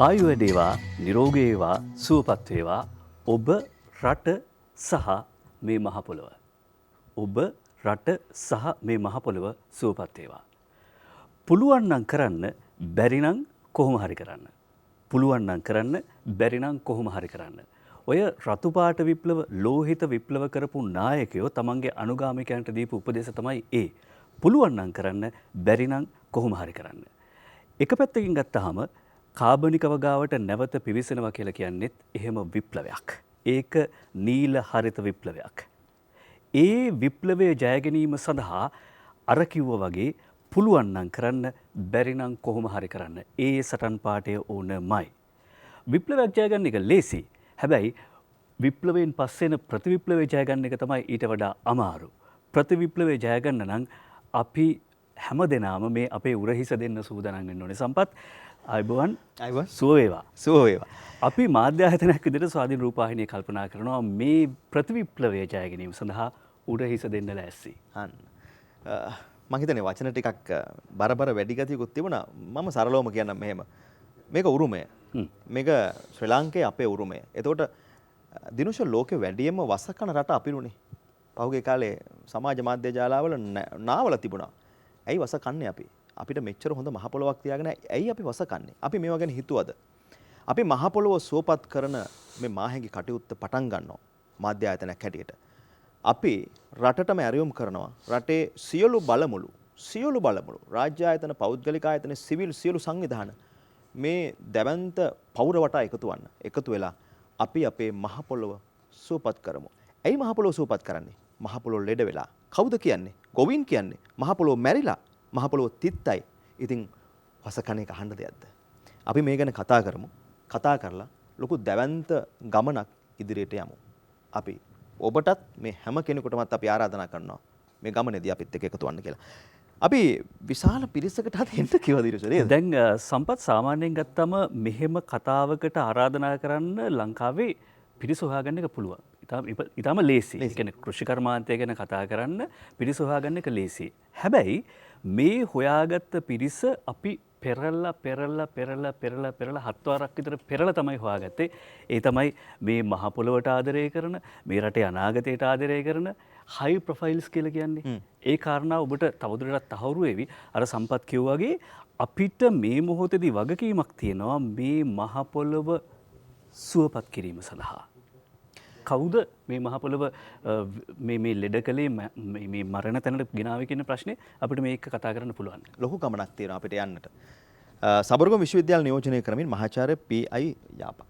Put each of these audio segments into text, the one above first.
ආයු වැඩේවා නිරෝගී වේවා සුවපත් වේවා ඔබ රට සහ මේ මහ පොළොව. ඔබ රට සහ මේ මහ පොළොව සුවපත් වේවා. පුළුවන් නම් කරන්න බැරි නම් කොහොම හරි කරන්න. පුළුවන් නම් කරන්න බැරි නම් කොහොම හරි කරන්න. ඔය රතු පාට විප්ලව ලෝහිත විප්ලව කරපු නායකයෝ තමන්ගේ අනුගාමිකයන්ට දීපු උපදේශ තමයි ඒ. පුළුවන් නම් කරන්න බැරි නම් කොහොම හරි කරන්න. එක පැත්තකින් ගත්තාම කාබනික වගාවට නැවත පිවිසෙනවා කියලා කියන්නේත් එහෙම විප්ලවයක්. ඒක නීල හරිත විප්ලවයක්. ඒ විප්ලවයේ ජය ගැනීම සඳහා අර කිව්වා වගේ පුළුවන් නම් කරන්න බැරි නම් කොහොම හරි කරන්න. ඒ සටන් පාඨය ඕනමයි. විප්ලවයක් ජය ගන්න එක ලේසි. හැබැයි විප්ලවයෙන් පස්සෙන ප්‍රතිවිප්ලවයේ ජය ගන්න එක තමයි ඊට වඩා අමාරු. ප්‍රතිවිප්ලවයේ ජය ගන්න නම් අපි හැමදෙනාම මේ අපේ උරහිස දෙන්න සූදානම් වෙන්න ඕනේ. සම්පත් අයබෝවන් සුව වේවා. සුව වේවා. අපි මාධ්‍ය ආයතනයක් විදිහට ස්වාධීන රූපවාහිනිය කල්පනා කරනවා මේ ප්‍රතිවිප්ලවයේ ජය ගැනීම සඳහා උරහිස දෙන්න ලෑස්ති. අන්න මම හිතන්නේ වචන ටිකක් බරබර වැඩි ගතියකුත් තිබුණා. මම සරලවම කියන්නම් මෙහෙම. මේක උරුමය. මේක ශ්‍රී ලාංකේය අපේ උරුමය. එතකොට දිනුෂ ලෝකේ වැඩියෙන්ම වසකන රට අපිරුනේ. පහුගිය කාලේ සමාජ මාධ්‍ය ජාලාවල නාවල තිබුණා. ඇයි වසකන්නේ අපි? අපිට මෙච්චර හොඳ මහ පොළොවක් තියාගෙන ඇයි අපි වසකන්නේ? අපි මේවා ගැන හිතුවද? අපි මහ පොළොව සුවපත් කරන මේ මාහැඟි කටයුත්ත පටන් ගන්නවා මාධ්‍ය ආයතනයක් හැටියට. අපි රටටම ඇරයුම් කරනවා. රටේ සියලු බලමුළු රාජ්‍ය ආයතන, පෞද්ගලික ආයතන, සිවිල් සියලු සංවිධාන මේ දැවැන්ත පෞර වටා එකතු වෙලා අපි අපේ මහ පොළොව සුවපත් කරමු. ඇයි මහ පොළොව සුවපත් කරන්නේ? මහ පොළොව ලෙඩ වෙලා. කවුද කියන්නේ? ගොවීන් කියන්නේ. මහ පොළොව මැරිලා. මහ පොළොව තිත්තයි. ඉතින් වසකන එක අහන්න දෙයක්ද? අපි මේ ගැන කතා කරමු. කතා කරලා ලොකු දැවැන්ත ගමනක් ඉදිරියට යමු. අපි ඔබටත් මේ හැම කෙනෙකුටමත් අපි ආරාධනා කරනවා මේ ගමනේදී අපිත් එක්ක එකතු වෙන්න කියලා. අපි විශාල පිරිසකට එන්න කිව්වා දිරුෂනේ. දැන් සම්පත් සාමාන්‍යයෙන් ගත්තම මෙහෙම කතාවකට ආරාධනා කරන්න ලංකාවේ පිරිස හොයාගන්න එක පුළුවන්. ඊටම ලේසි. ඒ කියන්නේ කෘෂිකර්මාන්තය ගැන කතා කරන්න පිරිස හොයාගන්න එක ලේසි. හැබැයි මේ හොයාගත්ත පිරිස අපි පෙරලා 7 වරක් විතර පෙරලා තමයි හොයාගත්තේ. ඒ තමයි මේ මහ පොළොවට ආදරය කරන, මේ රටේ අනාගතයට ආදරය කරන හයි ප්‍රොෆයිල්ස් කියලා කියන්නේ. ඒ කාරණා ඔබට තවදුරටත් තහවුරු වෙවි. අර සම්පත් කිව්වා වගේ අපිට මේ මොහොතේදී වගකීමක් තියෙනවා මේ මහ පොළොව සුවපත් කිරීම සඳහා. කවුද මේ මහ පොළොව මේ ලෙඩ කලේ මේ මරණ තැනට ගෙනාවේ කියන ප්‍රශ්නේ අපිට මේක කතා කරන්න පුළුවන්. ලොකු ගමනක් තියෙනවා අපිට යන්නට. සබරගම විශ්වවිද්‍යාල නියෝජනය කරමින් මහාචාර්ය පී.අයි. යාපා.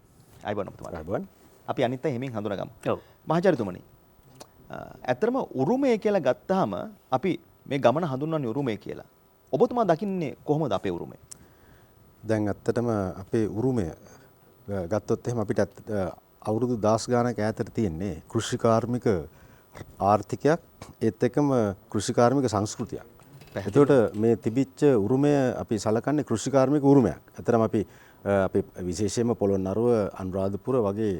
අයබෝවන් ඔබතුමාට. අයබෝවන්. අපි අනිත් අය හිමින් හඳුනගමු. ඔව්. මහාචාර්යතුමනි. ඇත්තටම උරුමය කියලා ගත්තාම අපි මේ ගමන හඳුන්වන්නේ උරුමය කියලා. ඔබතුමා දකින්නේ කොහොමද අපේ උරුමය? දැන් ඇත්තටම අපේ උරුමය ගත්තොත් එහෙම අපිට අවුරුදු 10 ගානක් ඈතට තියෙන්නේ කෘෂිකාර්මික ආර්ථිකයක් ඒත් එක්කම කෘෂිකාර්මික සංස්කෘතියක්. එතකොට මේ තිබිච්ච උරුමය අපි සලකන්නේ කෘෂිකාර්මික උරුමයක්. ඇත්තටම අපි විශේෂයෙන්ම පොළොන්නරුව අනුරාධපුර වගේ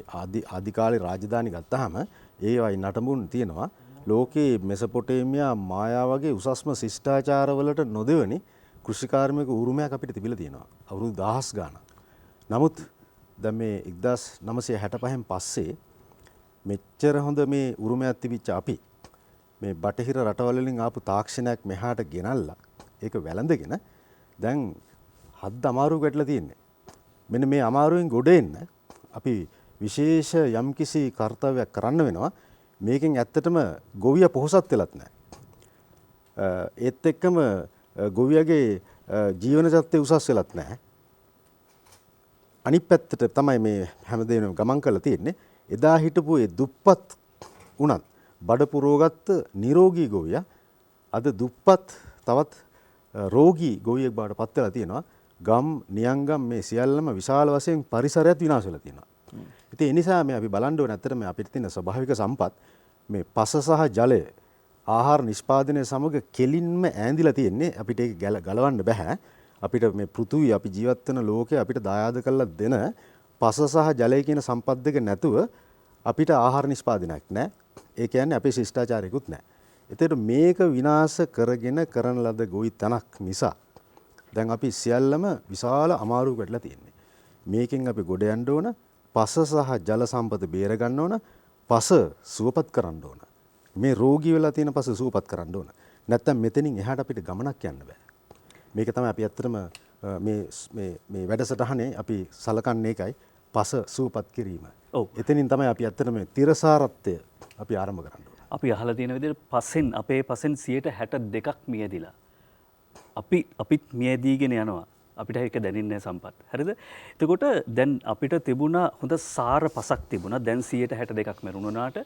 ආදිකාලේ රාජධානි ගත්තාම ඒවයි නටඹුන් තියෙනවා. ලෝකේ මෙසොපොටේමියා මායා වගේ උසස්ම ශිෂ්ටාචාරවලට නොදෙවනි කෘෂිකාර්මික උරුමයක් අපිට තිබිලා තියෙනවා. අවුරුදු 1000 ගානක්. නමුත් දැන් මේ 1965න් පස්සේ මෙච්චර හොඳ මේ උරුමයක් තිබිච්ච අපි මේ බටහිර රටවල් වලින් ආපු තාක්ෂණයක් මෙහාට ගෙනල්ලා ඒක වැළඳගෙන දැන් හද්ද අමාරු ගැටලා තියෙන්නේ. මෙන්න මේ අමාරුවෙන් ගොඩ එන්න අපි විශේෂ යම්කිසි කාර්යයක් කරන්න වෙනවා. මේකෙන් ඇත්තටම ගොවියා පොහොසත් වෙලත් නැහැ. ඒත් එක්කම ගොවියාගේ ජීවන තත්ත්වය උසස් වෙලත් නැහැ. අනිත් පැත්තට තමයි මේ හැමදේම ගමන් කරලා තියෙන්නේ. එදා හිටපු ඒ දුප්පත් උනත් බඩ පුරවගත්ත නිරෝගී ගොවියා අද දුප්පත් තවත් රෝගී ගොවියෙක් බවට පත් වෙලා තියෙනවා. ගම් නියංගම් මේ සියල්ලම විශාල වශයෙන් පරිසරයත් විනාශ වෙලා තියෙනවා. ඉතින් ඒ නිසා මේ අපි බලන්න ඕනේ ඇත්තට මේ අපිට තියෙන ස්වභාවික සම්පත් මේ පස සහ ජලය ආහාර නිෂ්පාදනය සමග කෙලින්ම ඈඳිලා තියෙන්නේ. අපිට ඒක ගලවන්න බෑ. අපිට මේ පෘථුවිය අපි ජීවත් වෙන ලෝකේ අපිට දායාද කරලා දෙන පස සහ ජලය කියන සම්පත් දෙක නැතුව අපිට ආහාර නිෂ්පාදනයක් නැහැ. ඒ කියන්නේ අපේ ශිෂ්ටාචාරයකුත් නැහැ. ඒතර මේක විනාශ කරගෙන කරන ලද ගොවි තනක් නිසා දැන් අපි සියල්ලම විශාල අමාරුවකට වැටලා තියෙන්නේ. මේකෙන් අපි ගොඩ යන්න ඕන. පස සහ ජල සම්පත බේර ගන්න ඕන. පස සුවපත් කරන්න ඕන. මේ රෝගී වෙලා තියෙන පස සුවපත් කරන්න ඕන. නැත්තම් මෙතනින් එහාට අපිට ගමනක් යන්න බෑ. මේක තමයි අපි ඇත්තටම මේ වැඩසටහනේ අපි සලකන්නේ ඒකයි පස සුවපත් කිරීම. ඔව්. එතනින් තමයි අපි ඇත්තටම තිරසාරත්වය අපි ආරම්භ කරන්න ඕන. අපි අහලා තියෙන විදිහට පසෙන් අපේ පසෙන් 62% මියදිලා. අපිත් මියදීගෙන යනවා. අපිට ඒක දැනෙන්නේ නැහැ සම්පත්. හරිද? එතකොට දැන් අපිට තිබුණා හොඳ සාර පසක් තිබුණා. දැන් 62%ක් මරුණාට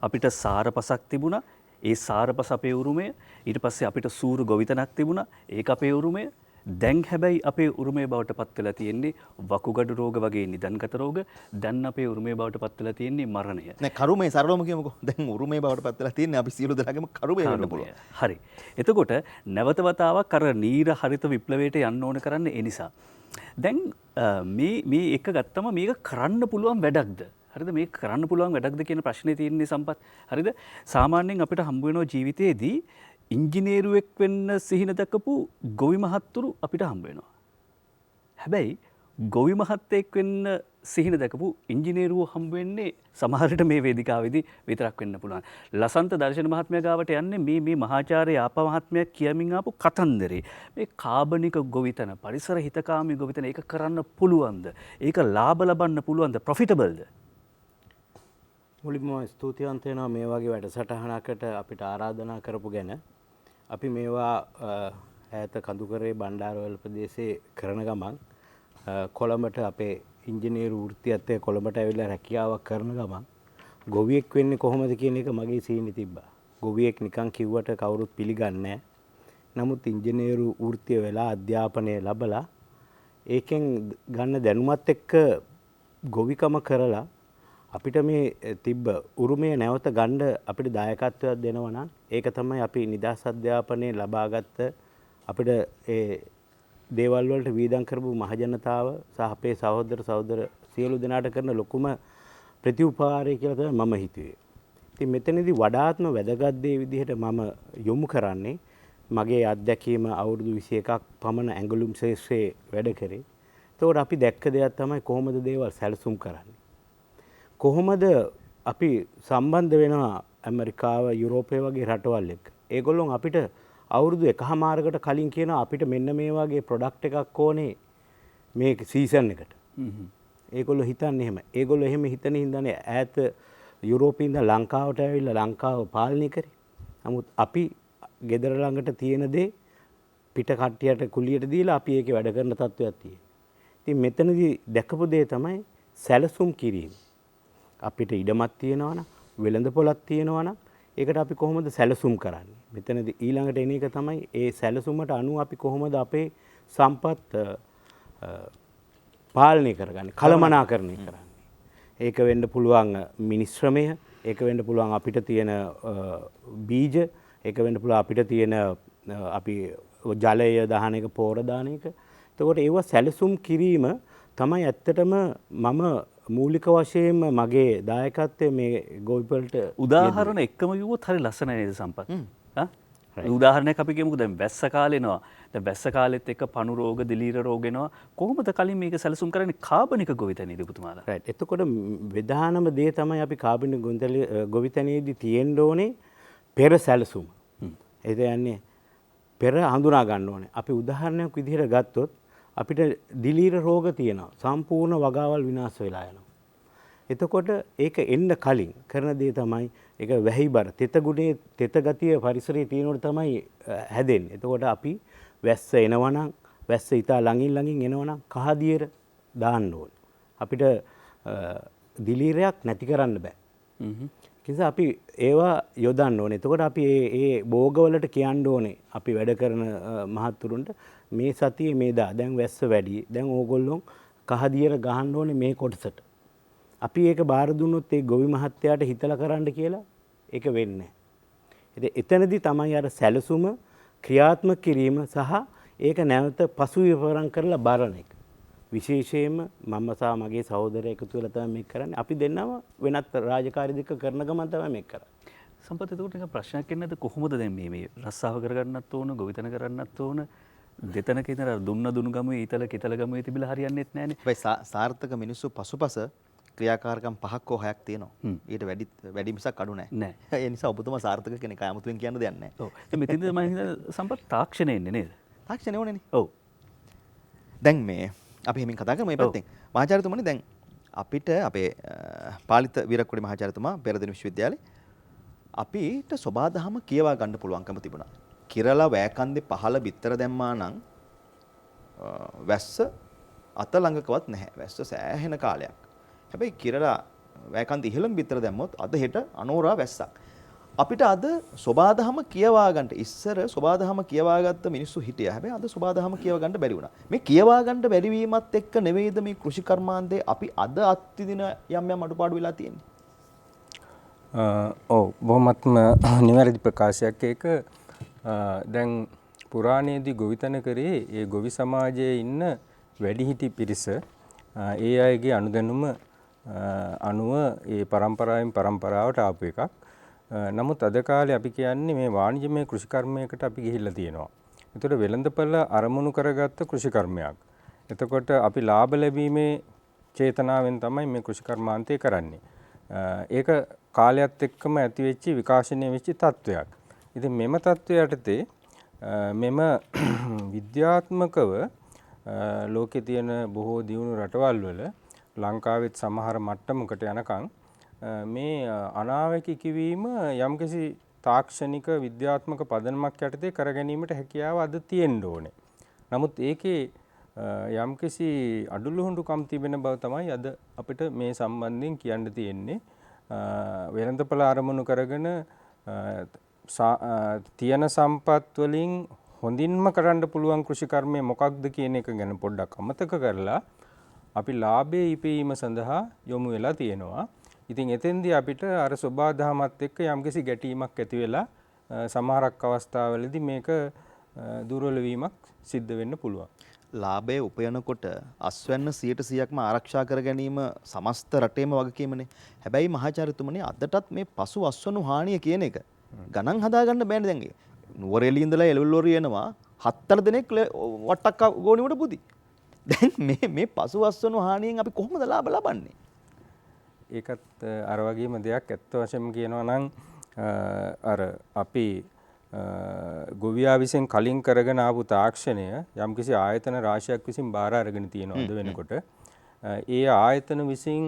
අපිට සාර පසක් තිබුණා. ඒ සාර පස අපේ උරුමය. ඊට පස්සේ අපිට සූරු ගොවිතැනක් තිබුණා. ඒක අපේ උරුමය. දැන් හැබැයි අපේ උරුමය බවට පත් වෙලා තියෙන්නේ වකුගඩු රෝග වගේ නිදන්ගත රෝග. දැන් අපේ උරුමය බවට පත් වෙලා තියෙන්නේ මරණය. නෑ කරුමේ සරලවම කියමුකෝ. දැන් උරුමේ බවට පත් වෙලා තියෙන්නේ අපි සියලු දෙනාගේම කරුමේ වෙන්න පුළුවන්. හරි. එතකොට නැවත වතාවක් අර නීර හරිත විප්ලවයට යන්න ඕන කරන්නේ ඒ නිසා. දැන් මේ එක ගත්තම මේක කරන්න පුළුවන් වැඩක්ද? හරිද? මේක කරන්න පුළුවන් වැඩක්ද කියන ප්‍රශ්නේ තියෙන්නේ සම්පත්. හරිද? සාමාන්‍යයෙන් අපිට හම්බ වෙනවා ජීවිතයේදී ඉංජිනේරුවෙක් වෙන්න සිහින දැකපු ගොවි මහත්තුරු අපිට හම්බ වෙනවා. හැබැයි ගොවි මහත්තයෙක් වෙන්න සිහින දැකපු ඉංජිනේරුවෝ හම්බ වෙන්නේ සමහරට මේ වේදිකාවේදී විතරක් වෙන්න පුළුවන්. ලසන්ත දර්ශන මහත්මයා ගාවට යන්නේ මේ මහාචාර්ය ආපා මහත්මයා කියමින් ආපු කතන්දරේ. මේ කාබනික ගොවිතැන, පරිසර හිතකාමී ගොවිතැන ඒක කරන්න පුළුවන්ද? ඒක ලාභ ලබන්න පුළුවන්ද? ප්‍රොෆිටබල්ද? මුලින්ම ස්තුතිවන්ත වෙනවා මේ වගේ වැඩසටහනකට අපිට ආරාධනා කරපු ගැන. අපි මේවා ඈත කඳුකරේ බණ්ඩාරවැල ප්‍රදේශයේ කරන ගමන් කොළඹට අපේ ඉංජිනේරු වෘත්තියත් එක්ක කොළඹට ඇවිල්ලා රැකියාවක් කරන ගමන් ගොවියෙක් වෙන්නේ කොහොමද කියන එක මගේ සීනි තිබ්බා. ගොවියෙක් නිකන් කිව්වට කවුරුත් පිළිගන්නේ නැහැ. නමුත් ඉංජිනේරු වෘත්තිය වෙලා අධ්‍යාපනය ලැබලා ඒකෙන් ගන්න දැනුමත් එක්ක ගොවිකම කරලා අපිට මේ තිබ්බ උරුමය නැවත ගන්න අපිට දායකත්වයක් දෙනවා නම් ඒක තමයි අපි නිදහස් අධ්‍යාපනයේ ලබාගත්ත අපිට ඒ දේවල් වලට වීදම් කරපු මහජනතාව සහ අපේ සහෝදර සියලු දෙනාට කරන ලොකුම ප්‍රතිඋපකාරය කියලා තමයි මම හිතුවේ. ඉතින් මෙතනදී වඩාත්ම වැදගත් දේ විදිහට මම යොමු කරන්නේ මගේ අත්දැකීම අවුරුදු 21ක් පමණ ඇඟලුම් ශාස්ත්‍රයේ වැඩ කරේ. ඒතකොට අපි දැක්ක දෙයක් තමයි කොහොමද දේවල් සැලසුම් කරන්නේ. කොහොමද අපි සම්බන්ධ වෙනවා ඇමරිකාව යුරෝපය වගේ රටවල් එක්ක. ඒගොල්ලොන් අපිට අවුරුදු එකහමාරකට කලින් කියනවා අපිට මෙන්න මේ වගේ ප්‍රොඩක්ට් එකක් ඕනේ මේ සීසන් එකට. ඒගොල්ලෝ හිතන්නේ එහෙම. ඒගොල්ලෝ එහෙම හිතන හින්දානේ ඈත යුරෝපේ ඉඳන් ලංකාවට ඇවිල්ලා ලංකාව පාලනය කරේ. නමුත් අපි ගෙදර ළඟට තියෙන දේ පිට කට්ටියට කුලියට දීලා අපි ඒකේ වැඩ කරන තත්ත්වයක් තියෙනවා. ඉතින් මෙතනදී දැකපු දේ තමයි සැලසුම් කිරීම. අපිට ඉඩමක් තියෙනවා නම් වෙළඳ පොලක් තියෙනවා නම් ඒකට අපි කොහොමද සැලසුම් කරන්නේ? මෙතනදී ඊළඟට එන එක තමයි ඒ සැලසුමට අනුව අපි කොහොමද අපේ සම්පත් පාලනය කරගන්නේ, කළමනාකරණය කරන්නේ. ඒක වෙන්න පුළුවන් මිනිස් ශ්‍රමය, ඒක වෙන්න පුළුවන් අපිට තියෙන බීජ, ඒක වෙන්න පුළුවන් අපිට තියෙන අපි ජලය දහන එක, පෝර දාන එක. එතකොට ඒව සැලසුම් කිරීම තමයි ඇත්තටම මම මූලික වශයෙන්ම මගේ දායකත්වයේ මේ ගොවිපළට උදාහරණ එක්කම කිව්වොත් හරි ලස්සනයි නේද සම්පත්? උදාහරණයක් අපි කියමුකෝ දැන් වැස්ස කාලේ එනවා. දැන් වැස්ස කාලෙත් එක්ක පණු රෝග, දිලීර රෝග එනවා. කොහොමද කලින් මේක සැලසුම් කරන්නේ කාබනික ගොවිතැනේදී පුතුමාලා? රයිට්. එතකොට ප්‍රධානම දේ තමයි අපි කාබනික ගොවිතැනේදී තියෙන්න ඕනේ පෙර සැලසුම. ඒ කියන්නේ පෙර හඳුනා ගන්න ඕනේ. අපි උදාහරණයක් විදිහට ගත්තොත් අපිට දිලීර රෝග තියෙනවා. සම්පූර්ණ වගාවල් විනාශ වෙලා යනවා. එතකොට ඒක එන්න කලින් කරන දේ තමයි ඒක වැහිබර තෙත ගුණේ තෙත ගතිය පරිසරයේ තියෙනකොට තමයි හැදෙන්නේ. එතකොට අපි වැස්ස එනවනම් වැස්ස ඉතා ළඟින් එනවනම් කහදියර දාන්න ඕනේ. අපිට දිලීරයක් නැති කරන්න බෑ. නිසා අපි ඒවා යොදන්න ඕනේ. එතකොට අපි ඒ භෝගවලට කියන්න ඕනේ අපි වැඩ කරන මහත්තුරුන්ට මේ සතියේ මේ දැන් වැස්ස වැඩි. දැන් ඕගොල්ලෝ කහදියර ගහන්න ඕනේ මේ කොටසට. අපි ඒක බාර දුන්නොත් ඒ ගොවි මහත්තයාට හිතලා කරන්න කියලා ඒක වෙන්නේ නැහැ. එතනදී තමයි අර සැලසුම ක්‍රියාත්මක කිරීම සහ ඒක නැවත පසු විවරම් කරලා බලන එක. විශේෂයෙන්ම මම සහ මගේ සහෝදරයා එකතු වෙලා තමයි මේක කරන්නේ. අපි දෙන්නම වෙනත් රාජකාරී දෙක කරන ගමන් තමයි මේක කරන්නේ. සම්පත් එතකොට නිකන් ප්‍රශ්නයක් එන්නේ නැද්ද කොහොමද දැන් මේ රස්සාව කරගන්නත් ඕන, ගොවිතැන කරන්නත් ඕන. දෙතනක ඉඳලා දුන්න දුණු ගමුවේ ඊතල කිතල ගමුවේ තිබිලා හරියන්නේත් නැහනේ. හැබැයි සාර්ථක මිනිස්සු පසුපස ක්‍රියාකාරකම් 5ක් හෝ 6ක් තියෙනවා. ඊට වැඩි මිසක් අඩු නැහැ. නැහැ. ඒ නිසා ඔබතුමා සාර්ථක කෙනෙක් ආමුතුවෙන් කියන්න දෙයක් නැහැ. ඔව්. මෙතනද මම හිතන්නේ සම්පත් තාක්ෂණය එන්නේ නේද? තාක්ෂණය ඕනේනේ. ඔව්. දැන් මේ අපි හිමින් කතා කරමු මේ පැත්තෙන්. මහාචාර්යතුමනි දැන් අපිට අපේ පාලිත වීරක්කොඩි මහාචාර්යතුමා පෙරදින විශ්වවිද්‍යාලේ අපිට සබාදහම කියවා ගන්න පුළුවන්කම තිබුණා. කිරලා වෑකන්දේ පහළ බිත්තර දැම්මා නම් වැස්ස අත ළඟකවත් නැහැ. වැස්ස සෑහෙන කාලයක්. හැබැයි කිරලා වෑකන්දේ ඉහළම බිත්තර දැම්මොත් අද හෙට අනෝරා වැස්සක්. අපිට අද සබාදහම කියවා ගන්න ඉස්සර සබාදහම කියවා ගත්ත මිනිස්සු හිටියා. හැබැයි අද සබාදහම කියවා ගන්න බැරි වුණා. මේ කියවා ගන්න බැරි වීමත් එක්ක නෙවෙයිද මේ කෘෂි කර්මාන්තේ අපි අද අත්විඳින යම් අඩුපාඩු වෙලා තියෙන්නේ. ඔව් බොහොමත්ම නිවැරදි ප්‍රකාශයක්. ඒක දැන් පුරාණයේදී ගොවිතැන කරේ ඒ ගොවි සමාජයේ ඉන්න වැඩිහිටි පිරිස ඒ අයගේ අනුදැනුම අනුව ඒ પરම්පරාවෙන් પરම්පරාවට ආපු එකක්. නමුත් අද කාලේ අපි කියන්නේ මේ වාණිජමය කෘෂිකර්මයකට අපි ගිහිල්ලා තියෙනවා. ඒතකොට වෙළඳපළ අරමුණු කරගත්ත කෘෂිකර්මයක්. එතකොට අපි ලාභ ලැබීමේ චේතනාවෙන් තමයි මේ කෘෂිකර්මාන්තය කරන්නේ. ඒක කාලයත් එක්කම ඇති වෙච්ච විකාශනය වෙච්ච තත්වයක්. ඉතින් මෙම තත්වය යටතේ මෙම විද්‍යාත්මකව ලෝකේ තියෙන බොහෝ දියුණු රටවල් වල ලංකාවෙත් සමහර මට්ටමකට යනකම් මේ අනාවැකි කිවීම යම්කිසි තාක්ෂණික විද්‍යාත්මක පදනමක් යටතේ කර ගැනීමට හැකියාව අද තියෙන්න ඕනේ. නමුත් ඒකේ යම්කිසි අඩුලුහුඬුකම් තිබෙන බව තමයි අද අපිට මේ සම්බන්ධයෙන් කියන්න තියෙන්නේ. වෙළඳපළ ආරමුණු කරගෙන තියෙන සම්පත් වලින් හොඳින්ම කරන්න පුළුවන් කෘෂිකර්මය මොකක්ද කියන එක ගැන පොඩ්ඩක් අමතක කරලා අපි ලාභයේ ඉපීම සඳහා යොමු වෙලා තියෙනවා. ඉතින් එතෙන්දී අපිට අර සබාදහමත් එක්ක යම්කිසි ගැටීමක් ඇති වෙලා සමහරක් අවස්ථාවලදී මේක දුර්වල වීමක් සිද්ධ වෙන්න පුළුවන්. ලාභයේ උපයනකොට අස්වැන්න 100%ක්ම ආරක්ෂා කර ගැනීම සමස්ත රටේම වගකීමනේ. හැබැයි මහාචාර්යතුමනි අදටත් මේ පසු අස්වනු හානිය කියන එක ගණන් හදාගන්න බෑනේ දැන්. නුවරඑළිය ඉඳලා එළවලු ලෝරිය එනවා 7 දෙනෙක් වට්ටක්ක ගෝණියට පුදි. දැන් මේ පසු අස්වනු හානියෙන් අපි කොහොමද ලාභ ලබන්නේ? ඒකත් අර වගේම දෙයක් ඇත්ත වශයෙන්ම කියනවා නම් අර අපි ගොවියා විසින් කලින් කරගෙන ආපු තාක්ෂණය යම්කිසි ආයතන රාශියක් විසින් බාර අරගෙන තියෙනවා අද වෙනකොට. ඒ ආයතන විසින්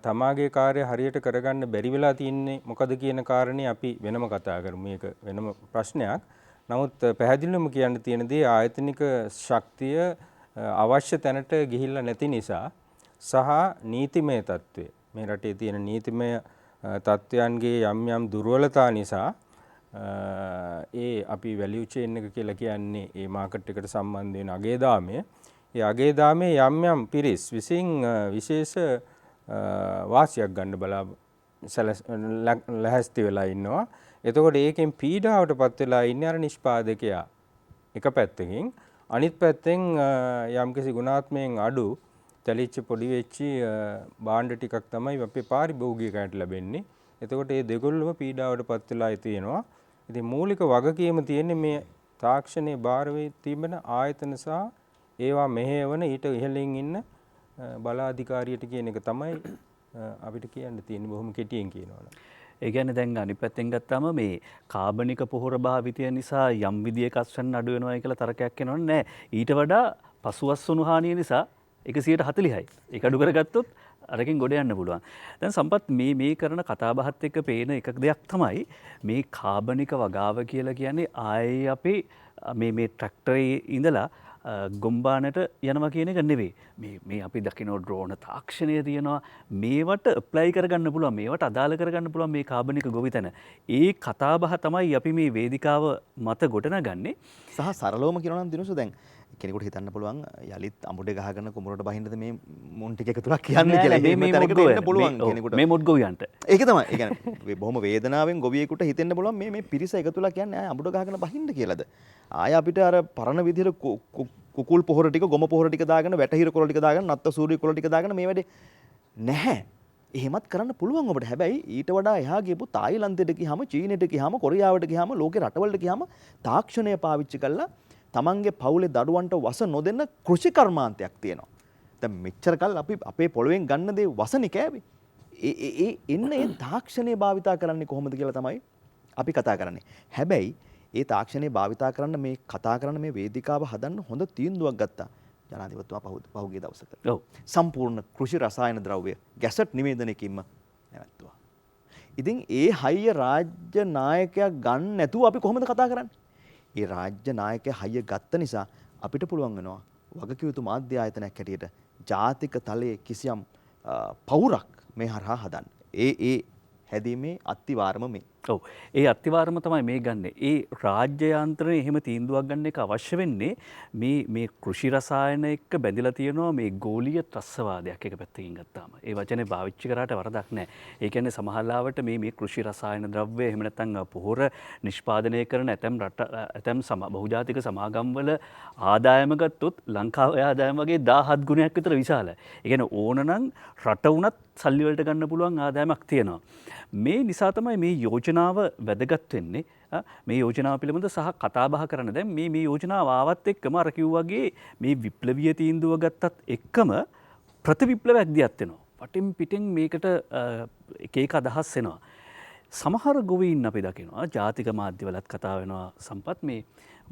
තමාගේ කාර්ය හරියට කරගන්න බැරි වෙලා තින්නේ මොකද කියන කාරණේ අපි වෙනම කතා කරමු. මේක වෙනම ප්‍රශ්නයක්. නමුත් පැහැදිලිවම කියන්න තියෙන දේ ආයතනික ශක්තිය අවශ්‍ය තැනට ගිහිල්ලා නැති නිසා සහ නීතිමය තත්ත්වය මේ රටේ තියෙන නීතිමය තත්ත්වයන්ගේ යම් යම් දුර්වලතා නිසා ඒ අපි වැලියු චේන් එක කියලා කියන්නේ ඒ මාකට් එකට සම්බන්ධ වෙන අගේ දාමය. ඒ අගේ දාමේ යම් යම් පිරිස් විසින් විශේෂ වාසියක් ගන්න බලා ලැහැස්ති වෙලා ඉන්නවා. එතකොට ඒකෙන් පීඩාවටපත් වෙලා ඉන්නේ අර නිෂ්පාදකයා එක පැත්තකින්. අනිත් පැත්තෙන් යම්කිසි ගුණාත්මයෙන් අඩු තැලිච්ච පොඩි වෙච්චි භාණ්ඩ ටිකක් තමයි අපේ පාරිභෝගිකයන්ට ලැබෙන්නේ. එතකොට මේ දෙගොල්ලම පීඩාවටපත් වෙලා තියෙනවා. ඉතින් මූලික වගකීම තියෙන්නේ මේ තාක්ෂණයේ බාර වේ තිබෙන ආයතන සහ ඒවා මෙහෙයවන ඊට ඉහළින් ඉන්න බලාධිකාරියට කියන එක තමයි අපිට කියන්න තියෙන්නේ බොහොම කෙටියෙන් කියනවනම්. ඒ කියන්නේ දැන් අනිත් පැත්තෙන් ගත්තාම මේ කාබනික පොහොර භාවිතය නිසා යම් විදියක අස්වැන්න අඩු වෙනවා කියලා තරකයක් එනවනේ නෑ. ඊට වඩා පසුවස්වනු හානිය නිසා 140යි. ඒක අඩු කරගත්තොත් අරකින් ගොඩ යන්න පුළුවන්. දැන් සම්පත් මේ කරන කතාබහත් එක්ක පේන එක දෙයක් තමයි මේ කාබනික වගාව කියලා කියන්නේ ආයේ අපි මේ ට්‍රැක්ටරේ ඉඳලා ගොම්බානට යනවා කියන එක නෙවෙයි. මේ අපි දකින ඩ්‍රෝන තාක්ෂණය තියෙනවා. මේවට ඇප්ලයි කරගන්න පුළුවන්. මේවට අදාළ කරගන්න පුළුවන් මේ කාබනික ගොවිතැන. ඒ කතාබහ තමයි අපි මේ වේදිකාව මත ගොඩනගන්නේ. සහ සරලවම කියනවා නම් දිනුසු දැන් කෙනෙකුට හිතන්න පුළුවන් යලිත් අමුඩේ ගහගෙන කුමරට බහින්නද මේ මුන් ටික එකතුලක් කියන්නේ කියලා. එහෙම තැනකට එන්න පුළුවන් කෙනෙකුට. මේ මොඩ් ගොවියන්ට. ඒක තමයි. ඒ කියන්නේ බොහොම වේදනාවෙන් ගොවියෙකුට හිතෙන්න පුළුවන් මේ පිරිස එකතුලක් කියන්නේ ආය අමුඩ ගහගෙන බහින්න කියලාද. ආය අපිට අර පරණ විදිහට කුකුල් පොහොර ටික ගොම පොහොර ටික දාගෙන වැටහිර කොළ ටික දාගෙන නත්ත සූර්ය කොළ ටික දාගෙන මේ වැඩේ නැහැ. එහෙමත් කරන්න පුළුවන් ඔබට. හැබැයි ඊට වඩා එහා ගියපු තායිලන්තයට ගියාම චීනෙට ගියාම කොරියාවට ගියාම ලෝකේ රටවලට ගියාම තාක්ෂණය පාවිච්චි කරලා තමන්ගේ පවුලේ දරුවන්ට වස නොදෙන්න කෘෂි කර්මාන්තයක් තියෙනවා. දැන් මෙච්චර කල් අපි අපේ පොළවෙන් ගන්න දේ වසනේ කෑවේ. ඒ තාක්ෂණය භාවිතා කරන්නේ කොහොමද කියලා තමයි අපි කතා කරන්නේ. හැබැයි ඒ තාක්ෂණය භාවිතා කරන්න මේ කතා කරන මේ වේදිකාව හදන්න හොඳ තීන්දුවක් ගත්තා ජනාධිපතිතුමා පහුගිය දවසක. ඔව්. සම්පූර්ණ කෘෂි රසායන ද්‍රව්‍ය ගැසට් නිවේදනයකින්ම නැවැත්තුවා. ඉතින් ඒ හයිය රාජ්‍ය නායකයා ගන්න නැතුව අපි කොහොමද කතා කරන්නේ? ඒ රාජ්‍ය නායකයා හයිය ගත්ත නිසා අපිට පුළුවන් වෙනවා වගකිව යුතු මාධ්‍ය ආයතනයක් හැටියට ජාතික තලයේ කිසියම් පවුරක් මේ හරහා හදන්න. ඒ හැදීමේ අත්තිවාරම මේ. ඔව්. ඒ අත්තිවාරම තමයි මේ ගන්න. ඒ රාජ්‍ය යාන්ත්‍රණය එහෙම තීන්දුවක් ගන්න එක අවශ්‍ය වෙන්නේ මේ කෘෂි රසායන එක්ක බැඳිලා තියෙනවා මේ ගෝලීය ත්‍රස්තවාදයක් එක පැත්තකින් ගත්තාම. ඒ වචනේ පාවිච්චි කරාට වරදක් නැහැ. ඒ කියන්නේ සමහරවිට මේ කෘෂි රසායන ද්‍රව්‍ය එහෙම නැත්නම් පොහොර නිෂ්පාදනය කරන ඇතැම් බහුජාතික සමාගම්වල ආදායම ගත්තොත් ලංකාවේ ආදායම වගේ 17 ගුණයක් විතර විශාලයි. ඒ කියන්නේ ඕනනම් රට උනත් සල්ලි වලට ගන්න පුළුවන් ආදායමක් තියෙනවා. මේ නිසා තමයි මේ යෝජනාව වැදගත් වෙන්නේ. මේ යෝජනාව පිළිබඳ සහ කතා බහ කරන දැන් මේ යෝජනාව ආවත් එක්කම අර කිව්වාගේ මේ විප්ලවීය තීන්දුව ගත්තත් එක්කම ප්‍රතිවිප්ලවයක් දියත් වෙනවා. වටින් පිටින් මේකට එක එක අදහස් එනවා. සමහර ගොවීන් අපි දකිනවා ජාතික මාධ්‍යවලත් කතා වෙනවා සම්පත් මේ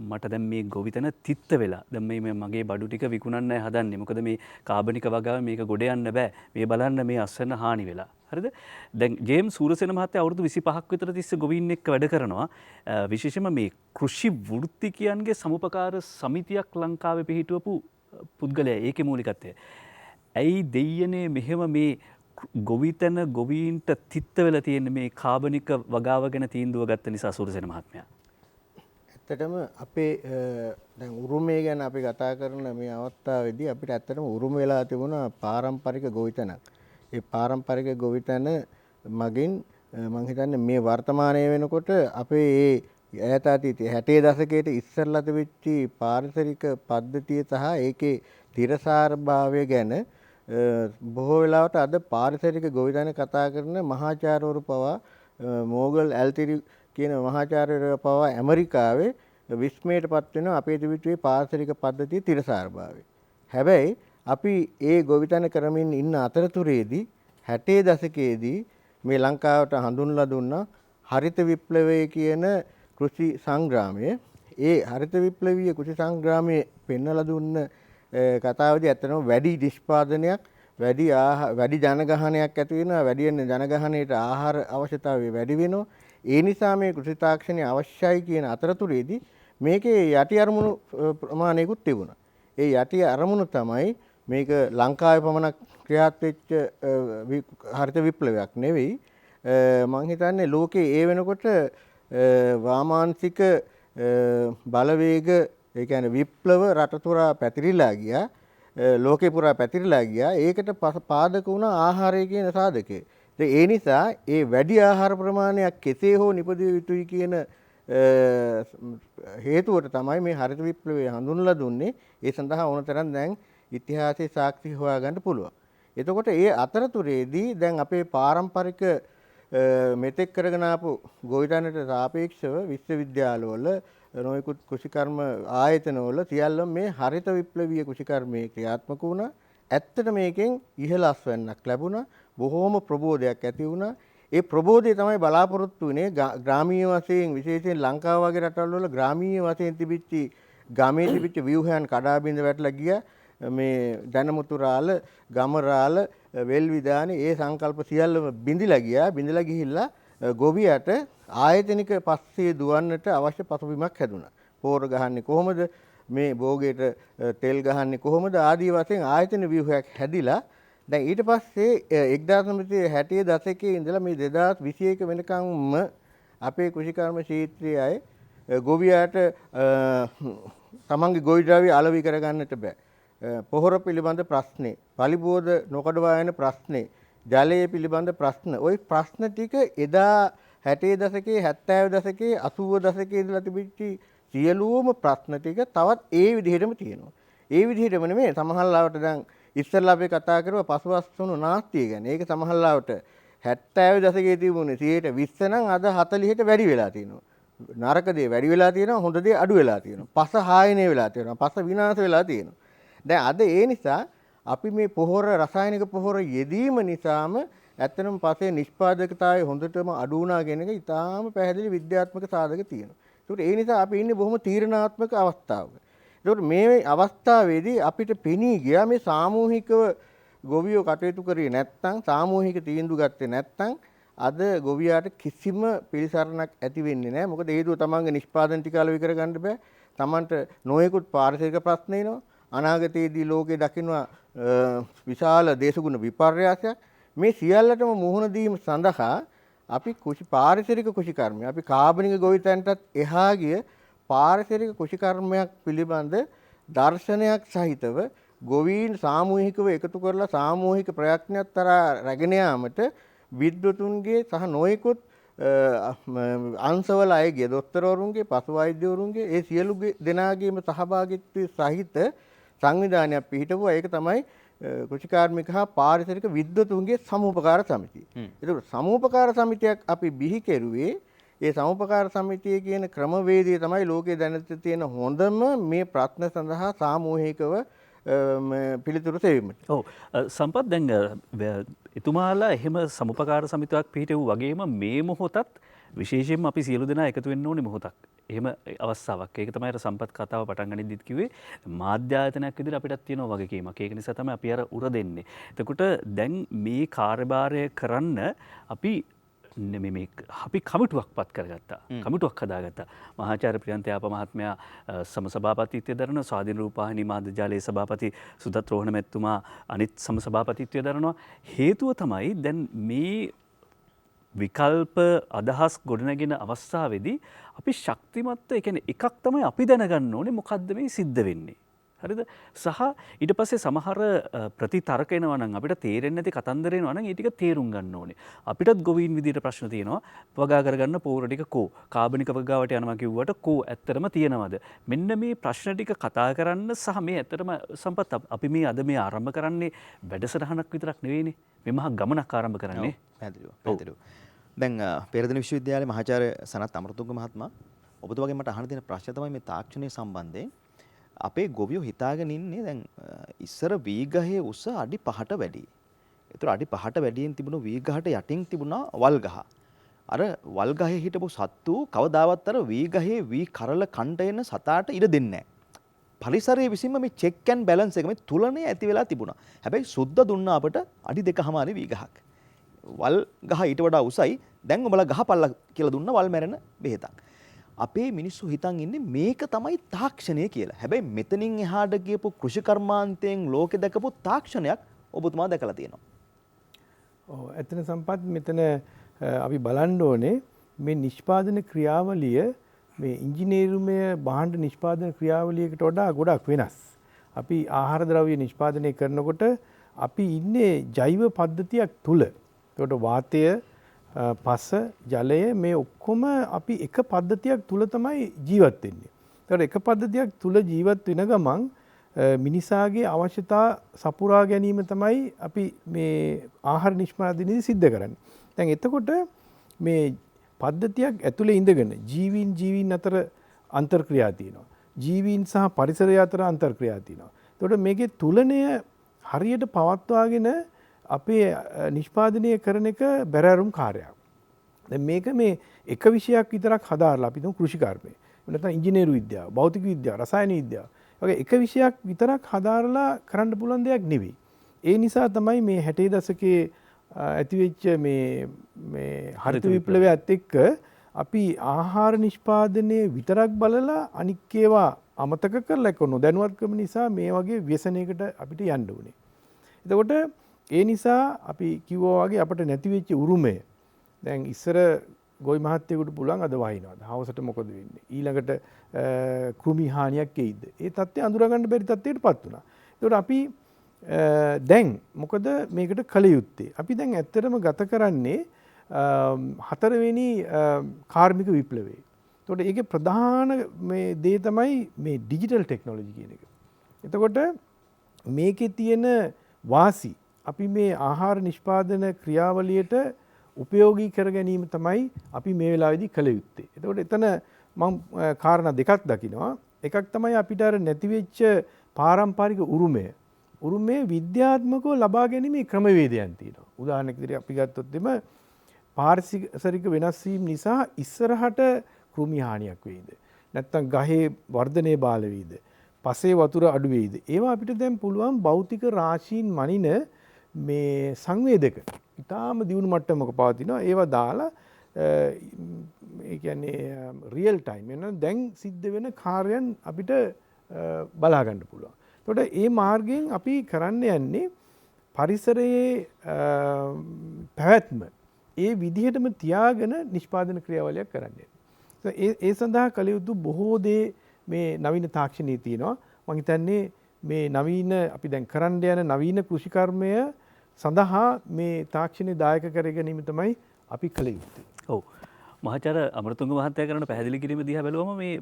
මට දැන් මේ ගොවිතැන තිත්ත වෙලා දැන් මේ මගේ බඩු ටික විකුණන්නයි හදන්නේ. මොකද මේ කාබනික වගාව මේක ගොඩ යන්න බෑ. මේ බලන්න මේ අස්වැන්න හානි වෙලා. හරිද? දැන් ජේම්ස් සූරසේන මහත්තයා අවුරුදු 25ක් විතර තිස්සේ ගොවීන් එක්ක වැඩ කරනවා. විශේෂයෙන්ම මේ කෘෂි වෘත්තිකයන්ගේ සමුපකාර සමිතියක් ලංකාවේ පිහිටුවපු පුද්ගලයා. ඒකේ මූලිකත්වය. ඇයි දෙයියනේ මෙහෙම මේ ගොවිතැන ගොවීන්ට තිත්ත වෙලා තියෙන මේ කාබනික වගාව ගැන තීන්දුව ගත්ත නිසා සූරසේන මහත්මයා. ඇත්තටම අපේ දැන් උරුමය ගැන අපි කතා කරන මේ අවස්ථාවේදී අපිට ඇත්තටම උරුම වෙලා තිබුණා පාරම්පරික ගොවිතැනක්. ඒ පාරම්පරික ගොවිතැන මගින් මම හිතන්නේ මේ වර්තමානයේ වෙනකොට අපේ ඒ ඈත අතීතයේ 60 දශකයේ ඉස්සරලා තිබිච්ච පාරිසරික පද්ධතිය සහ ඒකේ තිරසාරභාවය ගැන බොහෝ වෙලාවට අද පාරිසරික ගොවිතැන කතා කරන මහාචාර්යවරු පවා මෝගල් ඇල්තිරි කියන මහාචාර්යවරු පවා ඇමරිකාවේ විස්මයටපත් වෙනවා අපේ තිබිච්ච පාරිසරික පද්ධතියේ තිරසාරභාවය. හැබැයි අපි ඒ ගොවිතැන කරමින් ඉන්න අතරතුරේදී 60 දශකයේදී මේ ලංකාවට හඳුන්ලා දුන්නා හරිත විප්ලවය කියන කෘෂි සංග්‍රාමය. ඒ හරිත විප්ලවීය කෘෂි සංග්‍රාමයේ පෙන්වලා දුන්න කතාවේදී ඇත්තටම වැඩි නිෂ්පාදනයක් වැඩි ජනගහනයක් ඇති වෙනවා. වැඩි ජනගහනයට ආහාර අවශ්‍යතාවය වැඩි වෙනවා. ඒ නිසා මේ කෘෂි තාක්ෂණය අවශ්‍යයි කියන අතරතුරේදී මේකේ යටි අරමුණු ප්‍රමාණයකුත් තිබුණා. ඒ යටි අරමුණු තමයි මේක ලංකාවේ පමණක් ක්‍රියාත් වෙච්ච හරිත විප්ලවයක් නෙවෙයි. මම හිතන්නේ ලෝකේ ඒ වෙනකොට වාමාංශික බලවේග ඒ කියන්නේ විප්ලව රට පුරා පැතිරිලා ගියා. ලෝකේ පුරා පැතිරිලා ගියා. ඒකට පාදක වුණ ආහාරය කියන සාධකය. ඒ නිසා ඒ වැඩි ආහාර ප්‍රමාණයක් කෙසේ හෝ නිපදිය යුතුයි කියන හේතුවට තමයි මේ හරිත විප්ලවය හඳුන්වලා දුන්නේ. ඒ සඳහා ඕනතරම් දැන් ඉතිහාසයේ සාක්ෂි හොයාගන්න පුළුවන්. එතකොට ඒ අතරතුරේදී දැන් අපේ පාරම්පරික මෙතෙක් කරගෙන ආපු ගොවිතැනට සාපේක්ෂව විශ්වවිද්‍යාලවල නොයෙකුත් කෘෂිකර්ම ආයතනවල සියල්ලම මේ හරිත විප්ලවීය කෘෂිකර්මයේ ක්‍රියාත්මක වුණා. ඇත්තට මේකෙන් ඉහළ අස්වැන්නක් ලැබුණා. බොහෝම ප්‍රබෝධයක් ඇති වුණා. ඒ ප්‍රබෝධය තමයි බලාපොරොත්තු වෙන්නේ ග්‍රාමීය වශයෙන් විශේෂයෙන් ලංකාව වගේ රටවල් වල ග්‍රාමීය වශයෙන් තිබිච්ච ගමේ තිබිච්ච ව්‍යුහයන් කඩා බිඳ වැටලා ගියා. මේ දැනමුතු රාළ, ගම රාළ, වෙල් විදානේ ඒ සංකල්ප සියල්ලම බිඳිලා ගියා. බිඳිලා ගිහිල්ලා ගොවියට ආයතනික පස්සේ දුවන්නට අවශ්‍ය පසුබිමක් හැදුනා. පෝර ගහන්නේ කොහොමද? මේ භෝගයට තෙල් ගහන්නේ කොහොමද? ආදී වශයෙන් ආයතන ව්‍යුහයක් හැදිලා දැන් ඊට පස්සේ 1960 දශකයේ ඉඳලා මේ 2021 වෙනකම්ම අපේ කෘෂිකර්ම ක්ෂේත්‍රයේ අය ගොවියාට තමන්ගේ ගොවි ද්‍රව්‍ය අලෙවි කරගන්නට බෑ. පොහොර පිළිබඳ ප්‍රශ්නේ, පලිබෝධ නොකඩවා යන ප්‍රශ්නේ, ජලය පිළිබඳ ප්‍රශ්න. ওই ප්‍රශ්න ටික එදා 60 දශකයේ 70 දශකයේ 80 දශකයේ ඉඳලා තිබිච්ච සියලුම ප්‍රශ්න ටික තවත් ඒ විදිහටම තියෙනවා. ඒ විදිහටම නෙමෙයි සමහරවිට දැන් ඉස්සෙල්ලා අපි කතා කරුවා පසුබස්තුණු නාස්තිය ගැන. ඒක සමහරවිට 70 දශකයේ තිබුණේ 20% නම් අද 40ට වැඩි වෙලා තියෙනවා. නරක දේ වැඩි වෙලා තියෙනවා, හොඳ දේ අඩු වෙලා තියෙනවා. පස හායනය වෙලා තියෙනවා. පස විනාශ වෙලා තියෙනවා. දැන් අද ඒ නිසා අපි මේ පොහොර රසායනික පොහොර යෙදීම නිසාම ඇත්තටම පසේ නිෂ්පාදකතාවය හොඳටම අඩු වුණා කියන එක ඉතාම පැහැදිලි විද්‍යාත්මක සාධක තියෙනවා. ඒකට ඒ නිසා අපි ඉන්නේ බොහොම තීරණාත්මක අවස්ථාවක. ඒකට මේ අවස්ථාවේදී අපිට පෙනී ගියා මේ සාමූහිකව ගොවියෝ කටයුතු කරේ නැත්නම් සාමූහික තීන්දුව ගත්තේ නැත්නම් අද ගොවියාට කිසිම පිළිසරණක් ඇති වෙන්නේ නැහැ. මොකද හේතුව තමන්ගේ නිෂ්පාදන ටික අලෙවි කරගන්න බෑ. තමන්ට නොයෙකුත් පාරිසරික ප්‍රශ්න එනවා. අනාගතයේදී ලෝකේ දකින්න විශාල දේශගුණ විපර්යාසයක්. මේ සියල්ලටම මුහුණ දීම සඳහා අපි පාරිසරික කෘෂිකර්මය, අපි කාබනික ගොවිතැනටත් එහා ගිය පාරිසරික කෘෂිකර්මයක් පිළිබඳ දර්ශනයක් සහිතව ගොවීන් සාමූහිකව එකතු කරලා සාමූහික ප්‍රයත්නයක් තරා රැගෙන යාමට විද්වතුන්ගේ සහ නොයෙකුත් අංශවල අයගේ දොස්තරවරුන්ගේ පසු වෛද්‍යවරුන්ගේ ඒ සියලු දෙනාගේම සහභාගීත්වය සහිත සංවිධානයක් පිහිටවුවා. ඒක තමයි කෘෂිකාර්මික හා පාරිසරික විද්වතුන්ගේ සමූපකාර සමිතිය. ඒක සමූපකාර සමිතියක් අපි බිහි කෙරුවේ. ඒ සමූපකාර සමිතිය කියන ක්‍රමවේදය තමයි ලෝකයේ දැනට තියෙන හොඳම මේ ප්‍රශ්න සඳහා සාමූහිකව පිළිතුරු සෙවීමට. ඔව් සම්පත් දැන් එතුමාලා එහෙම සමුපකාර සමිතියක් පිහිටවු වගේම මේ මොහොතත් විශේෂයෙන්ම අපි සියලු දෙනා එකතු වෙන්න ඕනේ මොහොතක්. එහෙම අවස්ථාවක්. ඒක තමයි අර සම්පත් කතාව පටන් ගනිද්දිත් කිව්වේ මාධ්‍යායතනයක් විදිහට අපිටත් තියෙන වගකීමක්. ඒක නිසා තමයි අපි අර උර දෙන්නේ. එතකොට දැන් මේ කාර්යභාරය කරන්න අපි කමිටුවක් පත් කරගත්තා. කමිටුවක් හදාගත්තා. මහාචාර්ය ප්‍රියන්තයාප මහත්මයා සමසභාපතිත්වය දරන, ස්වාධීන රූපවාහිනී මාධ්‍ය ජාලයේ සභාපති සුදත් රෝහණ මැතිතුමා අනිත් සමසභාපතිත්වය දරනවා. හේතුව තමයි දැන් මේ විකල්ප අදහස් ගොඩනගෙන අවස්ථාවේදී අපි ශක්තිමත්ව ඒ කියන්නේ එකක් තමයි අපි දැනගන්න ඕනේ මොකද්ද මේ සිද්ධ වෙන්නේ. හරිද? සහ ඊට පස්සේ සමහර ප්‍රතිතර්ක එනවා නම් අපිට තේරෙන්නේ නැති කතන්දර එනවා නම් ඒ ටික තේරුම් ගන්න ඕනේ. අපිටත් ගොවීන් විදියට ප්‍රශ්න තියෙනවා. වගා කරගන්න පෝර ටික කෝ? කාබනික වගාවට යනවා කිව්වට කෝ ඇත්තටම තියෙනවද? මෙන්න මේ ප්‍රශ්න ටික කතා කරන්න සහ මේ ඇත්තටම සම්පත් අපි මේ අද මේ ආරම්භ කරන්නේ වැඩසටහනක් විතරක් නෙවෙයිනේ. මේ මහා ගමනක් ආරම්භ කරන්නේ. පැහැදිලිව. දැන් පෙරදින විශ්වවිද්‍යාලයේ මහාචාර්ය සනත් අමරතුංග මහත්මයා ඔබතුමාගෙන් මට අහන්න තියෙන ප්‍රශ්න තමයි මේ තාක්ෂණය සම්බන්ධයෙන් අපේ ගොවියෝ හිතාගෙන ඉන්නේ දැන් ඉස්සර වීගහේ උස අඩි 5ට වැඩි. ඒතර අඩි 5ට වැඩියෙන් තිබුණු වීගහට යටින් තිබුණා වල්ගහ. අර වල්ගහේ හිටපු සත්තු කවදාවත් අර වීගහේ වී කරල කණ්ඩ එන සතාට ඉඩ දෙන්නේ නැහැ. පරිසරයේ විසින්ම මේ චෙක් ඇන්ඩ් බැලන්ස් එක මේ තුලනේ ඇති වෙලා තිබුණා. හැබැයි සුද්ධ දුන්නා අපට අඩි 2.5 වීගහක්. වල් ගහ ඊට වඩා උසයි. දැන් ඔබලා ගහපල්ලා කියලා දුන්න වල් මැරෙන බෙහෙතක්. අපේ මිනිස්සු හිතන් ඉන්නේ මේක තමයි තාක්ෂණය කියලා. හැබැයි මෙතනින් එහාට ගියපු කෘෂි කර්මාන්තයෙන් ලෝකෙ දැකපු තාක්ෂණයක් ඔබතුමා දැකලා තියෙනවා. ඔව් ඇත්තට සම්පත් මෙතන අපි බලන්න ඕනේ මේ නිෂ්පාදන ක්‍රියාවලිය මේ ඉංජිනේරුමය භාණ්ඩ නිෂ්පාදන ක්‍රියාවලියකට වඩා ගොඩක් වෙනස්. අපි ආහාර ද්‍රව්‍ය නිෂ්පාදනය කරනකොට අපි ඉන්නේ ජෛව පද්ධතියක් තුල. ඒකට වාතය, පස, ජලය මේ ඔක්කොම අපි එක පද්ධතියක් තුල තමයි ජීවත් වෙන්නේ. ඒකට එක පද්ධතියක් තුල ජීවත් වෙන ගමන් මිනිසාගේ අවශ්‍යතා සපුරා ගැනීම තමයි අපි මේ ආහාර නිෂ්පාදනයේදී සිද්ධ කරන්නේ. දැන් එතකොට මේ පද්ධතියක් ඇතුලේ ඉඳගෙන ජීවීන් අතර අන්තර්ක්‍රියා තියෙනවා. ජීවීන් සහ පරිසරය අතර අන්තර්ක්‍රියා තියෙනවා. එතකොට මේකේ තුලණය හරියට පවත්වාගෙන අපේ නිෂ්පාදනය කරන එක බැරෑරුම් කාර්යයක්. දැන් මේක මේ එක විෂයක් විතරක් හදාarලා අපි තුමු කෘෂිකර්මය. නැත්නම් ඉංජිනේරු විද්‍යාව, භෞතික විද්‍යාව, රසායන විද්‍යාව. වගේ එක විෂයක් විතරක් හදාarලා කරන්න පුළුවන් දෙයක් නෙවෙයි. ඒ නිසා තමයි මේ 60 දශකයේ ඇතිවෙච්ච මේ හරිත විප්ලවයත් එක්ක අපි ආහාර නිෂ්පාදනයේ විතරක් බලලා අනික් ඒවා අමතක කරලා ඒක නොදැනුවත්කම නිසා මේ වගේ ව්‍යසනයකට අපිට යන්න උනේ. එතකොට ඒ නිසා අපි කිව්වා වගේ අපිට නැති වෙච්ච උරුමය දැන් ඉස්සර ගොවි මහත්තයෙකුට පුළුවන් අද වහිනවද? හවසට මොකද වෙන්නේ? ඊළඟට කෘමි හානියක් එයිද? ඒ තත්ත්වය අඳුරගන්න බැරි තත්ත්වයකටපත් වුණා. ඒකට අපි දැන් මොකද මේකට කල යුත්තේ? අපි දැන් ඇත්තටම ගත කරන්නේ 4 වෙනි කාර්මික විප්ලවය. ඒකට ඒකේ ප්‍රධාන මේ දේ තමයි මේ ඩිජිටල් ටෙක්නොලොජි කියන එක. එතකොට මේකේ තියෙන වාසි අපි මේ ආහාර නිෂ්පාදන ක්‍රියාවලියට උපයෝගී කර ගැනීම තමයි අපි මේ වෙලාවේදී කළ යුත්තේ. එතකොට එතන මම කාරණා දෙකක් දකිනවා. එකක් තමයි අපිට අර නැතිවෙච්ච පාරම්පරික උරුමය. උරුමයේ විද්‍යාත්මකව ලබා ගැනීමේ ක්‍රමවේදයන් තියෙනවා. උදාහරණයක් විදිහට අපි ගත්තොත් එම පාරිසරික වෙනස් වීම නිසා ඉස්සරහට කෘමි හානියක් වෙයිද? නැත්නම් ගහේ වර්ධනයේ බාල වෙයිද? පසේ වතුර අඩු වෙයිද? ඒවා අපිට දැන් පුළුවන් භෞතික රාශීන් මනින මේ සංවේදක ඉතාම දියුණු මට්ටමක පවතිනවා. ඒවා දාලා ඒ කියන්නේ රියල් ටයිම් එන දැන් සිද්ධ වෙන කාර්යයන් අපිට බලා ගන්න පුළුවන්. එතකොට මේ මාර්ගයෙන් අපි කරන්න යන්නේ පරිසරයේ පැවැත්ම ඒ විදිහටම තියාගෙන නිෂ්පාදන ක්‍රියාවලියක් කරන්න. ඒ සඳහා කළ යුතු බොහෝ දේ මේ නවීන තාක්ෂණයේ තියෙනවා. මම හිතන්නේ මේ නවීන අපි දැන් කරන්න යන නවීන කෘෂිකර්මය සඳහා මේ තාක්ෂණය දායක කර ගැනීම තමයි අපි කළ යුත්තේ. ඔව්. මහාචාර්ය අමරතුංග මහත්තයා කරන පැහැදිලි කිරීම දිහා බැලුවම මේ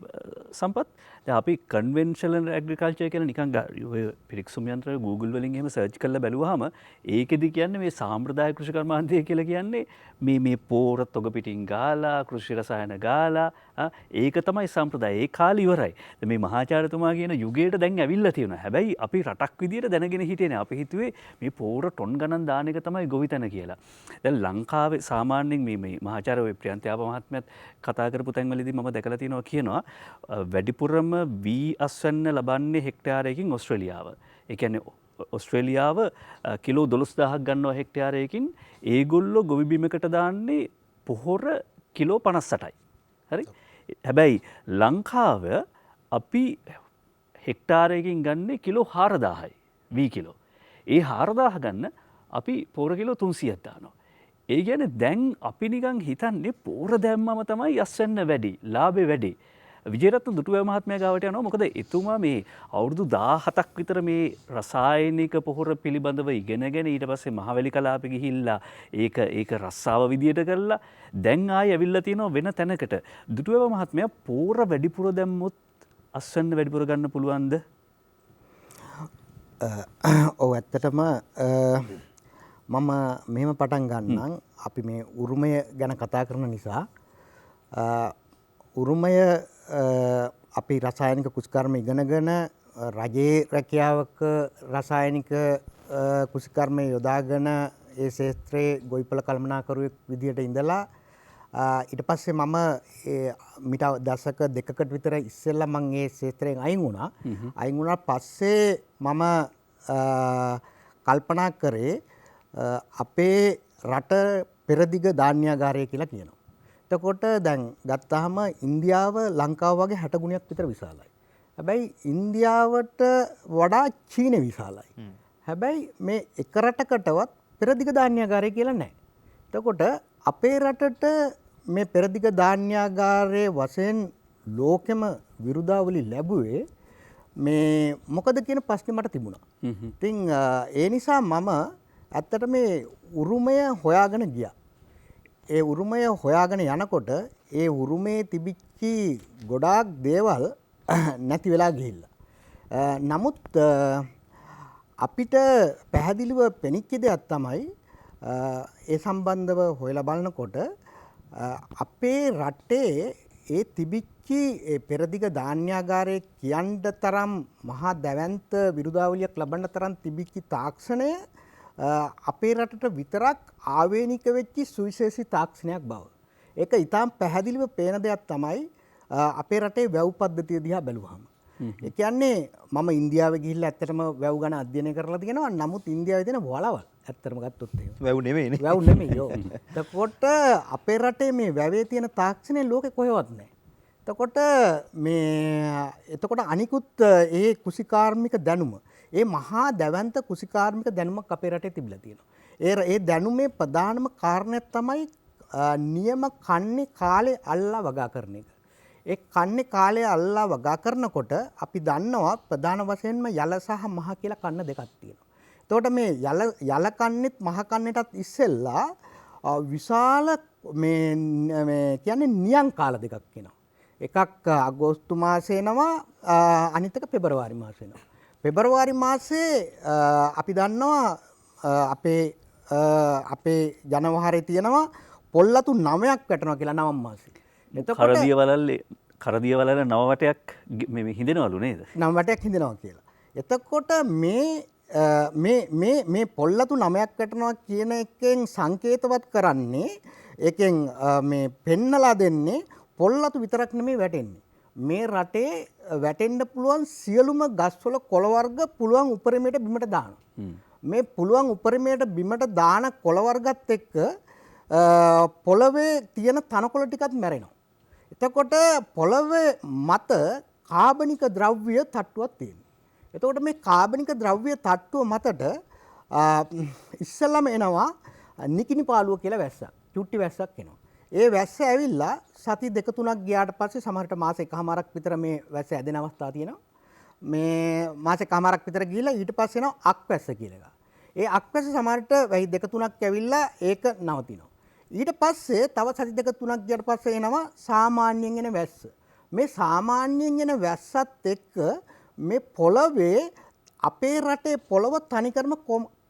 සම්පත් දැන් අපි කන්වෙන්ෂනල් ඇග්‍රිකල්චර් කියලා නිකන් ඔය පිරික්සුම් යන්ත්‍ර Google වලින් එහෙම සර්ච් කරලා බැලුවාම ඒකෙදි කියන්නේ මේ සාම්ප්‍රදායික කෘෂි කර්මාන්තය කියලා කියන්නේ මේ පෝර තොග පිටින් ගාලා කෘෂි රසායන ගාලා ඒක තමයි සම්ප්‍රදාය. ඒ කාලේ ඉවරයි. දැන් මේ මහාචාර්යතුමා කියන යුගයට දැන් ඇවිල්ලා තියෙනවා. හැබැයි අපි රටක් විදියට දැනගෙන හිටියේ නෑ. අපි හිතුවේ මේ පෝර ටොන් ගණන් දාන එක තමයි ගොවිතැන කියලා. දැන් ලංකාවේ සාමාන්‍යයෙන් මේ මහාචාර්ය ඔය ප්‍රියන්ත්‍යාප මහත්මයාත් කතා කරපු තැන්වලදී මම දැකලා තියෙනවා කියනවා වැඩිපුරම වී අස්වැන්න ලබන්නේ හෙක්ටාරයකින් ඕස්ට්‍රේලියාව. ඒ කියන්නේ ඕස්ට්‍රේලියාව කිලෝ 12000ක් ගන්නවා හෙක්ටාරයකින්. ඒගොල්ලෝ ගොවි බිමකට දාන්නේ පොහොර කිලෝ 58යි. හරි? හැබැයි ලංකාව අපි හෙක්ටාරයකින් ගන්නේ කිලෝ 4000යි වී කිලෝ. ඒ 4000 ගන්න අපි පොහොර කිලෝ 300ක් දානවා. ඒ කියන්නේ දැන් අපි නිකන් හිතන්නේ පෝර දැම්මම තමයි අස්වැන්න වැඩි, ලාභේ වැඩි. විජේරත්න දුටුවැව මහත්මයා ගාවට යනවා. මොකද එතුමා මේ අවුරුදු 17ක් විතර මේ රසායනික පොහොර පිළිබඳව ඉගෙනගෙන ඊට පස්සේ මහවැලි කලාපෙ ගිහිල්ලා ඒක රස්සාව විදියට කරලා දැන් ආයෙ ඇවිල්ලා තියෙනවා වෙන තැනකට. දුටුවැව මහත්මයා පෝර වැඩිපුර දැම්මොත් අස්වැන්න වැඩිපුර ගන්න පුළුවන්ද? ඔව් ඇත්තටම මම මෙහෙම පටන් ගන්නම්. අපි මේ උරුමය ගැන කතා කරන නිසා උරුමය අපි රසායනික කෘෂිකර්ම ඉගෙනගෙන රජයේ රැකියාවක රසායනික කෘෂිකර්ම යොදාගෙන ඒ ක්ෂේත්‍රයේ ගොවිපළ කළමනාකරුවෙක් විදියට ඉඳලා ඊට පස්සේ මම මිට දශක දෙකකට විතර ඉස්සෙල්ලා මම ඒ ක්ෂේත්‍රයෙන් අයින් වුණා. අයින් වුණාට පස්සේ මම කල්පනා කරේ අපේ රට පෙරදිග ධාන්‍යාගාරය කියලා කියනවා. එතකොට දැන් ගත්තාම ඉන්දියාව ලංකාව වගේ 60 ගුණයක් විතර විශාලයි. හැබැයි ඉන්දියාවට වඩා චීනය විශාලයි. හැබැයි මේ එක රටකටවත් පෙරදිග ධාන්‍යාගාරය කියලා නැහැ. එතකොට අපේ රටට මේ පෙරදිග ධාන්‍යාගාරයේ වශයෙන් ලෝකෙම විරුදාවලි ලැබුවේ මේ මොකද කියන ප්‍රශ්නේ මට තිබුණා. ඉතින් ඒ නිසා මම ඇත්තට මේ උරුමය හොයාගෙන ගියා. ඒ උරුමය හොයාගෙන යනකොට ඒ උරුමේ තිබිච්චි ගොඩාක් දේවල් නැති වෙලා ගිහිල්ලා. නමුත් අපිට පැහැදිලිව පෙනිච්ච දෙයක් තමයි ඒ සම්බන්ධව හොයලා බලනකොට අපේ රටේ ඒ තිබිච්චි ඒ පෙරදිග ධාන්‍යාගාරයේ කියන්න තරම් මහා දැවැන්ත විරුදාවලියක් ලබන්න තරම් තිබිච්චි තාක්ෂණය අපේ රටට විතරක් ආවේනික වෙච්චි සුවිශේෂී තාක්ෂණයක් බව. ඒක ඊටාම් පැහැදිලිව පේන දෙයක් තමයි අපේ රටේ වැව් පද්ධතිය දිහා බැලුවාම. ඒ කියන්නේ මම ඉන්දියාවේ ගිහිල්ලා ඇත්තටම වැව් ගැන අධ්‍යයනය කරලා තියෙනවා. නමුත් ඉන්දියාවේ තියෙන වලවල් ඇත්තටම ගත්තොත් එහෙම. වැව් නෙමෙයිනේ. වැව් නෙමෙයි යෝ. එතකොට අපේ රටේ මේ වැවේ තියෙන තාක්ෂණය ලෝකේ කොහෙවත් නැහැ. එතකොට අනිකුත් ඒ කෘෂිකාර්මික දැනුම ඒ මහා දැවැන්ත කෘෂිකාර්මික දැනුමක් අපේ රටේ තිබිලා තියෙනවා. ඒ දැනුමේ ප්‍රධානම කාරණය තමයි නියම කන්නේ කාලේ අල්ලා වගා කරන එක. ඒ කන්නේ කාලේ අල්ලා වගා කරනකොට අපි දන්නවා ප්‍රධාන වශයෙන්ම යල සහ මහ කියලා කන්න දෙකක් තියෙනවා. එතකොට මේ යල කන්නේත් මහ කන්නේටත් ඉස්සෙල්ලා විශාල මේ කියන්නේ නියං කාල දෙකක් එනවා. එකක් අගෝස්තු මාසේ එනවා අනිත් එක පෙබරවාරි මාසේ එනවා. පෙබරවාරි මාසේ අපි දන්නවා අපේ අපේ ජනවහරේ තියෙනවා පොල්ලතු 9ක් වැටෙනවා කියලා නවම් මාසේ. කරදිය වලල නවවටයක් මේ හිඳෙනවලු නේද? 9 වටයක් හිඳෙනවා කියලා. එතකොට මේ පොල්ලතු 9ක් වැටෙනවා කියන එකෙන් සංකේතවත් කරන්නේ ඒකෙන් මේ පෙන්නලා දෙන්නේ පොල්ලතු විතරක් නෙමෙයි වැටෙන්නේ. මේ රටේ වැටෙන්න පුළුවන් සියලුම ගස්වල කොළ වර්ග පුළුවන් උපරිමයට බිමට දානවා. මේ පුළුවන් උපරිමයට බිමට දාන කොළ වර්ගත් එක්ක පොළවේ තියෙන තනකොළ ටිකත් මැරෙනවා. එතකොට පොළවේ මත කාබනික ද්‍රව්‍ය තට්ටුවක් තියෙනවා. එතකොට මේ කාබනික ද්‍රව්‍ය තට්ටුව මතට ඉස්සෙල්ලාම එනවා නිකිණි පාළුව කියලා වැස්සක්. චුට්ටි වැස්සක් එනවා. ඒ වැස්ස ඇවිල්ලා සති 2-3ක් ගියාට පස්සේ සමහරට මාස එකමාරක් විතර මේ වැස්ස ඇදෙන අවස්ථා තියෙනවා. මේ මාස එකමාරක් විතර ගිහිල්ලා ඊට පස්සේ එනවා අක්වැස්ස කියලා එකක්. ඒ අක්වැස්ස සමහරට වැහි 2-3ක් ඇවිල්ලා ඒක නවතිනවා. ඊට පස්සේ තව සති 2-3ක් ගියාට පස්සේ එනවා සාමාන්‍යයෙන් එන වැස්ස. මේ සාමාන්‍යයෙන් එන වැස්සත් එක්ක මේ පොළවේ අපේ රටේ පොළව තනිකරම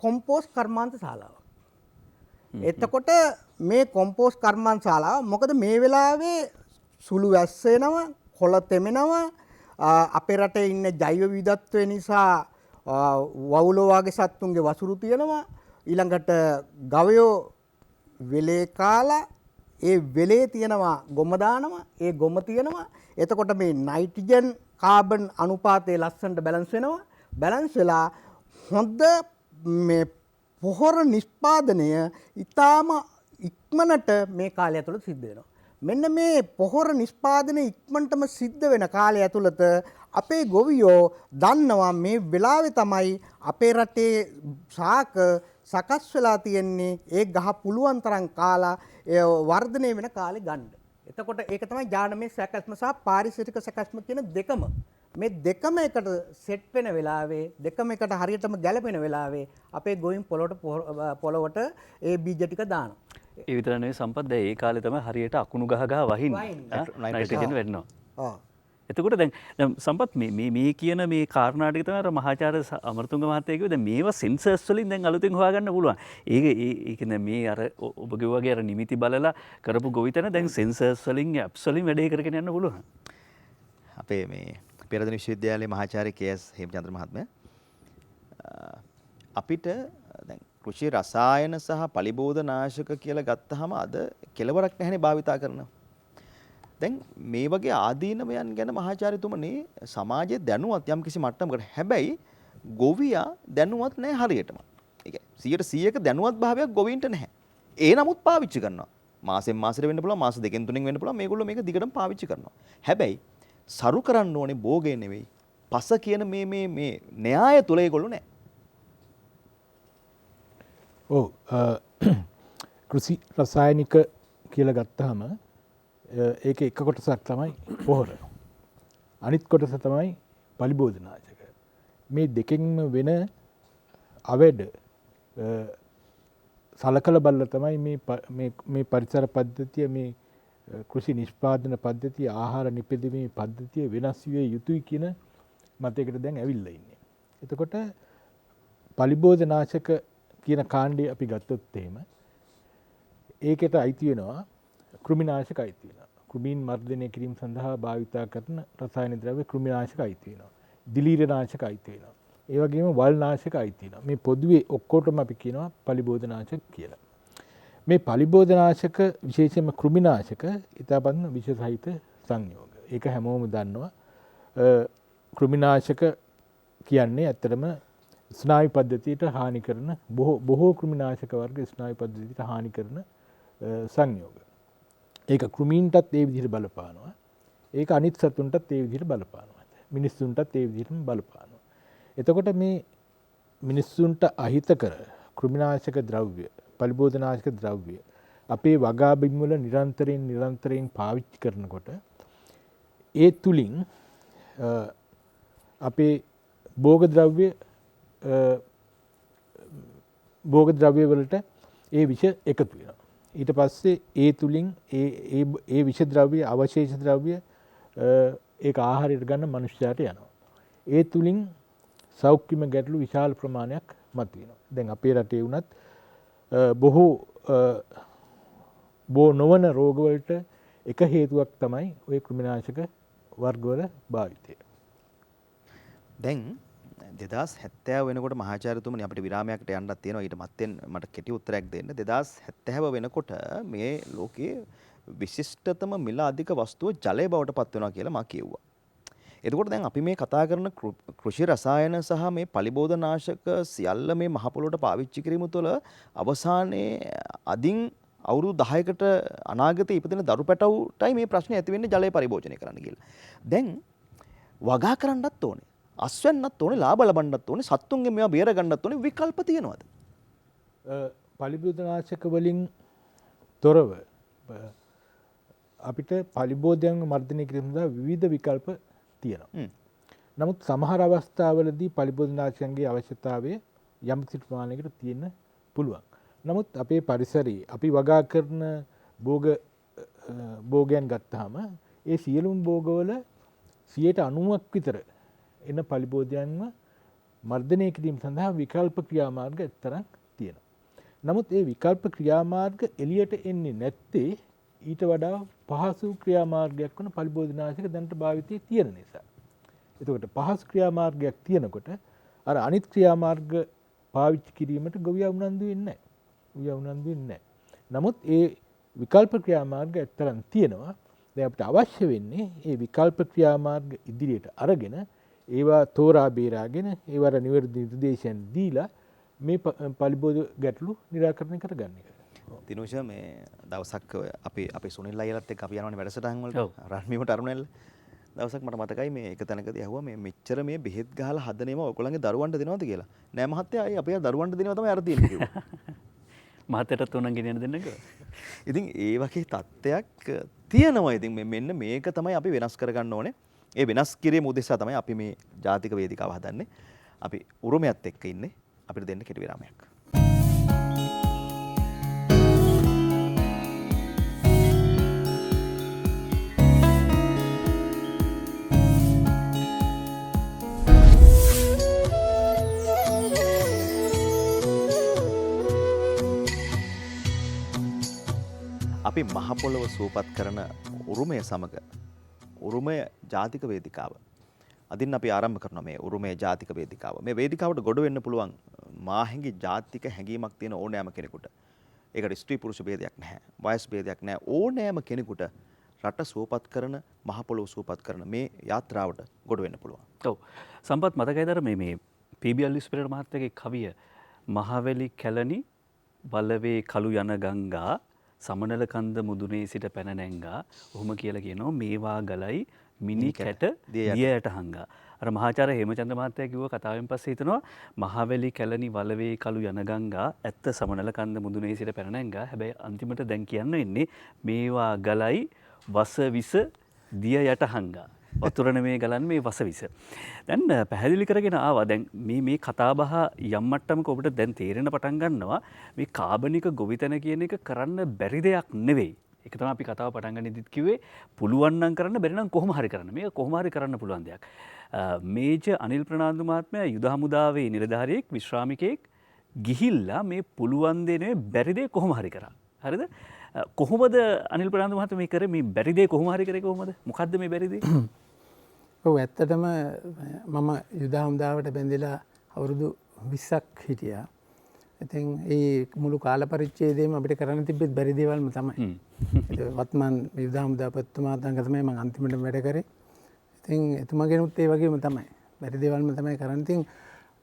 කොම්පෝස්ට් කර්මාන්ත ශාලාවක්. එතකොට මේ කොම්පෝස්ට් කර්මාන්ත ශාලාව මොකද මේ වෙලාවේ සුළු වැස්ස එනවා, කොළ තෙමෙනවා, අපේ රටේ ඉන්න ජෛව විවිධත්වය නිසා වවුලෝ වගේ සත්තුන්ගේ වසුරු තියෙනවා, ඊළඟට ගවයෝ වෙලේ කාලා ඒ වෙලේ තියෙනවා ගොම දානවා, ඒ ගොම තියෙනවා. එතකොට මේ නයිට්‍රජන් කාබන් අනුපාතය ලස්සනට බැලන්ස් වෙනවා. බැලන්ස් වෙලා හොඳ මේ පොහොර නිෂ්පාදනය ඊටාම ඉක්මනට මේ කාලය ඇතුළත සිද්ධ වෙනවා. මෙන්න මේ පොහොර නිෂ්පාදනය ඉක්මනටම සිද්ධ වෙන කාලය ඇතුළත අපේ ගොවියෝ දන්නවා මේ වෙලාවේ තමයි අපේ රටේ ශාක සකස් වෙලා තියෙන්නේ. ඒ ගහ පුළුවන් තරම් කාලා වර්ධනය වෙන කාලේ ගන්න. එතකොට ඒක තමයි ජානමය සැකස්ම සහ පාරිසරික සැකස්ම කියන දෙකම. මේ දෙකම එකට සෙට් වෙන වෙලාවේ, දෙකම එකට හරියටම ගැලපෙන වෙලාවේ අපේ ගොවින් පොළොවට ඒ බීජ ටික දානවා. ඒ විතර නෙවෙයි සම්පත් දැන් ඒ කාලේ තමයි හරියට අකුණු ගහ වහින්නේ. නයිට්‍රජන් වැටෙනවා. ඔව්. එතකොට දැන් සම්පත් මේ කියන මේ කාරණා ටික තමයි අර මහාචාර්ය අමරතුංග මහත්තයා කිව්වේ දැන් මේවා සෙන්සර්ස් වලින් දැන් අලුතෙන් හොයාගන්න පුළුවන්. ඒක දැන් මේ අර ඔබ කිව්වාගේ අර නිමිති බලලා කරපු ගොවිතැන දැන් සෙන්සර්ස් වලින් ඇප්ස් වලින් වැඩේ කරගෙන යන්න පුළුවන්. අපේ මේ පෙරදෙන විශ්වවිද්‍යාලයේ මහාචාර්ය කේ.එස්. හේමචන්ද්‍ර මහත්මයා අපිට දැන් කෘෂි රසායන සහ පලිබෝධනාශක කියලා ගත්තාම අද කෙලවරක් නැහැනේ භාවිතා කරනවා. දැන් මේ වගේ ආදීනවයන් ගැන මහාචාර්යතුමනි සමාජයේ දැනුවත් යම් කිසි මට්ටමකට. හැබැයි ගොවියා දැනුවත් නැහැ හරියටම. ඒ කියන්නේ 100% දැනුවත් භාවයක් ගොවීන්ට නැහැ. ඒ නමුත් පාවිච්චි කරනවා. මාසෙන් මාසෙට වෙන්න පුළුවන්, මාස දෙකෙන් තුනෙන් වෙන්න පුළුවන්. මේගොල්ලෝ මේක දිගටම පාවිච්චි කරනවා. හැබැයි සරු කරන්න ඕනේ භෝගේ නෙවෙයි. පස කියන මේ න්‍යාය තුල ඒගොල්ලෝ නැහැ. ඔව් කෘෂි රසායනික කියලා ගත්තාම ඒක එක කොටසක් තමයි පොහොර. අනිත් කොටස තමයි පලිබෝධනාශක. මේ දෙකෙන්ම වෙන අවැඩ සලකලා බලලා තමයි මේ පරිසර පද්ධතිය, මේ කෘෂි නිෂ්පාදන පද්ධතිය, ආහාර නිපදවීමේ පද්ධතිය වෙනස් විය යුතුයි කියන මතයකට දැන් ඇවිල්ලා ඉන්නේ. එතකොට පලිබෝධනාශක කියන කාණ්ඩය අපි ගත්තොත් එහෙම ඒකට අයිති වෙනවා කෘමිනාශක අයිති වෙනවා. කෘමීන් මර්ධනය කිරීම සඳහා භාවිතා කරන රසායනික ද්‍රව්‍ය කෘමිනාශක අයිති වෙනවා. දිලීරනාශක අයිති වෙනවා. ඒ වගේම වල්නාශක අයිති වෙනවා. මේ පොදුවේ ඔක්කොටම අපි කියනවා පලිබෝධනාශක කියලා. මේ පලිබෝධනාශක විශේෂයෙන්ම කෘමිනාශක ඉතාපත්ම විෂ සහිත සංයෝග. ඒක හැමෝම දන්නවා. කෘමිනාශක කියන්නේ ඇත්තටම ස්නායු පද්ධතියට හානි කරන බොහෝ කෘමිනාශක වර්ග ස්නායු පද්ධතියට හානි කරන සංයෝග. ඒක කෘමීන්ටත් ඒ විදිහට බලපානවා. ඒක අනිත් සතුන්ටත් ඒ විදිහට බලපානවා. මිනිස්සුන්ටත් ඒ විදිහටම බලපානවා. එතකොට මේ මිනිස්සුන්ට අහිතකර කෘමිනාශක ද්‍රව්‍ය, පලිබෝධනාශක ද්‍රව්‍ය අපේ වගා බිම් වල නිරන්තරයෙන් පාවිච්චි කරනකොට ඒ තුලින් අපේ භෝග ද්‍රව්‍ය වලට ඒ විෂ එකතු වෙනවා. ඊට පස්සේ ඒ තුලින් ඒ විෂ ද්‍රව්‍ය, අවශේෂ ද්‍රව්‍ය ඒක ආහාරයට ගන්න මනුෂ්‍යයාට යනවා. ඒ තුලින් සෞඛ්‍යම ගැටලු විශාල ප්‍රමාණයක් මතුවෙනවා. දැන් අපේ රටේ වුණත් බොහෝ බෝ නොවන රෝගවලට එක හේතුවක් තමයි ඔය කෘමිනාශක වර්ගවල භාවිතය. දැන් 2070 වෙනකොට මහාචාර්යතුමනි අපිට විරාමයකට යන්නත් තියෙනවා. ඊට මත්තෙන් මට කෙටි උත්තරයක් දෙන්න. 2070 වෙනකොට මේ ලෝකයේ විශිෂ්ටතම මිල අධික වස්තුව ජලය බවට පත් වෙනවා කියලා මා කිව්වා. එතකොට දැන් අපි මේ කතා කරන කෘෂි රසායන සහ මේ පලිබෝධනාශක සියල්ල මේ මහ පොළොවට පාවිච්චි කිරීම තුළ අවසානයේ අදින් අවුරුදු 10කට අනාගතයේ ඉපදෙන දරු පැටවුටයි මේ ප්‍රශ්නේ ඇති වෙන්නේ ජලය පරිභෝජනය කරන්න කියලා. දැන් වගා කරන්නත් ඕනේ. අස්වැන්නත් ඕනේ, ලාභ ලබන්නත් ඕනේ, සත්තුන්ගෙන් මේවා බේර ගන්නත් ඕනේ. විකල්ප තියෙනවද? පලිබෝධනාශක වලින් තොරව අපිට පලිබෝධයන් මර්ධනය කිරීම සඳහා විවිධ විකල්ප තියෙනවා. නමුත් සමහර අවස්ථාවලදී පලිබෝධනාශකයන්ගේ අවශ්‍යතාවය යම් කිසි ප්‍රමාණයකට තියෙන්න පුළුවන්. නමුත් අපේ පරිසරයේ අපි වගා කරන භෝගයන් ගත්තාම ඒ සියලුම භෝගවල 90% විතර එන පලිබෝධයන්ව මර්ධනය කිරීම සඳහා විකල්ප ක්‍රියාමාර්ග එක්තරක් තියෙනවා. නමුත් ඒ විකල්ප ක්‍රියාමාර්ග එළියට එන්නේ නැත්තේ ඊට වඩා පහසු ක්‍රියාමාර්ගයක් වන පලිබෝධනාශක දැනට භාවිතයේ තියෙන නිසා. එතකොට පහසු ක්‍රියාමාර්ගයක් තියෙනකොට අර අනිත් ක්‍රියාමාර්ග පාවිච්චි කිරීමට ගොවියා උනන්දු වෙන්නේ නැහැ. නමුත් ඒ විකල්ප ක්‍රියාමාර්ග එක්තරම් තියෙනවා. දැන් අපිට අවශ්‍ය වෙන්නේ ඒ විකල්ප ක්‍රියාමාර්ග ඉදිරියට අරගෙන ඒවා තෝරා බේරාගෙන ඒවට නිවැරදි නිර්දේශයන් දීලා මේ පලිබෝධ ගැටලු निराකරණය කරගන්න එක. දිනෝෂ මේ දවසක් අපි සුනිල් අයියලත් එක්ක අපි යනවනේ වැඩසටහන් වලට රන්මිමට අරුණෙල්ල. දවසක් මට මතකයි මේ එක තැනකදී ඇහුවා මේ මෙච්චර මේ බෙහෙත් ගහලා හදන ඒවා ඔයගොල්ලන්ගේ දරුවන්ට දෙනවද කියලා. නෑ මහත්තයා අය අපේ දරුවන්ට දෙනවා තමයි අර තියෙන්නේ කිව්වා. මහත්තයටත් උනන් ගෙනියන්න දෙන්නකෝ. ඉතින් ඒ වගේ තත්ත්වයක් තියෙනවා. ඉතින් මෙන්න මේක තමයි අපි වෙනස් කරගන්න ඕනේ. ඒ වෙනස් කිරීම උදෙසා තමයි අපි මේ ජාතික වේදිකාව හදන්නේ. අපි උරුමයත් එක්ක ඉන්නේ. අපිට දෙන්න කෙටි විරාමයක්. අපි මහ පොළොව සූපත් කරන උරුමය සමග උරුමය ජාතික වේදිකාව. අදින් අපි ආරම්භ කරනවා මේ උරුමය ජාතික වේදිකාව. මේ වේදිකාවට ගොඩ වෙන්න පුළුවන් මාහිඟි ජාතික හැඟීමක් තියෙන ඕනෑම කෙනෙකුට. ඒකට ස්ත්‍රී පුරුෂ ભેදයක් නැහැ. වයස් ભેදයක් නැහැ. ඕනෑම කෙනෙකුට රට සූපත් කරන මහ පොළොව සූපත් කරන මේ යාත්‍රාවට ගොඩ වෙන්න පුළුවන්. ඔව්. සම්පත් මතකයිද මේ පීබීඑල් ස්පිරිට මහත්තයාගේ කවිය මහවැලි කැලණි බලවේ කළු යන ගංගා සමනල කන්ද මුදුනේ සිට පැන නැංගා ඔහොම කියලා කියනවා මේවා ගලයි මිනි කැට දියට හංගා. අර මහාචාර්ය හේමචන්ද්‍ර මහත්තයා කිව්ව කතාවෙන් පස්සේ හිතනවා මහවැලි කැලණි වලවේ කළු යන ගංගා ඇත්ත සමනල කන්ද මුදුනේ සිට පැන නැංගා. හැබැයි අන්තිමට දැන් කියන්න වෙන්නේ මේවා ගලයි වස විස දිය යට හංගා. වතුර නෙමේ ගලන්නේ මේ වස විස. දැන් පැහැදිලි කරගෙන ආවා. දැන් මේ කතාබහ යම් මට්ටමක ඔබට දැන් තේරෙන්න පටන් ගන්නවා මේ කාබනික ගොවිතැන කියන එක කරන්න බැරි දෙයක් නෙවෙයි. ඒක තමයි අපි කතාව පටන් ගන්නදිත් කිව්වේ පුළුවන් නම් කරන්න බැරි නම් කොහොම හරි කරන්න. මේක කොහොම හරි කරන්න පුළුවන් දෙයක්. මේජර් අනිල් ප්‍රනාන්දු මහත්මයා යුද හමුදාවේ නිලධාරියෙක් විශ්‍රාමිකයෙක් ගිහිල්ලා මේ පුළුවන් දේ නෙවෙයි බැරි දේ කොහොම හරි කරා. හරිද? කොහොමද අනිල් ප්‍රනාන්දු මහත්මයා මේ කරේ මේ බැරි දේ කොහොම හරි කරේ කොහොමද? මොකද්ද මේ බැරි දේ? ඔව් ඇත්තටම මම යුද හමුදාවට බැඳිලා අවුරුදු 20ක් හිටියා. ඉතින් ඒ මුළු කාල පරිච්ඡේදයේම අපිට කරන්න තිබ්බෙත් බැරි දේවල්ම තමයි. වත්මන් යුද හමුදාපතිතුමා ළඟ තමයි මම අන්තිමට වැඩ කරේ. ඉතින් එතුමාගෙනුත් ඒ වගේම තමයි. බැරි දේවල්ම තමයි කරන්නේ. ඉතින්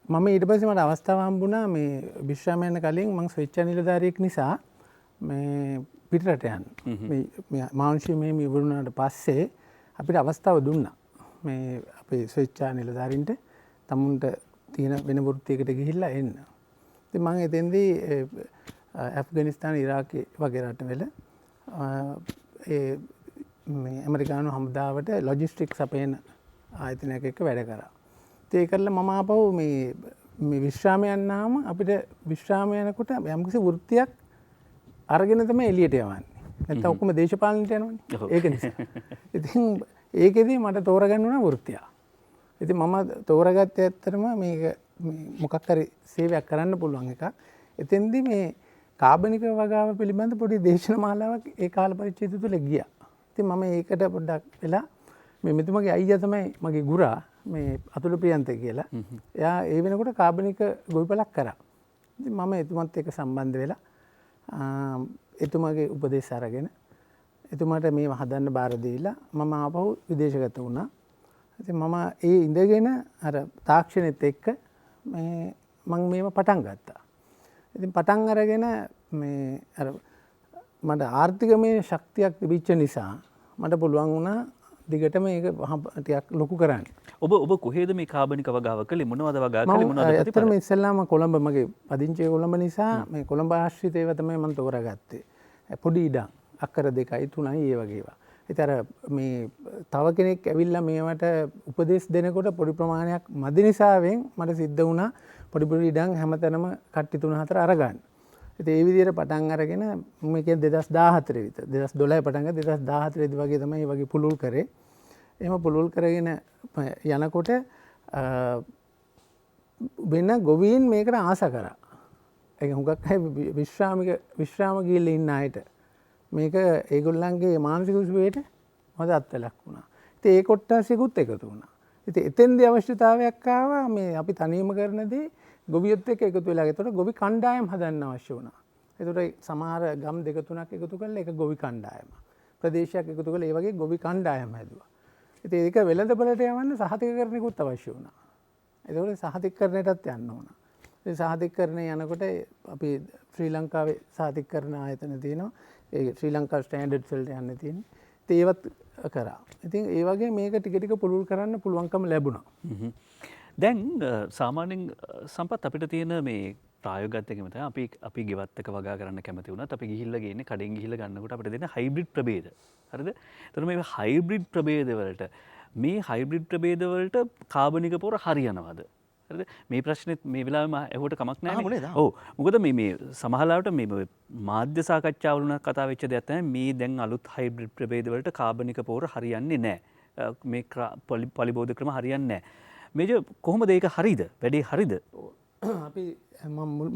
මම ඊට පස්සේ මට අවස්ථාව හම්බුණා මේ විශ්‍රාම යන කලින් මම ස්වේච්ඡා නිලධාරියෙක් නිසා මේ පිටරට යන්න. මේ මාංශය මේ ඉවරුණාට පස්සේ අපිට අවස්ථාව දුන්නා. මේ අපේ ස්වේච්ඡා නිලධාරීන්ට තමුන්ට තියෙන වෙන වෘත්තියකට ගිහිල්ලා එන්න. ඉතින් මම එතෙන්දී ඇෆ්ගනිස්තාන ඉරාකේ වගේ රටවල ඒ මේ ඇමරිකානු හමුදාවට ලොජිස්ටික්ස් අපේන ආයතනයක එක්ක වැඩ කරා. ඉතින් ඒ කරලා මම ආපහු මේ විශ්‍රාම යන්නාම අපිට විශ්‍රාම යනකොට යම්කිසි වෘත්තියක් අරගෙන තමයි එළියට යවන්නේ. නැත්නම් ඔක්කොම දේශපාලනයට යනවනේ. ඒක නිසා. ඉතින් ඒකෙදී මට තෝරගන්න වුණා වෘත්තිය. ඉතින් මම තෝරගත්තේ ඇත්තටම මේක මොකක් හරි සේවයක් කරන්න පුළුවන් එකක්. එතෙන්දී මේ කාබනික වගාව පිළිබඳ පොඩි දේශන මාලාවක් ඒ කාල පරිච්ඡේදය තුළ ගියා. ඉතින් මම ඒකට පොඩ්ඩක් වෙලා මේ මෙතුමගේ අයියා තමයි මගේ ගුරා මේ අතුල ප්‍රියන්ත කියලා. එයා ඒ වෙනකොට කාබනික ගොවිපලක් කරා. ඉතින් මම එතුමත් එක්ක සම්බන්ධ වෙලා එතුමාගේ උපදෙස් අරගෙන එතුමාට මේව හදන්න බාර දීලා මම ආපහු විදේශගත වුණා. ඉතින් මම ඒ ඉඳගෙන අර තාක්ෂණෙත් එක්ක මම මේව පටන් ගත්තා. ඉතින් පටන් අරගෙන මේ අර මට ආර්ථිකමය ශක්තියක් තිබිච්ච නිසා මට පුළුවන් වුණා දිගටම ඒක ටිකක් ලොකු කරන්න. ඔබ කොහේද මේ කාබනික වගාව කළේ? මොනවද වගා කළේ? මොනවද ප්‍රතිඵල? ඇත්තටම ඉස්සෙල්ලාම කොළඹ මගේ පදිංචිය කොළඹ නිසා මේ කොළඹ ආශ්‍රිත ඒවා තමයි මම තෝරාගත්තේ. පොඩි ඉඩම් අක්කර 2යි 3යි ඒ වගේ ඒවා. ඒතර මේ තව කෙනෙක් ඇවිල්ලා මේවට උපදෙස් දෙනකොට පොඩි ප්‍රමාණයක් මදි නිසාවෙන් මට සිද්ධ වුණා පොඩි පොඩි ඉඩම් හැමතැනම කට්ටි 3-4 අරගන්න. ඉතින් ඒ විදිහට පටන් අරගෙන මම කියන්නේ 2014 විතර 2012 පටන් ගත්තා 2014 දී වගේ තමයි මේ වගේ පුළුල් කරේ. එහෙම පුළුල් කරගෙන යනකොට වෙන ගොවීන් මේකට ආස කරා. ඒක හුඟක් අය විශ්‍රාම ගිහිල්ලා ඉන්න අයට මේක ඒගොල්ලන්ගේ මානසික සුවයට මදත් වෙලක් වුණා. ඉතින් ඒ කොටසෙකුත් එකතු වුණා. ඉතින් එතෙන්දී අවශ්‍යතාවයක් ආවා මේ අපි තනියම කරන දේ ගොවියොත් එක්ක එකතු වෙලා. ඒතකොට ගොවි කණ්ඩායම් හදන්න අවශ්‍ය වුණා. ඒතකොට සමහර ගම් 2-3ක් එකතු කරලා ඒක ගොවි කණ්ඩායම. ප්‍රදේශයක් එකතු කරලා ඒ වගේ ගොවි කණ්ඩායම් හැදුවා. ඉතින් ඒක වෙළඳපළට යවන්න සහතිකකරණයකුත් අවශ්‍ය වුණා. ඒතකොට සහතිකකරණයටත් යන්න ඕන. ඉතින් සහතිකකරණය යනකොට අපි ශ්‍රී ලංකාවේ සහතිකකරණ ආයතන තියෙනවා. ඒ ශ්‍රී ලංකා ස්ටෑන්ඩඩ්ස් වලට යන්න තියෙන්නේ. ඉතින් ඒවත් කරා. ඉතින් ඒ වගේ මේක ටික ටික පුළුල් කරන්න පුළුවන්කම ලැබුණා. දැන් සාමාන්‍යයෙන් සම්පත් අපිට තියෙන මේ ප්‍රායෝගිකත් එක්කම තමයි අපි ගෙවත් එක වගා කරන්න කැමති වුණත් අපි ගිහිල්ලා ගේන්නේ කඩෙන් ගිහිල්ලා ගන්නකොට අපිට දෙන හයිබ්‍රිඩ් ප්‍රභේද. හරිද? එතකොට මේ හයිබ්‍රිඩ් ප්‍රභේද වලට කාබනික පොර හරියනවද? හරිද? මේ ප්‍රශ්නෙත් මේ වෙලාවෙම ඇහුවට කමක් නැහැ. ඔව්. මොකද මේ සමහරවිට මේ මාධ්‍ය සාකච්ඡාවල උනත් කතා වෙච්ච දෙයක් තමයි මේ දැන් අලුත් හයිබ්‍රිඩ් ප්‍රභේද වලට කාබනික පොර හරියන්නේ නැහැ. මේ පලිබෝධ ක්‍රම හරියන්නේ නැහැ. මේජ කොහොමද ඒක හරිද? වැඩේ හරිද? අපි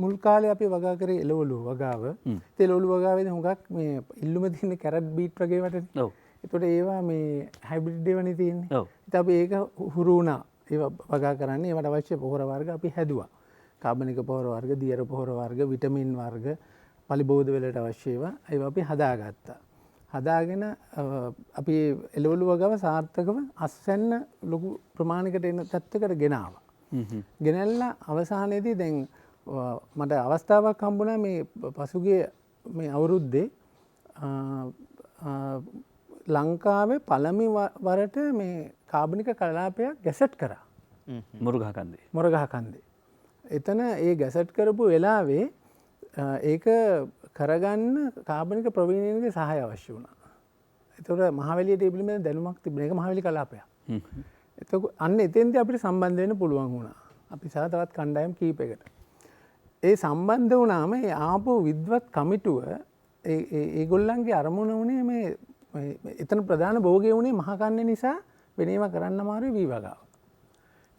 මුල් කාලේ අපි වගා කරේ එළවලු වගාව. ඒ එළවලු වගාවේදී හුඟක් මේ ඉල්ලුම තියෙන කැරට් බීට් වගේ වටනේ. ඔව්. ඒතකොට ඒවා මේ හයිබ්‍රිඩ් ඒවානේ තියෙන්නේ. ඔව්. ඉතින් අපි ඒක හුරු වුණා. ඒවා වගා කරන්නේ ඒවට අවශ්‍ය පොහොර වර්ග අපි හැදුවා. කාබනික පොහොර වර්ග, දියර පොහොර වර්ග, විටමින් වර්ග, පලිබෝධ වලට අවශ්‍ය ඒවා අපි හදාගත්තා. හදාගෙන අපි එළවලු වගාව සාර්ථකව අස්වැන්න ලොකු ප්‍රමාණයකට එන තත්ත්වයකට ගෙනාවා. ගෙනල්ලා අවසානයේදී දැන් මට අවස්ථාවක් හම්බුණා මේ පසුගිය මේ අවුරුද්දේ ලංකාවේ පළමු වරට මේ කාබනික කලාපයක් ගැසට් කරා. මොරගහකන්දේ. එතන ඒ ගැසට් කරපු වෙලාවේ ඒක කරගන්න කාබනික ප්‍රවීණයන්ගේ සහාය අවශ්‍ය වුණා. ඒතකොට මහවැලියට ඒ පිළිබඳ දැනුමක් තිබුණා. ඒක මහවැලි කලාපයක්. එතකොට අන්න එතෙන්දී අපිට සම්බන්ධ වෙන්න පුළුවන් වුණා. අපි සහ තවත් කණ්ඩායම් කීපයකට. ඒ සම්බන්ධ වුණාම ඒ ආපු විද්වත් කමිටුව ඒගොල්ලන්ගේ අරමුණ වුණේ මේ එතන ප්‍රධාන භෝගය වුණේ මහකන්න නිසා වෙනේම කරන්න අමාරුයි වී වගාව.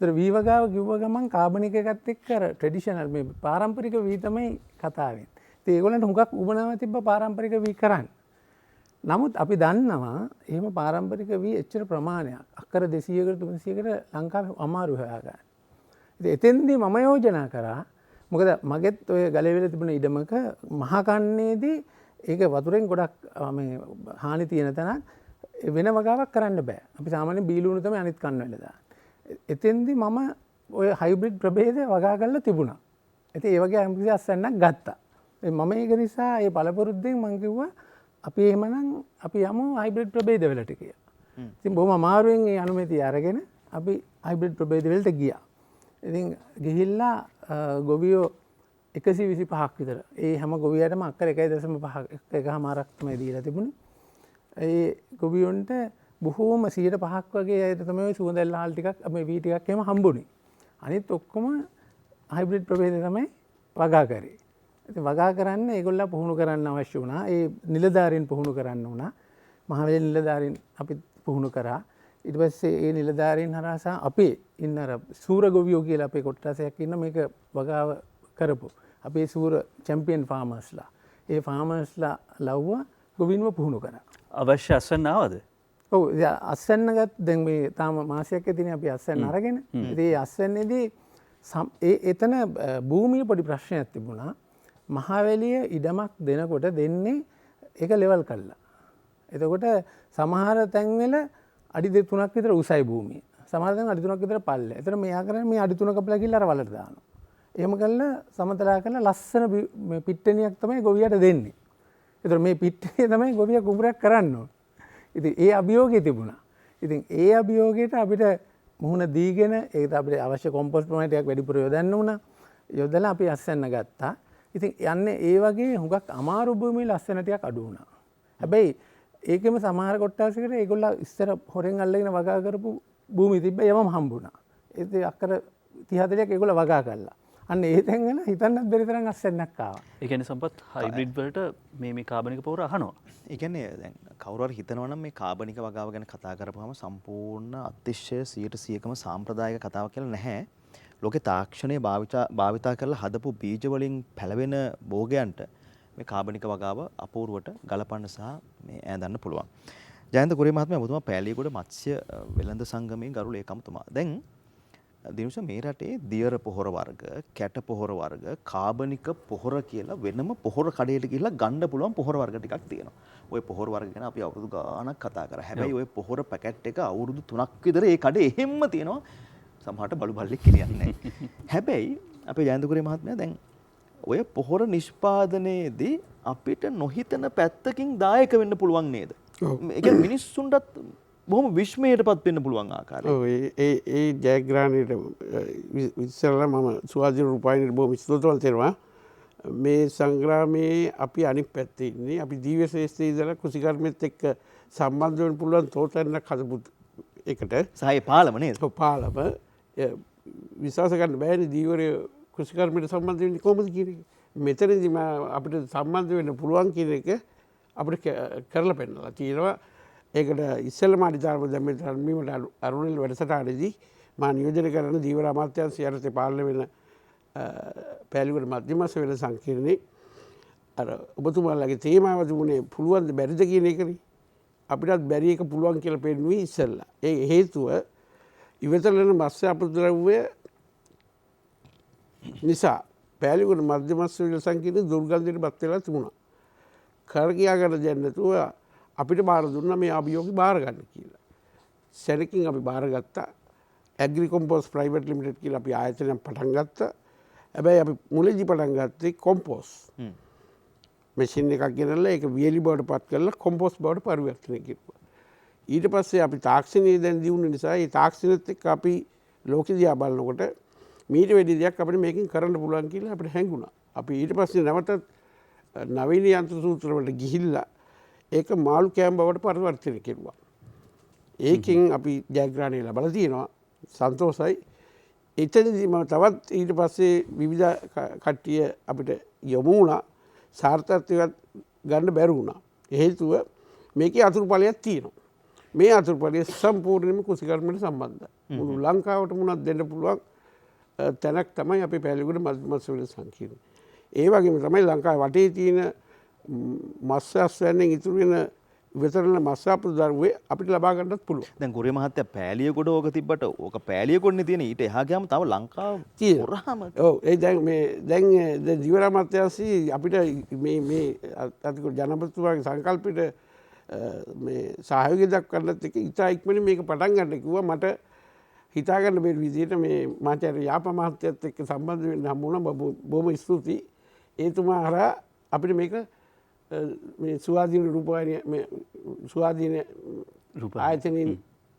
ඒතර වී වගාව කිව්ව ගමන් කාබනික එකත් එක්ක අර ට්‍රැඩිෂනල් මේ පාරම්පරික වී තමයි කතා වෙන්නේ. ඉතින් ඒගොල්ලන්ට හුඟක් උවමනාවක් තිබ්බ පාරම්පරික වී කරන්න. නමුත් අපි දන්නවා එහෙම පාරම්පරික වී එච්චර ප්‍රමාණයක් අක්කර 200කට 300කට ලංකාවේ අමාරු හොයාගන්න. ඉතින් එතෙන්දී මම යෝජනා කරා මොකද මගෙත් ඔය ගලේවල තිබුණ ඉඩමක මහකන්නේදී ඒක වතුරෙන් ගොඩක් මේ හානි තියෙන තැනක් වෙන වගාවක් කරන්න බෑ. අපි සාමාන්‍යයෙන් බීලුණු තමයි අනිත් කන්න වල දාන්නේ. එතෙන්දී මම ඔය හයිබ්‍රිඩ් ප්‍රභේදය වගා කරලා තිබුණා. ඉතින් ඒ වගේ අම්කිසි අස්සන්නක් ගත්තා. මම ඒක නිසා ඒ පළපුරුද්දෙන් මම කිව්වා අපි එහෙමනම් අපි යමු හයිබ්‍රිඩ් ප්‍රභේද වලට කියලා. ඉතින් බොහොම අමාරුවෙන් ඒ අනුමැතිය අරගෙන අපි හයිබ්‍රිඩ් ප්‍රභේද වලට ගියා. ඉතින් ගිහිල්ලා ගොවියෝ 125ක් විතර. ඒ හැම ගොවියටම අක්කර 1.5 තමයි දීලා තිබුණේ. ඒ ගොවියොන්ට බොහෝම 105ක් වගේ අයට තමයි සුවඳැල්ල හාල් ටිකක් මේ වී ටිකක් එහෙම හම්බුනේ. අනිත් ඔක්කොම හයිබ්‍රිඩ් ප්‍රභේද තමයි වගා කරේ. ඉතින් වගා කරන්න ඒගොල්ලෝ පුහුණු කරන්න අවශ්‍ය වුණා. ඒ නිලධාරීන් පුහුණු කරන්න වුණා. මහවැලි නිලධාරීන් අපි පුහුණු කරා. ඊට පස්සේ ඒ නිලධාරීන් හරහා අපේ ඉන්න අර සූර ගොවියෝ කියලා අපේ කොට්ටාසයක් ඉන්න මේක වගාව කරපු අපේ සූර චැම්පියන් ෆාමර්ස්ලා. ඒ ෆාමර්ස්ලා ලව්ව ගොවින්ව පුහුණු කරා. අවශ්‍ය අස්වැන්න ආවද? ඔව් අස්වැන්නගත් දැන් මේ තාම මාසයක් ඇතිනේ අපි අස්වැන්න අරගෙන. ඉතින් ඒ අස්වැන්නේදී එතන භූමියේ පොඩි ප්‍රශ්නයක් තිබුණා. මහවැලිය ඉඩමක් දෙනකොට දෙන්නේ ඒක ලෙවල් කළා. එතකොට සමහර තැන්වල අඩි 3ක් විතර උසයි භූමිය. සමහර තැන් අඩි 3ක් විතර පල්ලේ. එතන මෙයා කරන්නේ මේ අඩි 3 කපලා ගිහලා අර වලට දානවා. එහෙම කළා සමතලා කරලා ලස්සන පිට්ටනියක් තමයි ගොවියට දෙන්නේ. ඒතර මේ පිට්ටනිය තමයි ගොවියා කුඹරයක් කරන්න ඕන. ඉතින් ඒ අභියෝගය තිබුණා. ඉතින් ඒ අභියෝගයට අපිට මුහුණ දීගෙන ඒකට අපිට අවශ්‍ය කොම්පෝස්ට් ප්‍රමාණයක් වැඩිපුර යොදන්න වුණා. යොදලා අපි අස්වැන්න ගත්තා. ඉතින් යන්නේ ඒ වගේ හුඟක් අමාරු භූමියේ අස්වැන්න ටිකක් අඩු වුණා. හැබැයි ඒකෙම සමහර කොට්ටාසයකට ඒගොල්ලෝ ඉස්සර හොරෙන් අල්ලගෙන වගා කරපු භූමි තිබ්බ යමම හම්බුණා. ඒත් අක්කර 30-40ක් ඒගොල්ලෝ වගා කළා. අන්න ඒ තැන් වල හිතන්නත් බැරි තරම් අස්වැන්නක් ආවා. ඒ කියන්නේ සම්පත් හයිබ්‍රිඩ් වලට මේ කාබනික පොහොර අහනවා. ඒ කියන්නේ දැන් කවුරු හරි හිතනවා නම් මේ කාබනික වගාව ගැන කතා කරපුවාම සම්පූර්ණ අතිශය 100%ක්ම සාම්ප්‍රදායික කතාවක් කියලා නැහැ. ලෝකේ තාක්ෂණය භාවිතා කරලා හදපු බීජ වලින් පැලවෙන භෝගයන්ට මේ කාබනික වගාව අපූර්වට ගලපන්න සහ මේ ඈඳන්න පුළුවන්. ජයන්ත කුරිය මහත්මයා ඔබතුමා පෑලියගොඩ මත්ස්‍ය වෙළඳ සංගමයේ ගරු ලේකම්තුමා. දැන් දිනුෂ මේ රටේ දියර පොහොර වර්ග, කැට පොහොර වර්ග, කාබනික පොහොර කියලා වෙනම පොහොර කඩේට ගිහිල්ලා ගන්න පුළුවන් පොහොර වර්ග ටිකක් තියෙනවා. ওই පොහොර වර්ග ගැන අපි අවුරුදු ගාණක් කතා කරා. හැබැයි ওই පොහොර පැකට් එක අවුරුදු 3ක් විතර ඒ කඩේ එහෙම්ම තියෙනවා. සමහරට බලු බල්ලෙක් කියන්නේ නැහැ. හැබැයි අපේ ජයන්ත කුරිය මහත්මයා දැන් ඔය පොහොර නිෂ්පාදනයේදී අපිට නොහිතන පැත්තකින් දායක වෙන්න පුළුවන් නේද? ඒ කියන්නේ මිනිස්සුන්ටත් බොහොම විශ්මයටපත් වෙන්න පුළුවන් ආකාරය. ඔව් ඒ ජයග්‍රහණයට ඉස්සෙල්ලා මම සුවාදීන රූපాయని බොහොම ස්තුතිවන්ත වෙනවා. මේ සංග්‍රාමයේ අපි අනිත් පැත්තේ ඉන්නේ. අපි ජීව ශ්‍රේෂ්ඨයේ ඉඳලා කෘෂිකර්මෙත් එක්ක සම්බන්ධ වෙන්න පුළුවන් තෝතැන්නක් හදපු එකට සහය පාලම නේද? ඔව් පාලම විශ්වාස කරන්න බෑනේ දීවරය කෘෂිකර්මයට සම්බන්ධ වෙන්නේ කොහොමද කියන එක. මෙතනදී අපිට සම්බන්ධ වෙන්න පුළුවන් කියන එක අපිට කරලා පෙන්නලා තියෙනවා. ඒකට ඉස්සෙල්ලම අධිකාරම දැම්මේ රන්මීමට අරුණිල් වැඩසටහනේදී මා නියෝජනය කරන දීවර අමාත්‍යාංශය යටතේ පාලනය වෙන පෑලියගොඩ මධ්‍යම වෙන සංකීර්ණේ අර ඔබතුමාලගේ තේමාව තිබුණේ පුළුවන් ද බැරිද කියන එකනේ. අපිටත් බැරි එක පුළුවන් කියලා පෙන්වුවේ ඉස්සෙල්ලා. ඒ හේතුව ඉවතලන මත්ස්‍ය අපද්‍රව්‍ය නිසා පෑලියගොඩ මධ්‍යම වෙන සංකීර්ණේ දුර්ගන්ධයට පත් වෙලා තිබුණා. කර කියා ගන්න දෙයක් නැතුව අපිට බාර දුන්නා මේ අභියෝගය බාර ගන්න කියලා. සැනකින් අපි බාරගත්තා. ඇග්‍රි කොම්පෝස්ට් ප්‍රයිවට් ලිමිටඩ් කියලා අපි ආයතනයක් පටන් ගත්තා. හැබැයි අපි මුලදී පටන් ගත්තේ කොම්පෝස්ට්. මැෂින් එකක් ගෙනල්ලා ඒක වියලි බවට පත් කරලා කොම්පෝස්ට් බවට පරිවර්තනය කෙරුවා. ඊට පස්සේ අපි තාක්ෂණයේ දැන් දියුණු නිසා ඒ තාක්ෂණෙත් එක්ක අපි ලෝකෙ දිහා බලනකොට මීට වැඩි දෙයක් අපිට මේකෙන් කරන්න පුළුවන් කියලා අපිට හැඟුණා. අපි ඊට පස්සේ නැවතත් නවීන යන්ත්‍ර සූත්‍ර වලට ගිහිල්ලා ඒක මාළු කෑම බවට පරිවර්තනය කෙරුවා. ඒකෙන් අපි ජයග්‍රහණය ලබලා තියෙනවා. සන්තෝෂයි. එතනදී මම තවත් ඊට පස්සේ විවිධ කට්ටිය අපිට යොමු වුණා. සාර්ථකත්වයක් ගන්න බැරි වුණා. හේතුව මේකේ අතුරුඵලයක් තියෙනවා. මේ අතුරුඵලය සම්පූර්ණයෙන්ම කෘෂිකර්මයට සම්බන්ධයි. මුළු ලංකාවටම උනත් දෙන්න පුළුවන් තැනක් තමයි අපේ පෑලියගොඩ මත්ස්‍ය වෙළඳ සංකීර්ණය. ඒ වගේම තමයි ලංකාවේ වටේ තියෙන මත්ස්‍ය අස්වැන්නෙන් ඉතුරු වෙන විතරන මත්ස්‍ය අපද්‍රව්‍ය අපිට ලබා ගන්නත් පුළුවන්. දැන් කුරිය මහත්තයා පෑලියගොඩ ඕක තිබ්බට ඕක පෑලියගොඩනේ තියෙන ඊට එහා ගියාම තව ලංකාව තියෙනවා. ඔව් ඒ දැන් ජීවර අමාත්‍යාංශي අපිට මේ අතිකෝ ජනපතිතුමාගේ සංකල්පෙට මේ සහයෝගය දක්වන්නත් එක්ක ඉතා ඉක්මනින් මේක පටන් ගන්න කිව්වා. මට හිතා ගන්න බැරි විදිහට මේ මාචාර්ය යාප මහත්තයත් එක්ක සම්බන්ධ වෙන්න හම්බ වුණා. බොහොම ස්තුතියි. ඒතුමා හරහා අපිට මේක මේ ස්වාධීන රූපවාහිනිය මේ ස්වාධීන ආයතනින්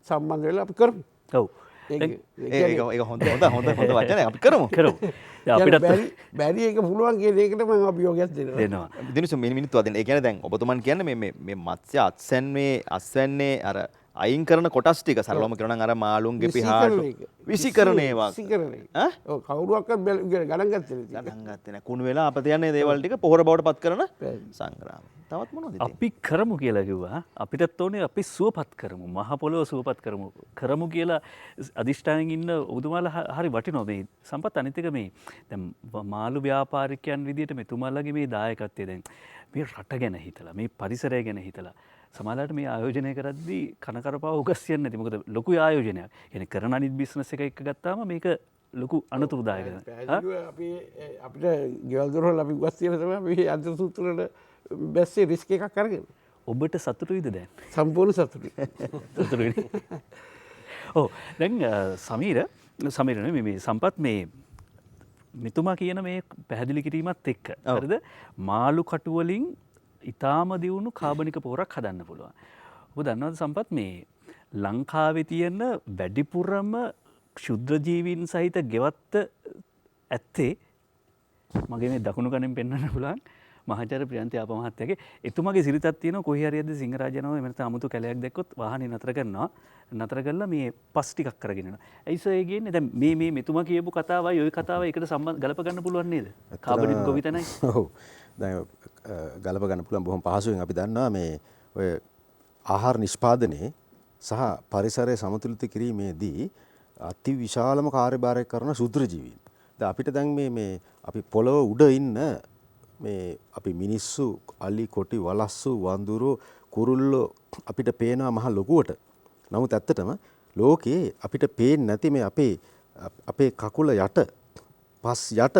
සම්බන්ධ වෙලා අපි කරමු. ඔව්. ඒක හොඳ වචනයක් අපි කරමු. අපිට බැරි එක පුළුවන් කියන එකට මම අභියෝගයක් දෙනවා. දිනුෂ මිනිත්තු අදින්න. ඒ කියන්නේ දැන් ඔබතුමන් කියන්නේ මේ මත්ස්‍ය අස්වැන්නේ අර අයින් කරන කොටස් ටික සරලවම කියනවා නම් අර මාළුන්ගේ පිහාට විසිකරන ඒවා කවුරුවක්වත් ගණන් ගත්තේ නැහැ. ගණන් ගත්තේ නැහැ. කුණු වෙලා අපත යන්නේ දේවල් ටික පොහොර බවට පත් කරන සංග්‍රාමය. තවත් මොනවද ඉතින්? අපි කරමු කියලා කිව්වා. අපිටත් ඕනේ අපි සුවපත් කරමු. මහ පොළොව සුවපත් කරමු කියලා අදිෂ්ඨානයෙන් ඉන්න ඔබතුමාලා හරි වටිනවා මේ සම්පත්. අනිත් එක මේ දැන් මාළු ව්‍යාපාරිකයන් විදිහට මෙතුමාලගේ මේ දායකත්වය දැන් මේ රට ගැන හිතලා මේ පරිසරය ගැන හිතලා සමහරවිට මේ ආයෝජනය කරද්දී කනකරපාව උගස්සියන්නේ නැති. මොකද ලොකු ආයෝජනයක්. يعني කරන අනිත් බිස්නස් එක ගත්තාම මේක ලොකු අනතුරුදායක. අපිට ගෙවල් දොරවල් අපි උගස්සියලා තමයි මේ අන්ත සූත්‍රවල බැස්සේ රිස්ක් එකක් අරගෙන. ඔබට සතුටුයිද දැන්? සම්පූර්ණ සතුටුයි. සතුටුයි. ඔව් දැන් සමීර මේ සම්පත් මේ මෙතුමා කියන මේ පැහැදිලි කිරීමත් එක්ක හරිද මාළු කටු වලින් ඊටාම දියුණු කාබනික පොහොරක් හදන්න පුළුවන්. ඔබ දන්නවද සම්පත් මේ ලංකාවේ තියෙන වැඩිපුරම ක්ෂුද්‍ර ජීවීන් සහිත ගෙවත්ත ඇත්තේ මගේ මේ දකුණු කණෙන් පෙන්වන්න පුළුවන් මහාචාර්ය ප්‍රියන්ති ආප මහත්තයාගේ එතුමාගේ සිරිතක් තියෙනවා කොහේ හරි යද්දී සිංහරාජනෝ එහෙම නැත්නම් අමුතු කැලයක් දැක්කොත් වාහනේ නතර කරනවා නතර කරලා මේ පස් ටිකක් අරගෙන යනවා. ඇයිස ඒ කියන්නේ දැන් මේ මෙතුමා කියපු කතාවයි ওই කතාවයි එකට සම්බන්ධ ගලප ගන්න පුළුවන් නේද? කාබනික ගොවිතැනයි. ඔව්. දැන් ගලප ගන්න පුළුවන් බොහොම පහසුවෙන් අපි දන්නවා මේ ඔය ආහාර නිෂ්පාදනයේ සහ පරිසරය සමතුලිත කිරීමේදී අති විශාලම කාර්යභාරයක් කරන ශුද්‍ර ජීවීන්. දැන් අපිට දැන් මේ අපි පොළොව උඩ ඉන්න මේ අපි මිනිස්සු අලි කොටි වලස්සු වඳුරු කුරුල්ලෝ අපිට පේනවා මහ ලොකුවට. නමුත් ඇත්තටම ලෝකේ අපිට පේන්නේ නැති මේ අපේ කකුල යට පස් යට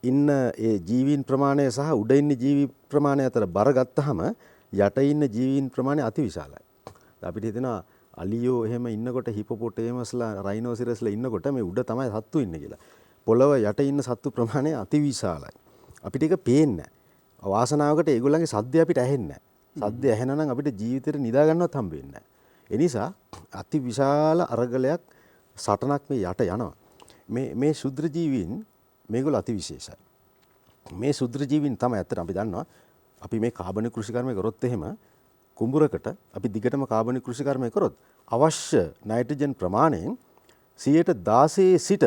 ඉන්න ඒ ජීවීන් ප්‍රමාණය සහ උඩ ඉන්න ජීවි ප්‍රමාණය අතර බර ගත්තාම යට ඉන්න ජීවීන් ප්‍රමාණය අති විශාලයි. අපිට හිතෙනවා අලියෝ එහෙම ඉන්නකොට හිපොපොටේමස්ලා රයිනෝසිරස්ලා ඉන්නකොට මේ උඩ තමයි සත්තු ඉන්නේ කියලා. පොළව යට ඉන්න සත්තු ප්‍රමාණය අති විශාලයි. අපිට ඒක පේන්නේ නැහැ. වාසනාවකට ඒගොල්ලන්ගේ සද්ද අපිට ඇහෙන්නේ නැහැ. සද්ද ඇහෙනා නම් අපිට ජීවිතේට නිදා ගන්නවත් හම්බ වෙන්නේ නැහැ. ඒ නිසා අති විශාල අරගලයක් සටනක් මේ යට යනවා. මේ ශුද්‍ර ජීවීන් මේගොල්ලෝ අති විශේෂයි. මේ ශුද්‍ර ජීවීන් තමයි ඇත්තට අපි දන්නවා. අපි මේ කාබනික කෘෂිකර්මය කරොත් එහෙම කුඹුරකට අපි දිගටම කාබනික කෘෂිකර්මය කරොත් අවශ්‍ය නයිට්‍රජන් ප්‍රමාණයෙන් 16% සිට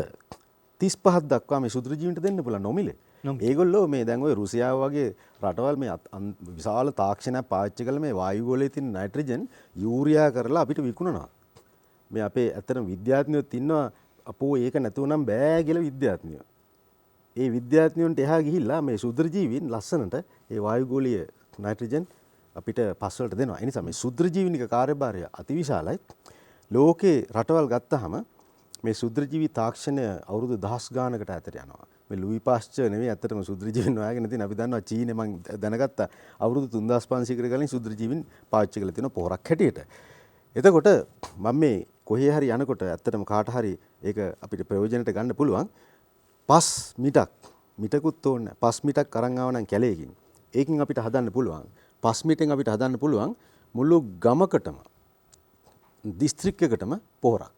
35ක් දක්වා මේ ශුද්‍ර ජීවීන්ට දෙන්න පුළුවන් නොමිලේ. ඒගොල්ලෝ මේ දැන් ওই රුසියාව වගේ රටවල් මේ විශාල තාක්ෂණයක් පාවිච්චි කරලා මේ වායු ගෝලයේ තියෙන නයිට්‍රජන් යූරියා කරලා අපිට විකුණනවා. මේ අපේ ඇත්තටම විද්‍යාඥයෝත් ඉන්නවා අපෝ ඒක නැතුව නම් බෑ කියලා විද්‍යාඥයෝ. ඒ විද්‍යාඥයන්ට එහා ගිහිල්ලා මේ ශුද්‍ර ජීවීන් ලස්සනට ඒ වායු ගෝලීය නයිට්‍රජන් අපිට පස් වලට දෙනවා. ඒ නිසා මේ ශුද්‍ර ජීවනික කාර්යභාරය අතිවිශාලයි. ලෝකේ රටවල් ගත්තාම මේ ශුද්‍ර ජීවි තාක්ෂණය අවුරුදු දහස් ගානකට ඈතට යනවා. මේ ලුයි පාස්චර් නෙවෙයි ඇත්තටම ශුද්‍ර ජීවීන් හොයාගෙන තියෙන අපි දන්නවා චීනේ මම දැනගත්තා අවුරුදු 3500 කට කලින් ශුද්‍ර ජීවීන් පාවිච්චි කරලා තියෙන පොහොරක් හැටියට. එතකොට මම මේ කොහේ හරි යනකොට ඇත්තටම කාට හරි ඒක අපිට ප්‍රයෝජනට ගන්න පුළුවන්. පස් මිටකුත් ඕනේ. පස් මිටක් අරන් ආව නම් කැලේකින්. ඒකින් අපිට හදන්න පුළුවන්. පස් මිටෙන් අපිට හදන්න පුළුවන් මුළු ගමකටම දිස්ත්‍රික්කයකටම පොහොරක්.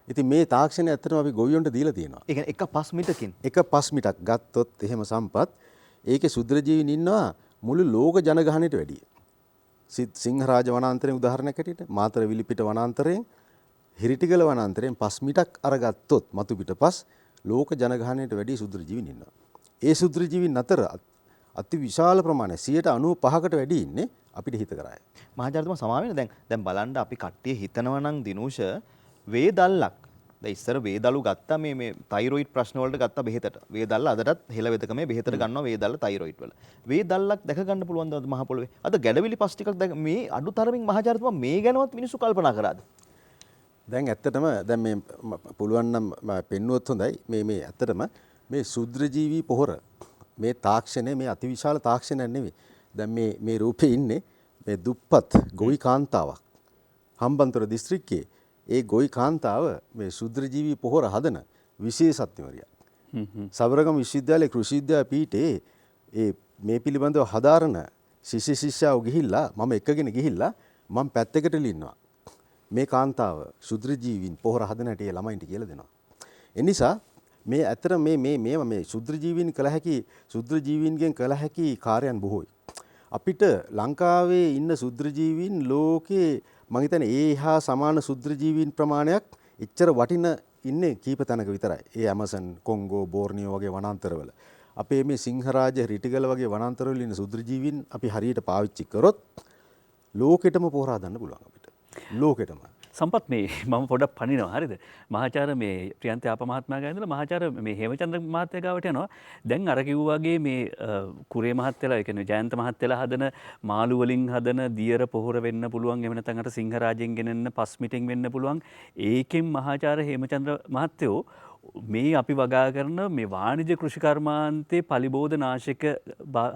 ඉතින් මේ තාක්ෂණය ඇත්තටම අපි ගොවියොන්ට දීලා තියෙනවා. ඒ කියන්නේ එක පස් මිටකින් එක පස් මිටක් ගත්තොත් එහෙම සම්පත් ඒකේ ශුද්‍ර ජීවීන් ඉන්නවා මුළු ලෝක ජනගහනයට වැඩිය. සිංහරාජ වනාන්තරයේ උදාහරණයක් හැටියට මාතර විලිපිට වනාන්තරයෙන් හිරිටිගල වනාන්තරයෙන් පස් මිටක් අරගත්තොත් මතු පිටපස් ලෝක ජනගහනයට වැඩි ශුද්‍ර ජීවීන් ඉන්නවා. ඒ ශුද්‍ර ජීවීන් අතර අති විශාල ප්‍රමාණයක් 95%කට වැඩි ඉන්නේ අපිට හිත කරාය. මහාචාර්යතුමා සමා වෙන දැන් බලන්න අපි කට්ටිය හිතනවා නම් දිනුෂ වේදල්ලක් දැන් ඉස්සර වේදලු ගත්තා මේ තයිරොයිඩ් ප්‍රශ්න වලට ගත්තා බෙහෙතට. වේදල්ල අදටත් හෙළ වෙදකමේ බෙහෙතට ගන්නවා වේදල්ල තයිරොයිඩ් වල. වේදල්ලක් දැක ගන්න පුළුවන්ද මහ පොළොවේ? අද ගැඩවිලි පස් ටිකක් දැක මේ අඩු තරමින් මහාචාර්යතුමා මේ ගැනවත් මිනිස්සු කල්පනා කරාද? දැන් ඇත්තටම දැන් මේ පුළුවන් නම් පෙන්වුවොත් හොඳයි මේ ඇත්තටම මේ ශුද්‍ර ජීවි පොහොර මේ තාක්ෂණය මේ අතිවිශාල තාක්ෂණයක් නෙවෙයි. දැන් මේ රූපේ ඉන්නේ මේ දුප්පත් ගොවි කාන්තාවක්. හම්බන්තොට දිස්ත්‍රික්කයේ ඒ ගොවි කාන්තාව මේ ශුද්‍ර ජීවි පොහොර හදන විශේෂඥවරියක්. සබරගම විශ්වවිද්‍යාලයේ කෘෂි විද්‍යා පීඨයේ මේ පිළිබඳව හදාරන ශිෂ්‍ය ශිෂ්‍යාව ගිහිල්ලා මම එකගෙන ගිහිල්ලා මම පැත්තකට ඉන්නවා. මේ කාන්තාව ශුද්‍ර ජීවීන් පොහොර හදන හැටි ළමයින්ට කියලා දෙනවා. ඒ නිසා මේ ඇත්තට මේ ශුද්‍ර ජීවීන් කළ හැකි ශුද්‍ර ජීවීන්ගෙන් කළ හැකි කාර්යයන් බොහෝයි. අපිට ලංකාවේ ඉන්න සුද්‍රජීවීන් ලෝකේ මම හිතන්නේ ඒ හා සමාන සුද්‍රජීවීන් ප්‍රමාණයක් එච්චර වටින ඉන්නේ කීප තැනක විතරයි. ඒ ඇමසන්, කොංගෝ, බෝර්නියෝ වගේ වනාන්තරවල. අපේ මේ සිංහරාජ රිටිගල වගේ වනාන්තරවල ඉන්න සුද්‍රජීවීන් අපි හරියට පාවිච්චි කරොත් ලෝකෙටම පොහොර හදන්න පුළුවන් අපිට. ලෝකෙටම. සම්පත් මේ මම පොඩක් පනිනවා හරිද මහාචාර්ය මේ ප්‍රියන්ත ආප මහත්මයා ගාව ඉඳලා මහාචාර්ය මේ හේමචන්ද්‍ර මහත්තයා ගාවට යනවා දැන් අර කිව්වාගේ මේ කුරේ මහත්තයලා ඒ කියන්නේ ජයන්ත මහත්තයලා හදන මාළු වලින් හදන දියර පොහොර වෙන්න පුළුවන් එහෙම නැත්නම් අර සිංහරාජෙන් ගෙනෙන්න පස්මිටෙන් වෙන්න පුළුවන් ඒකෙන් මහාචාර්ය හේමචන්ද්‍ර මහත්තයෝ මේ අපි වගා කරන මේ වාණිජ කෘෂිකර්මාන්තයේ පලිබෝධ නාශක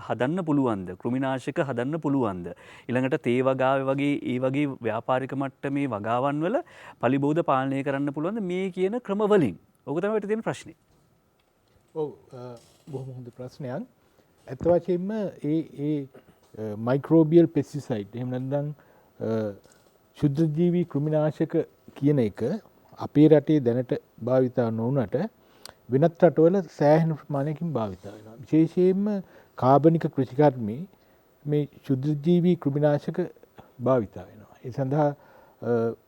හදන්න පුළුවන්ද කෘමිනාශක හදන්න පුළුවන්ද ඊළඟට තේ වගාවේ වගේ ඒ වගේ ව්‍යාපාරික මට්ටමේ වගාවන් වල පලිබෝධ පාලනය කරන්න පුළුවන්ද මේ කියන ක්‍රම වලින් ඕක තමයි අපිට තියෙන ප්‍රශ්නේ. ඔව් බොහොම හොඳ ප්‍රශ්නයක්. ඇත්ත වශයෙන්ම ඒ මයික්‍රෝබියල් පෙස්ටිසයිඩ් එහෙම නැත්නම් ශුද්ධජීවී කෘමිනාශක කියන එක අපේ රටේ දැනට භාවිතා නොවුනට වෙනත් රටවල සෑහෙන ප්‍රමාණයකින් භාවිතා වෙනවා. විශේෂයෙන්ම කාබනික කෘෂිකර්මී මේ ශුද්ධජීවී කෘමිනාශක භාවිතා වෙනවා. ඒ සඳහා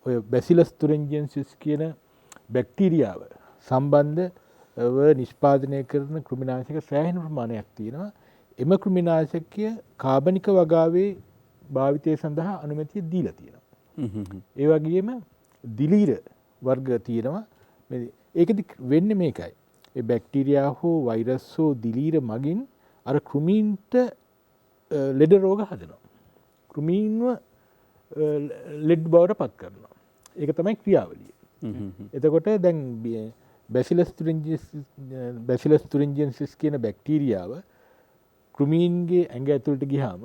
ඔය බැසිලස් තුරෙන්ජියන්සිස් කියන බැක්ටීරියාව සම්බන්ධව නිෂ්පාදනය කරන කෘමිනාශක සෑහෙන ප්‍රමාණයක් තියෙනවා. එම කෘමිනාශකය කාබනික වගාවේ භාවිතය සඳහා අනුමැතිය දීලා තියෙනවා. ඒ වගේම දිලීර වර්ග තියෙනවා. ඒකෙදි වෙන්නේ මේකයි. ඒ බැක්ටීරියා හෝ වෛරස් හෝ දිලීර මගින් අර කෘමීන්ට ලෙඩ රෝග හදනවා. කෘමීන්ව ලෙඩ් බවට පත් කරනවා. ඒක තමයි ක්‍රියාවලිය. එතකොට දැන් බැසිලස් තුරින්ජියන්සිස් කියන බැක්ටීරියාව කෘමීන්ගේ ඇඟ ඇතුළට ගියාම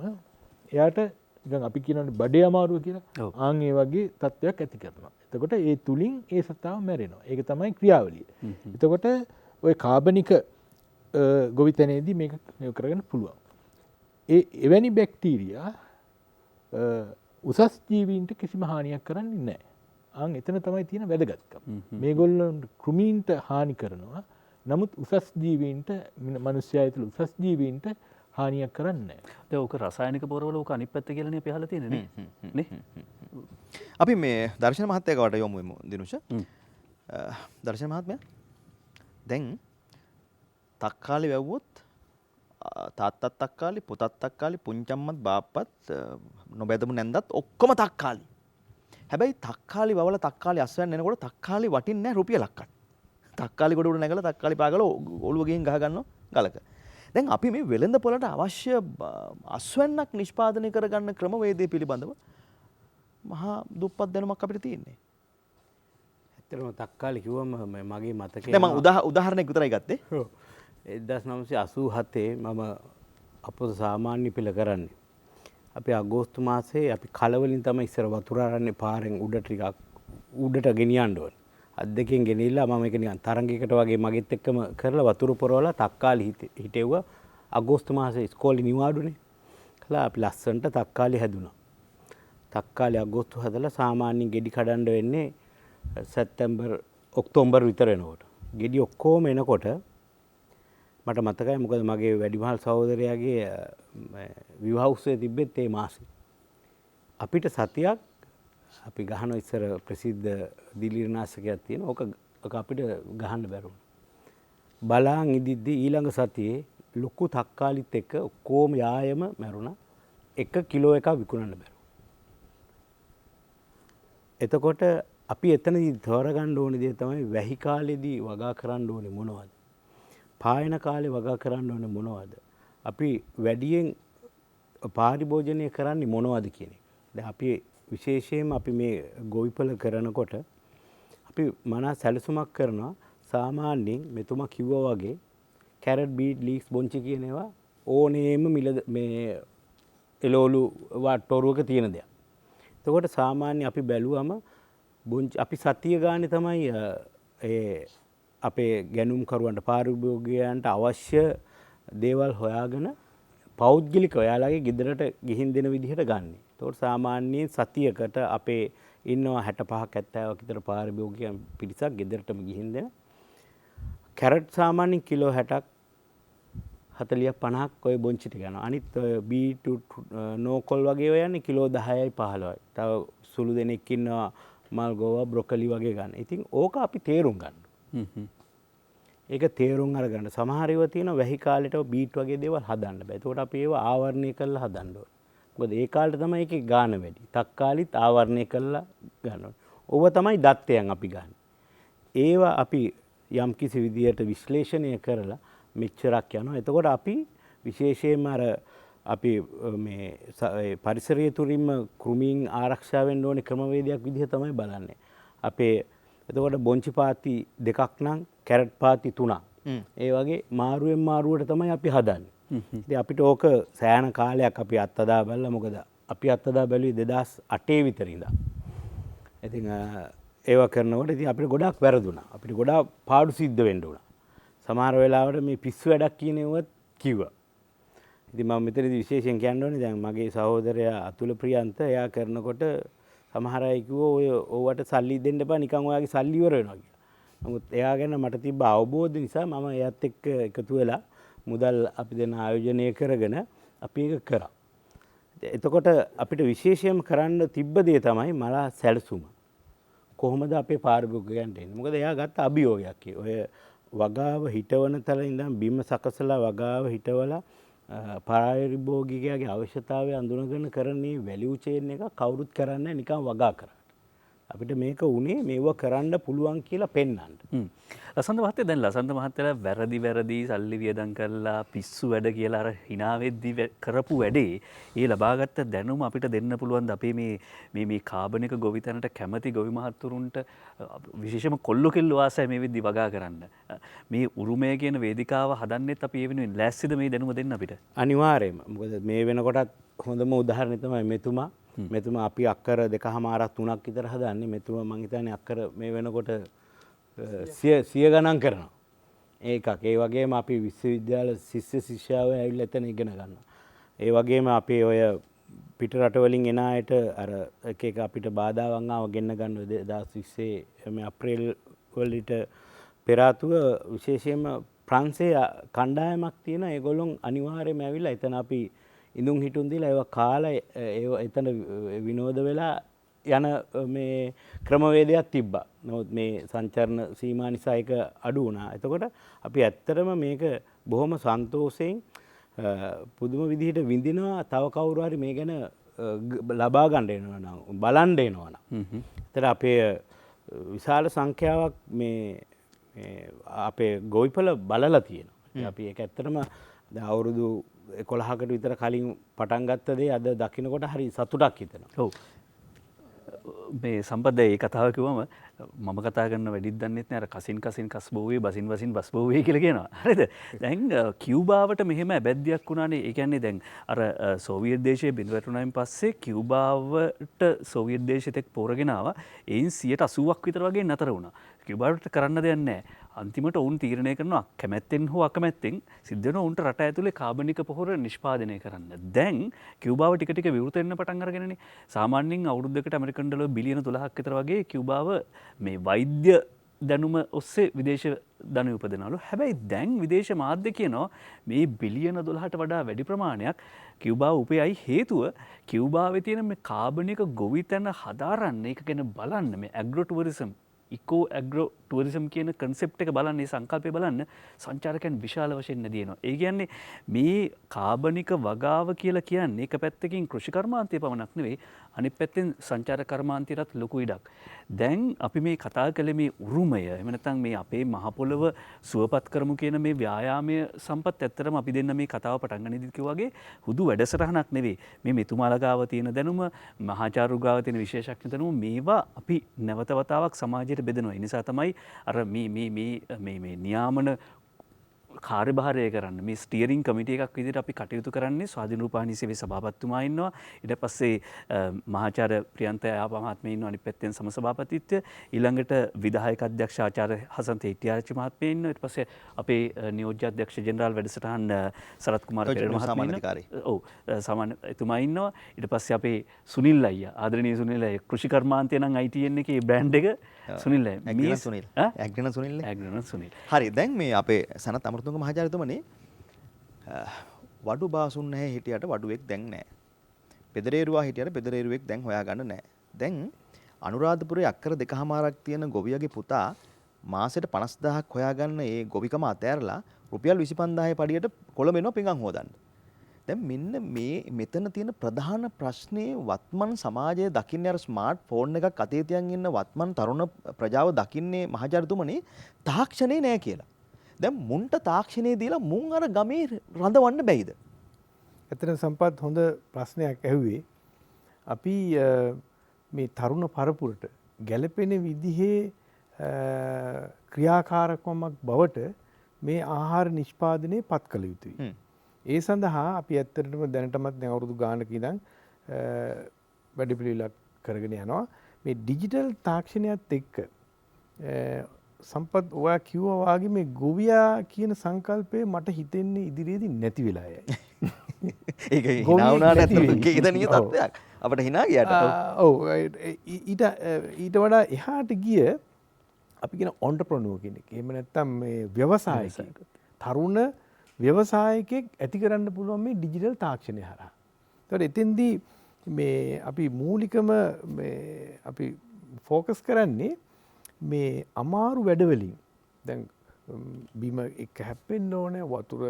එයාට නිකන් අපි කියනවානේ බඩේ අමාරුව කියලා. ආන් ඒ වගේ තත්ත්වයක් ඇති කරනවා. එතකොට ඒ තුලින් ඒ සතාව මැරෙනවා. ඒක තමයි ක්‍රියාවලිය. එතකොට ওই කාබනික ගොවිතැනේදී මේක කරගන්න පුළුවන්. එවැනි බැක්ටීරියා උසස් ජීවීන්ට කිසිම හානියක් කරන්නේ නැහැ. ආන් එතන තමයි තියෙන වැදගත්කම. මේගොල්ලෝ කෘමීන්ට හානි කරනවා. නමුත් උසස් ජීවීන්ට මිනිස්යා ඇතුළු උසස් ජීවීන්ට හානියක් කරන්නේ නැහැ. දැන් ඕක රසායනික පොරවල ඕක අනිත් පැත්ත කියලානේ අපි අහලා තියෙන්නේ නේ. අපි මේ දර්ශන මහත්තයා ගාවට යමු දිනුෂ. දර්ශන මහත්මයා දැන් තක්කාලි වැව්වොත් තාත්තත් තක්කාලි පුතත් තක්කාලි පුංචම්මත් බාප්පත් නොබැදමු නැන්දත් ඔක්කොම තක්කාලි. හැබැයි තක්කාලි වවල තක්කාලි අස්වැන්න එනකොට තක්කාලි වටින්නේ නැහැ රුපියලක්වත්. තක්කාලි ගොඩ උඩ නැගලා තක්කාලි පාගල ඔළුව ගිහින් ගහ ගන්නවා ගලක. දැන් අපි මේ වෙළඳ පොළට අවශ්‍ය අස්වැන්නක් නිෂ්පාදනය කරගන්න ක්‍රමවේදය පිළිබඳව මහා දුප්පත් දැනුමක් අපිට තියෙන්නේ. ඇත්තටම තක්කාලි කිව්වම මගේ මතකේ දැන් මම උදාහරණයක් විතරයි ගත්තේ. 1987 මම අපොස සාමාන්‍ය පෙළ කරන්නේ. අපි අගෝස්තු මාසේ අපි කලවලින් තමයි ඉස්සර වතුර අරන්නේ පාරෙන් උඩට ටිකක් උඩට ගෙනියන්න ඕනේ. අත් දෙකෙන් ගෙනිලා මම ඒක නිකන් තරංගයකට වගේ මගෙත් එක්කම කරලා වතුර පොරවලා තක්කාලි හිටෙව්වා. අගෝස්තු මාසේ ඉස්කෝලේ නිවාඩුනේ. කළා අපි ලස්සනට තක්කාලි හැදුනා. තක්කාලි අගෝස්තු හදලා සාමාන්‍යයෙන් ගෙඩි කඩන්න වෙන්නේ සැප්තැම්බර් ඔක්තෝබර් විතර වෙනකොට. ගෙඩි ඔක්කොම එනකොට මට මතකයි මොකද මගේ වැඩිමහල් සහෝදරයාගේ විවාහ උත්සවය තිබෙත් ඒ මාසේ. අපිට සතියක් අපි ගහන ඉස්සර ප්‍රසිද්ධ දිලීරනාශකයක් තියෙන ඕක අපිට ගහන්න බැරුණා. බලාන් ඉදිද්දි ඊළඟ සතියේ ලොකු තක්කාලිත් එක්ක ඔක්කොම යායම මැරුණා. 1 කිලෝ එකක් විකුණන්න බැරුණා. එතකොට අපි එතනදී තෝරගන්න ඕනේ දේ තමයි වැහි කාලෙදී වගා කරන්න ඕනේ මොනවද? පායන කාලේ වගා කරන්න ඕනේ මොනවද? අපි වැඩියෙන් පාරිභෝජනය කරන්නේ මොනවද කියන එක. දැන් අපි විශේෂයෙන්ම අපි මේ ගොවිපළ කරනකොට අපි මනස සැලසුමක් කරනවා සාමාන්‍යයෙන් මෙතුමා කිව්වා වගේ කැරට් බීට් ලීක්ස් බොන්චි කියන ඒවා ඕනේම මිල මේ එළවලු වට්ටෝරුවක තියෙන දෙයක්. එතකොට සාමාන්‍ය අපි බැලුවම අපි සතිය ගානේ තමයි අපේ ගැනුම් කරුවන්ට පාරිභෝගිකයන්ට අවශ්‍ය දේවල් හොයාගෙන පෞද්ගලික ඔයාලගේ ගෙදරට ගිහින් දෙන විදිහට ගන්න. ඒතකොට සාමාන්‍යයෙන් සතියකට අපේ ඉන්නවා 65ක් 70ක් විතර පාරිභෝගිකයන් පිරිසක් ගෙදරටම ගිහින් දෙන. කැරට් සාමාන්‍යයෙන් කිලෝ 60ක් 40-50ක් ඔය බොංචි ටික යනවා. අනිත් බීට්‍රූට් නෝකොල් වගේ ඔය යන්නේ කිලෝ 10යි 15යි. තව සුළු දෙනෙක් ඉන්නවා මල් ගෝවා බ්‍රොකලි වගේ ගන්න. ඉතින් ඕක අපි තේරුම් ගන්න. ඒක තේරුම් අරගන්න. සමහර ඒවා තියෙනවා වැහි කාලේට බීට් වගේ දේවල් හදන්න බෑ. ඒකට අපි ඒවා ආවරණය කරලා හදන්න ඕනේ. මොකද ඒ කාලේට තමයි ඒකේ ගාන වැඩි. තක්කාලිත් ආවරණය කරලා ගන්න ඕනේ. ඕව තමයි දත්තයන් අපි ගන්න. ඒවා අපි යම් කිසි විදියට විශ්ලේෂණය කරලා මෙච්චරක් යනවා. එතකොට අපි විශේෂයෙන්ම අර අපි මේ පරිසරය තුලින්ම කෘමීන් ආරක්ෂා වෙන්න ඕනේ ක්‍රමවේදයක් විදිහ තමයි බලන්නේ. අපේ එතකොට බොංචි පාති දෙකක් නම් කැරට් පාති 3ක්. ඒ වගේ මාරුවෙන් මාරුවට තමයි අපි හදන්නේ. ඉතින් අපිට ඕක සෑහෙන කාලයක් අපි අත්දා බලලා මොකද අපි අත්දා බැලුවේ 2008 විතර ඉඳන්. ඉතින් ඒවා කරනකොට ඉතින් අපිට ගොඩාක් වැරදුනා. අපිට ගොඩාක් පාඩු සිද්ධ වෙන්න උනා. සමහර වෙලාවට මේ පිස්සු වැඩක් කියන ඒවත් කිව්වා. ඉතින් මම මෙතනදී විශේෂයෙන් කියන්න ඕනේ දැන් මගේ සහෝදරයා අතුල ප්‍රියන්ත එයා කරනකොට සමහර අය කිව්වා ඔය ඕවට සල්ලි දෙන්න එපා නිකන් ඔයාගේ සල්ලි ඉවර වෙනවා කියලා. නමුත් එයා ගැන මට තිබ්බ අවබෝධ නිසා මම එයාත් එක්ක එකතු වෙලා මුදල් අපි දෙන ආයෝජනය කරගෙන අපි ඒක කරා. එතකොට අපිට විශේෂයෙන්ම කරන්න තිබ්බ දේ තමයි මලා සැලසුම. කොහොමද අපේ පාරිභෝගිකයන්ට එන්නේ? මොකද එයා ගත්ත අභියෝගයක්. ඔය වගාව හිටවන තල ඉඳන් බිම සකසලා වගාව හිටවලා පාරිභෝගිකයාගේ අවශ්‍යතාවය අඳුනගෙන කරන්නේ වැලියු චේන් එක කවුරුත් කරන්නේ නිකන් වගා කරා. අපිට මේක උනේ මේව කරන්න පුළුවන් කියලා පෙන්වන්න. ලසන්ත මහත්තයා දැන් ලසන්ත මහත්තයලා වැරදි සල්ලි වියදම් කරලා පිස්සු වැඩ කියලා අර hina වෙද්දි කරපු වැඩේ ඒ ලබාගත්ත දැනුම අපිට දෙන්න පුළුවන් අපේ මේ කාබනික ගොවිතැනට කැමති ගොවි මහත්තුරුන්ට විශේෂම කොල්ලෝ කෙල්ලෝ ආසයි මේ වෙද්දි වගා කරන්න. මේ උරුමය කියන වේදිකාව හදන්නෙත් අපි ඒ වෙනුවෙන් ලෑස්තිද මේ දැනුම දෙන්න අපිට? අනිවාර්යයෙන්ම. මොකද මේ වෙනකොටත් හොඳම උදාහරණය තමයි මෙතුමා අපි අක්කර 2.5 3ක් විතර හදන්නේ. මෙතුමා මං හිතන්නේ අක්කර මේ වෙනකොට 100 ගණන් කරනවා. ඒකක්. ඒ වගේම අපි විශ්වවිද්‍යාල ශිෂ්‍ය ශිෂ්‍යාවෝ ඇවිල්ලා එතන ඉගෙන ගන්නවා. ඒ වගේම අපේ ඔය පිට රටවලින් එන අයට අර එක අපිට බාධාවන් ආව ගෙන්න ගන්න 2020 මේ අප්‍රේල් වලට පෙර ආතුව විශේෂයෙන්ම ප්‍රංශයේ කණ්ඩායමක් තියෙන ඒගොල්ලොන් අනිවාර්යයෙන්ම ඇවිල්ලා එතන අපි ඉඳුන් හිටුන් දීලා ඒවා කාලා එතන විනෝද වෙලා යන මේ ක්‍රමවේදයක් තිබ්බා. නමුත් මේ සංචරණ සීමා නිසා ඒක අඩු වුණා. එතකොට අපි ඇත්තටම මේක බොහොම සන්තෝෂයෙන් පුදුම විදිහට විඳිනවා. තව කවුරු හරි මේ ගැන ලබා ගන්න එනවා නම් බලන්න එනවා නම්. ඒතර අපේ විශාල සංඛ්‍යාවක් මේ අපේ ගොවිපළ බලලා තියෙනවා. අපි ඒක ඇත්තටම අවුරුදු 11කට විතර කලින් පටන් ගත්ත දේ අද දකින්නකොට හරි සතුටක් හිතෙනවා. ඔව්. මේ සම්පත් ඒ කතාව කිව්වම මම කතා කරන වැඩිත් දන්නෙත් නෑ අර කසින් කස් බොවේ බසින් බස් බොවේ කියලා කියනවා. හරිද? දැන් කියුබාවට මෙහෙම ඇබැද්දියක් වුණානේ. ඒ කියන්නේ දැන් අර සෝවියට් දේශයේ බිඳ වැටුණායින් පස්සේ කියුබාවට සෝවියට් දේශෙත් එක්ක පෝරගෙන ආවා. එයින් 80%ක් විතර වගේ නතර වුණා. කියුබාවට කරන්න දෙයක් නෑ. අන්තිමට ඔවුන් තීරණය කරනවා කැමැත්තෙන් හෝ අකමැත්තෙන් සිද්ධ වෙන උන්ට රට ඇතුලේ කාබනික පොහොර නිෂ්පාදනය කරන්න. දැන් කියුබාව ටික ටික විවෘත වෙන්න පටන් අරගෙනනේ. සාමාන්‍යයෙන් අවුරුද්දකට ඇමරිකන් ඩොලර් බිලියන 12ක් විතර වගේ කියුබාව මේ වෛද්‍ය දැනුම ඔස්සේ විදේශ ධන උපදිනවලු. හැබැයි දැන් විදේශ මාධ්‍ය කියනවා මේ බිලියන 12ට වඩා වැඩි ප්‍රමාණයක් කියුබාව උපයයි හේතුව කියුබාවේ තියෙන මේ කාබනික ගොවිතැන හදාරන්න ඒක ගැන බලන්න මේ ඇග්‍රෝ ටුවරිසම් ඉකෝ ඇග්‍රෝ ටුවරිසම් කියන කන්සෙප්ට් එක බලන්න, මේ සංකල්පය බලන්න සංචාරකයන් විශාල වශයෙන් නැදිනවා. ඒ කියන්නේ මේ කාබනික වගාව කියලා කියන්නේ එක පැත්තකින් කෘෂි කර්මාන්තය පමණක් නෙවෙයි අනිත් පැත්තෙන් සංචාර කර්මාන්තයටත් ලොකු ඉඩක්. දැන් අපි මේ කතා කළේ මේ උරුමය එහෙම නැත්නම් මේ අපේ මහ පොළව සුවපත් කරමු කියන මේ ව්‍යායාමයේ සම්පත් ඇත්තටම අපි දෙන්න මේ කතාව පටන් ගන්නදී කිව්වා වගේ හුදු වැඩසටහනක් නෙවෙයි. මේ මෙතුමාලා ගාව තියෙන දැනුම, මහාචාර්ය ගාව තියෙන විශේෂඥ දැනුම මේවා අපි නැවත වතාවක් සමාජයට බෙදනවා. ඒ නිසා තමයි අර මේ නියාමන කාර්යභාරය කරන්න මේ ස්ටියරින් කමිටි එකක් විදිහට අපි කටයුතු කරන්නේ ස්වාධීන රූපවාහිනී සේවයේ සභාපතිතුමා ඉන්නවා. ඊට පස්සේ මහාචාර්ය ප්‍රියන්ත යාප මහත්මිය ඉන්නවා. අනිත් පැත්තෙන් සමසභාපතිත්වය. ඊළඟට විධායක අධ්‍යක්ෂ ආචාර්ය හසන්ත හෙට්ටිආරච්චි මහත්මිය ඉන්නවා. ඊට පස්සේ අපේ නියෝජ්‍ය අධ්‍යක්ෂ ජෙනරාල් වැඩසටහන් සරත් කුමාර පෙරේරා මහත්මිය ඉන්නවා. ඔව් සාමාන්‍ය එතුමා ඉන්නවා. ඊට පස්සේ අපේ සුනිල් අයියා ආදරණීය සුනිල් අයියා කෘෂි කර්මාන්තය නම් ITN එකේ බ්‍රෑන්ඩ් එක සුනිල් අයියා. ඇග්‍රන සුනිල්. හරි දැන් මේ අපේ සනත් අමරතුංග මහාචාර්යතුමනි වඩු බාසුන් නැහැ හිටියට වඩුවෙක් දැන් නැහැ. පෙදරේරුවා හිටියට පෙදරේරුවෙක් දැන් හොයාගන්න නැහැ. දැන් අනුරාධපුරයේ අක්කර 2.5ක් තියෙන ගොවියගේ පුතා මාසෙට 50000ක් හොයාගන්න ඒ ගොවිකම අතෑරලා රුපියල් 25000 පඩියට කොළඹ එනවා පිඟන් හොදන්න. දැන් මෙන්න මේ මෙතන තියෙන ප්‍රධාන ප්‍රශ්නේ වත්මන් සමාජයේ දකින්නේ අර ස්මාර්ට් ෆෝන් එකක් අතේ තියන් ඉන්න වත්මන් තරුණ ප්‍රජාව දකින්නේ මහජනතුමනි තාක්ෂණේ නෑ කියලා. දැන් මුන්ට තාක්ෂණේ දීලා මුන් අර ගමේ රඳවන්න බැයිද? එතන සම්පත් හොඳ ප්‍රශ්නයක් ඇහුවේ. අපි මේ තරුණ පරපුරට ගැළපෙන විදිහේ ක්‍රියාකාරකමක් බවට මේ ආහාර නිෂ්පාදනය පත් කළ යුතුයි. ඒ සඳහා අපි ඇත්තටම දැනටමත් දැන් අවුරුදු ගානක ඉඳන් වැඩපිළිවෙලක් කරගෙන යනවා. මේ ඩිජිටල් තාක්ෂණයත් එක්ක සම්පත් ඔයා කිව්වා වගේ මේ ගොවියා කියන සංකල්පය මට හිතෙන්නේ ඉදිරියේදී නැති වෙලා යයි. ඒක hina වුණාට ඇත්තටම කේදනීය තත්ත්වයක්. අපිට hina ගියට. ඔව් ඊට වඩා එහාට ගිය අපි කියන ඔන්ටර්ප්‍රනර් කෙනෙක්. එහෙම නැත්නම් මේ ව්‍යවසායකයෙක්. තරුණ ව්‍යවසායකයෙක් ඇති කරන්න පුළුවන් මේ ඩිජිටල් තාක්ෂණය හරහා. ඒතකොට එතෙන්දී මේ අපි මූලිකම මේ අපි ફોකස් කරන්නේ මේ අමාරු වැඩවලින්. දැන් බීම එක හැප්පෙන්න ඕනේ, වතුර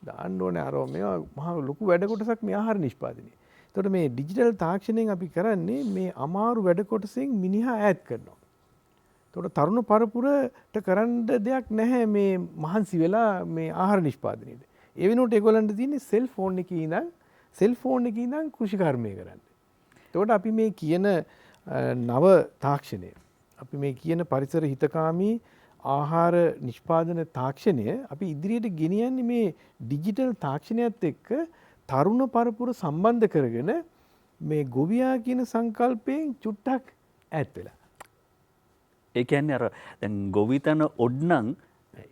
දාන්න ඕනේ, අර මේවා මහා ලොකු වැඩ කොටසක් මේ ආහාර නිෂ්පාදනයේ. ඒතකොට මේ ඩිජිටල් තාක්ෂණයෙන් අපි කරන්නේ මේ අමාරු වැඩ කොටසෙන් මිනිහා ඈත් කරනවා. එතකොට තරුණ පරපුරට කරන්න දෙයක් නැහැ මේ මහන්සි වෙලා මේ ආහාර නිෂ්පාදනයේද. ඒ වෙනුවට ඒගොල්ලන්ට තියෙන්නේ සෙල්ෆෝන් එකේ ඉඳන් කෘෂිකර්මය කරන්න. එතකොට අපි මේ කියන නව තාක්ෂණය, අපි මේ කියන පරිසර හිතකාමී ආහාර නිෂ්පාදන තාක්ෂණය අපි ඉදිරියට ගෙනියන්නේ මේ ඩිජිටල් තාක්ෂණයත් එක්ක තරුණ පරපුර සම්බන්ධ කරගෙන මේ ගොවියා කියන සංකල්පයෙන් චුට්ටක් ඈත් වෙලා. ඒ කියන්නේ අර දැන් ගොවිතැන ඔඩ්නම්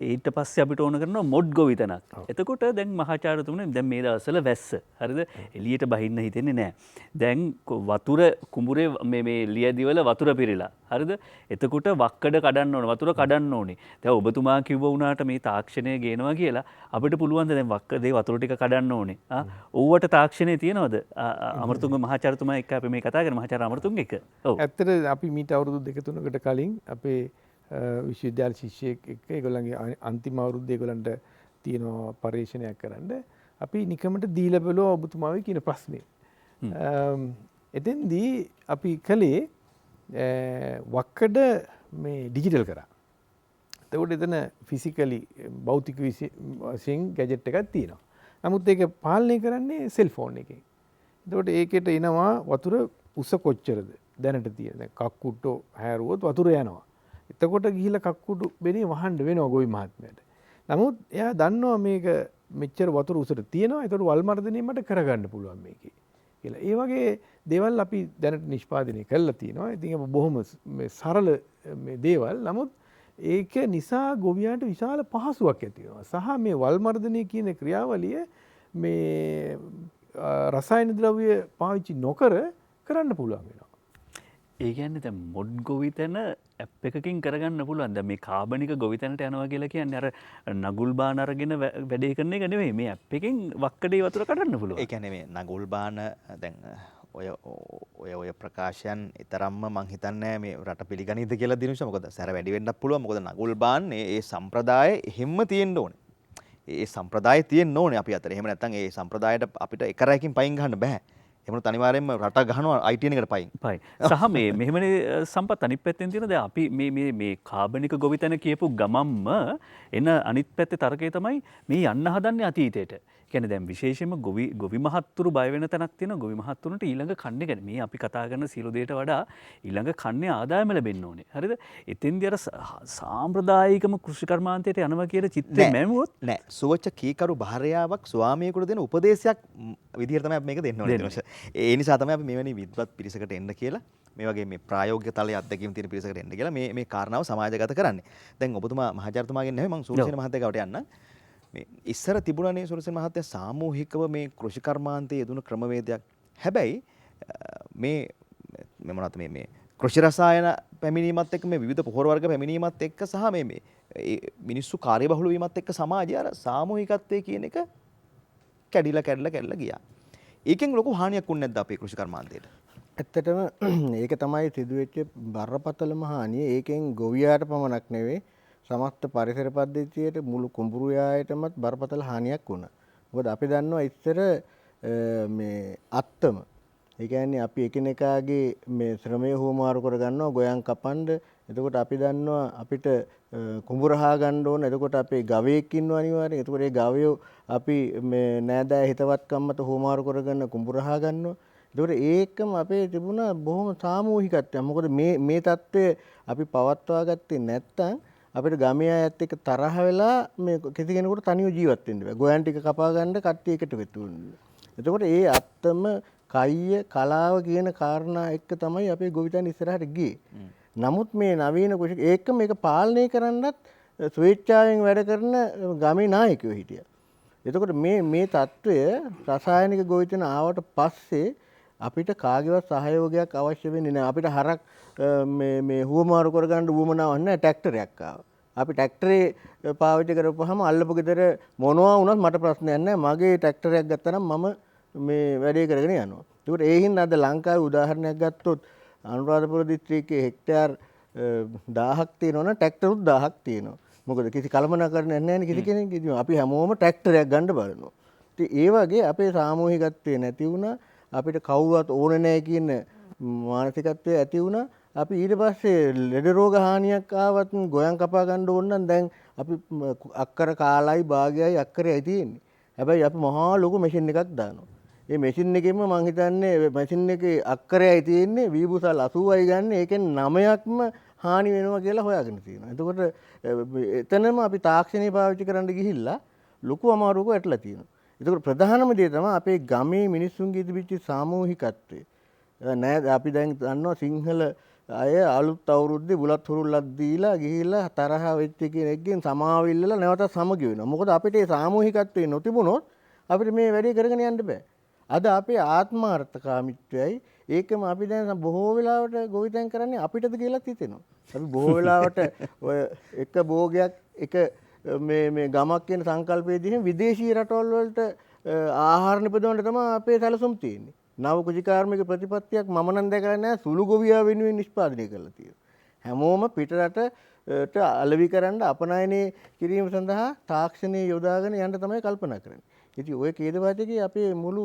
ඊට පස්සේ අපිට ඕන කරනවා මොඩ් ගොවිතැනක්. එතකොට දැන් මහාචාර්යතුමනි දැන් මේ දවස්වල වැස්ස. හරිද? එළියට බහින්න හිතෙන්නේ නැහැ. දැන් වතුර කුඹුරේ මේ ලියදිවල වතුර පිරিলা. හරිද? එතකොට වක්කඩ කඩන්න ඕන, වතුර කඩන්න ඕනේ. දැන් ඔබතුමා කිව්ව වුණාට මේ තාක්ෂණය ගේනවා කියලා අපිට පුළුවන් ද දැන් වක්කඩේ වතුර ටික කඩන්න ඕනේ. ඕවට තාක්ෂණය තියනවද? අමරතුංග මහාචාර්යතුමා එක්ක අපි මේ කතා කරන මහාචාර්ය අමරතුංග එක්ක. ඔව්. ඇත්තට අපි මීට අවුරුදු 2-3කට කලින් අපේ විශ්වවිද්‍යාල ශිෂ්‍යයෙක් එක්ක ඒගොල්ලන්ගේ අන්තිම අවුරුද්දේ ඒගොල්ලන්ට තියෙනවා පරීක්ෂණයක් කරන්න. අපි නිකමට දීලා බලුවා ඔබතුමාගේ කියන ප්‍රශ්නේ. එතෙන්දී අපි කළේ වක්කඩ මේ ඩිජිටල් කරා. එතකොට එතන ෆිසිකලි භෞතික වශයෙන් ගැජට් එකක් තියෙනවා. නමුත් ඒක පාලනය කරන්නේ සෙල්ෆෝන් එකෙන්. එතකොට ඒකෙට එනවා වතුර උස කොච්චරද දැනට තියෙන. දැන් කක්කුට්ටෝ හැරුවොත් වතුර යනවා. එතකොට ගිහිල්ලා කක්කුඩු බෙනේ වහන්න වෙනවා ගොවි මහත්මයාට. නමුත් එයා දන්නවා මේක මෙච්චර වතුර උසට තියෙනවා. ඒතකොට වල් මර්ධනය මට කරගන්න පුළුවන් මේකේ කියලා. ඒ වගේ දේවල් අපි දැනට නිෂ්පාදනය කරලා තියෙනවා. ඉතින් ඒක බොහොම සරල මේ දේවල්. නමුත් ඒක නිසා ගොවියාට විශාල පහසුවක් ඇති වෙනවා. සහ මේ වල් මර්ධනය කියන ක්‍රියාවලිය මේ රසායන ද්‍රව්‍ය පාවිච්චි නොකර කරන්න පුළුවන් වෙනවා. ඒ කියන්නේ දැන් මොඩ් ගොවිතැන ඇප් එකකින් කරගන්න පුළුවන්. දැන් මේ කාබනික ගොවිතැනට යනවා කියලා කියන්නේ අර නගුල් බාන අරගෙන වැඩේ කරන එක නෙවෙයි. මේ ඇප් එකෙන් වක්කඩේ වතුර කඩන්න පුළුවන්. ඒ කියන්නේ මේ නගුල් බාන දැන් ඔය ප්‍රකාශයන් ඊතරම්ම මං හිතන්නේ මේ රට පිළිගනීද කියලා දිනුෂ. මොකද සැර වැඩි වෙන්නත් පුළුවන්. මොකද නගුල් බාන් ඒ සම්ප්‍රදාය එහෙම්ම තියෙන්න ඕනේ. ඒ සම්ප්‍රදාය තියෙන්න ඕනේ අපි අතර. එහෙම නැත්නම් ඒ සම්ප්‍රදායට අපිට එක රැයකින් පයින් ගන්න බෑ. එහෙම අනිවාර්යෙන්ම රට ගහනවා ITN එකට පයින්. සහ මේ මෙහෙමනේ සම්පත් අනිත් පැත්තෙන් තියෙන දැන් අපි මේ කාබනික ගොවිතැන කියපු ගමම්ම එන අනිත් පැත්තේ තර්කය තමයි මේ යන්න හදන්නේ අතීතයට. කියන්නේ දැන් විශේෂයෙන්ම ගොවි මහත්තුරු බය වෙන තැනක් තියෙනවා. ගොවි මහත්තුරුන්ට ඊළඟ කන්නේ ගැන මේ අපි කතා කරන සියලු දේට වඩා ඊළඟ කන්නේ ආදායම ලැබෙන්න ඕනේ. හරිද? එතෙන්දී අර සාම්ප්‍රදායිකම කෘෂි කර්මාන්තයට යනවා කියන චිත්තය මැමුවොත් නෑ. සුවච කීකරු භාර්යාවක් ස්වාමියෙකුට දෙන උපදේශයක් විදිහට තමයි අපි මේක දෙන්න ඕනේ. ඒ නිසා තමයි අපි මෙවැනි විද්වත් පිරිසකට එන්න කියලා මේ වගේ මේ ප්‍රායෝගික තලයේ අත්දැකීම් තියෙන පිරිසකට එන්න කියලා මේ කාරණාව සමාජගත කරන්නේ. දැන් ඔබතුමා මහාචාර්යතුමාගෙන් නෙවෙයි මම සූරසේන මහත්තයාට යන්න. මේ ඉස්සර තිබුණනේ සූරසේන මහත්තයා සාමූහිකව මේ කෘෂි කර්මාන්තයේ යෙදුණු ක්‍රමවේදයක්. හැබැයි මේ මොනවද මේ කෘෂි රසායන පැමිණීමත් එක්ක මේ විවිධ පොහොර වර්ග පැමිණීමත් එක්ක සහ මේ මිනිස්සු කාර්යබහුල වීමත් එක්ක සමාජය අර සාමූහිකත්වයේ කියන එක කැඩිලා ගියා. ඒකෙන් ලොකු හානියක් වුනේ නැද්ද අපේ කෘෂි කර්මාන්තයට? ඇත්තටම ඒක තමයි සිදුවෙච්ච බරපතලම හානිය. ඒකෙන් ගොවියාට පමණක් නෙවෙයි සමස්ත පරිසර පද්ධතියට මුළු කුඹුරු යායටමත් බරපතල හානියක් වුණා. මොකද අපි දන්නවා ඉස්සර මේ අත්තම ඒ කියන්නේ අපි එකිනෙකාගේ මේ ශ්‍රමය හුවමාරු කරගන්නවා ගොයන් කපන්න. එතකොට අපි දන්නවා අපිට කුඹුර හා ගන්න ඕන. එතකොට අපේ ගවයෙක් ඉන්නවා අනිවාර්යෙන්. එතකොට ඒ ගවයෝ අපි මේ නෑදෑ හිතවත්කම් මත හුවමාරු කරගන්න කුඹුර හා ගන්නවා. එතකොට ඒකම අපේ තිබුණා බොහොම සාමූහිකත්වයක්. මොකද මේ தත්ත්වය අපි පවත්වා ගත්තේ නැත්නම් අපිට ගමේ අයත් එක්ක තරහ වෙලා මේ කිසි කෙනෙකුට තනියම ජීවත් වෙන්න බෑ. ගොයන් ටික කපා ගන්න කට්ටිය එකට වෙතුන්නේ. එතකොට ඒ අත්තම කය්‍ය කලාව කියන කාරණා එක්ක තමයි අපේ ගොවිතැන ඉස්සරහට ගියේ. නමුත් මේ නවීන ඒක මේක පාලනය කරන්නත් ස්වේච්ඡාවෙන් වැඩ කරන ගමේ නායකයෝ හිටියා. එතකොට මේ தত্ত্বය රසායනික ගොවිතැන ආවට පස්සේ අපිට කාගේවත් සහයෝගයක් අවශ්‍ය වෙන්නේ නැහැ. අපිට හරක් මේ හුවමාරු කරගන්න උවමනාවක් නැහැ. ට්‍රැක්ටරයක් ආවා. අපි ට්‍රැක්ටරේ පාවිච්චි කරපුවාම අල්ලපු ගෙදර මොනවා වුණත් මට ප්‍රශ්නයක් නැහැ. මගේ ට්‍රැක්ටරයක් ගත්තා නම් මම මේ වැඩේ කරගෙන යනවා. ඒකට ඒ හින්දා අද ලංකාවේ උදාහරණයක් ගත්තොත් අනුරාධපුර දිස්ත්‍රික්කයේ හෙක්ටයාර් 1000ක් තියෙනවනම් ට්‍රැක්ටරුත් 1000ක් තියෙනවා. මොකද කිසි කලමනාකරණයක් නැහැ නේ කිසි කෙනෙක්. ඉතින් අපි හැමෝම ට්‍රැක්ටරයක් ගන්න බලනවා. ඉතින් ඒ වගේ අපේ සාමූහිකත්වය නැති වුණා. අපිට කවුරුවත් ඕනේ නැහැ කියන මානසිකත්වය ඇති වුණා. අපි ඊට පස්සේ ලෙඩ රෝග හානියක් ආවත් ගොයන් කපා ගන්න ඕන නම් දැන් අපි අක්කර කාලයි භාගයයි අක්කරයයි තියෙන්නේ. හැබැයි අපි මහා ලොකු මැෂින් එකක් දානවා. මේ මැෂින් එකෙන්ම මම හිතන්නේ මැෂින් එකේ අක්කරයයි තියෙන්නේ වීබුසල් 80යි ගන්න. ඒකෙන් 9ක්ම හානි වෙනවා කියලා හොයාගෙන තියෙනවා. එතකොට එතනම අපි තාක්ෂණය පාවිච්චි කරන්න ගිහිල්ලා ලොකු අමාරුවක වැටලා තියෙනවා. එතකොට ප්‍රධානම දේ තමයි අපේ ගමේ මිනිස්සුන්ගේ තිබිච්ච සාමූහිකත්වය. නෑ අපි දැන් දන්නවා සිංහල අය අලුත් අවුරුද්දේ බුලත් හුරුල්ලක් දීලා ගිහිල්ලා තරහ වෙච්ච කෙනෙක්ගෙන් සමාව ඉල්ලලා නැවත සමගි වෙනවා. මොකද අපිට මේ සාමූහිකත්වය නොතිබුණොත් අපිට මේ වැඩේ කරගෙන යන්න බෑ. අද අපේ ආත්මාර්ථකාමීත්වයයි ඒකම අපි දැන් බොහෝ වෙලාවට ගොවිතැන් කරන්නේ අපිටද කියලා හිතෙනවා. අපි බොහෝ වෙලාවට ඔය එක භෝගයක් එක මේ ගමක් කියන සංකල්පයේදී විදේශීය රටවල් වලට ආහාර නිපදවන්න තමයි අපේ සැලසුම් තියෙන්නේ. නව කුජිකාර්මික ප්‍රතිපත්තියක් මම නම් දැකලා නැහැ සුළු ගොවියා වෙනුවෙන් නිෂ්පාදනය කරලා තියෙනවා. හැමෝම පිටරටට අලෙවි කරන්න අපනයනය කිරීම සඳහා තාක්ෂණය යොදාගෙන යන්න තමයි කල්පනා කරන්නේ. ඉතින් ඔය කේදවාදයේ අපේ මුළු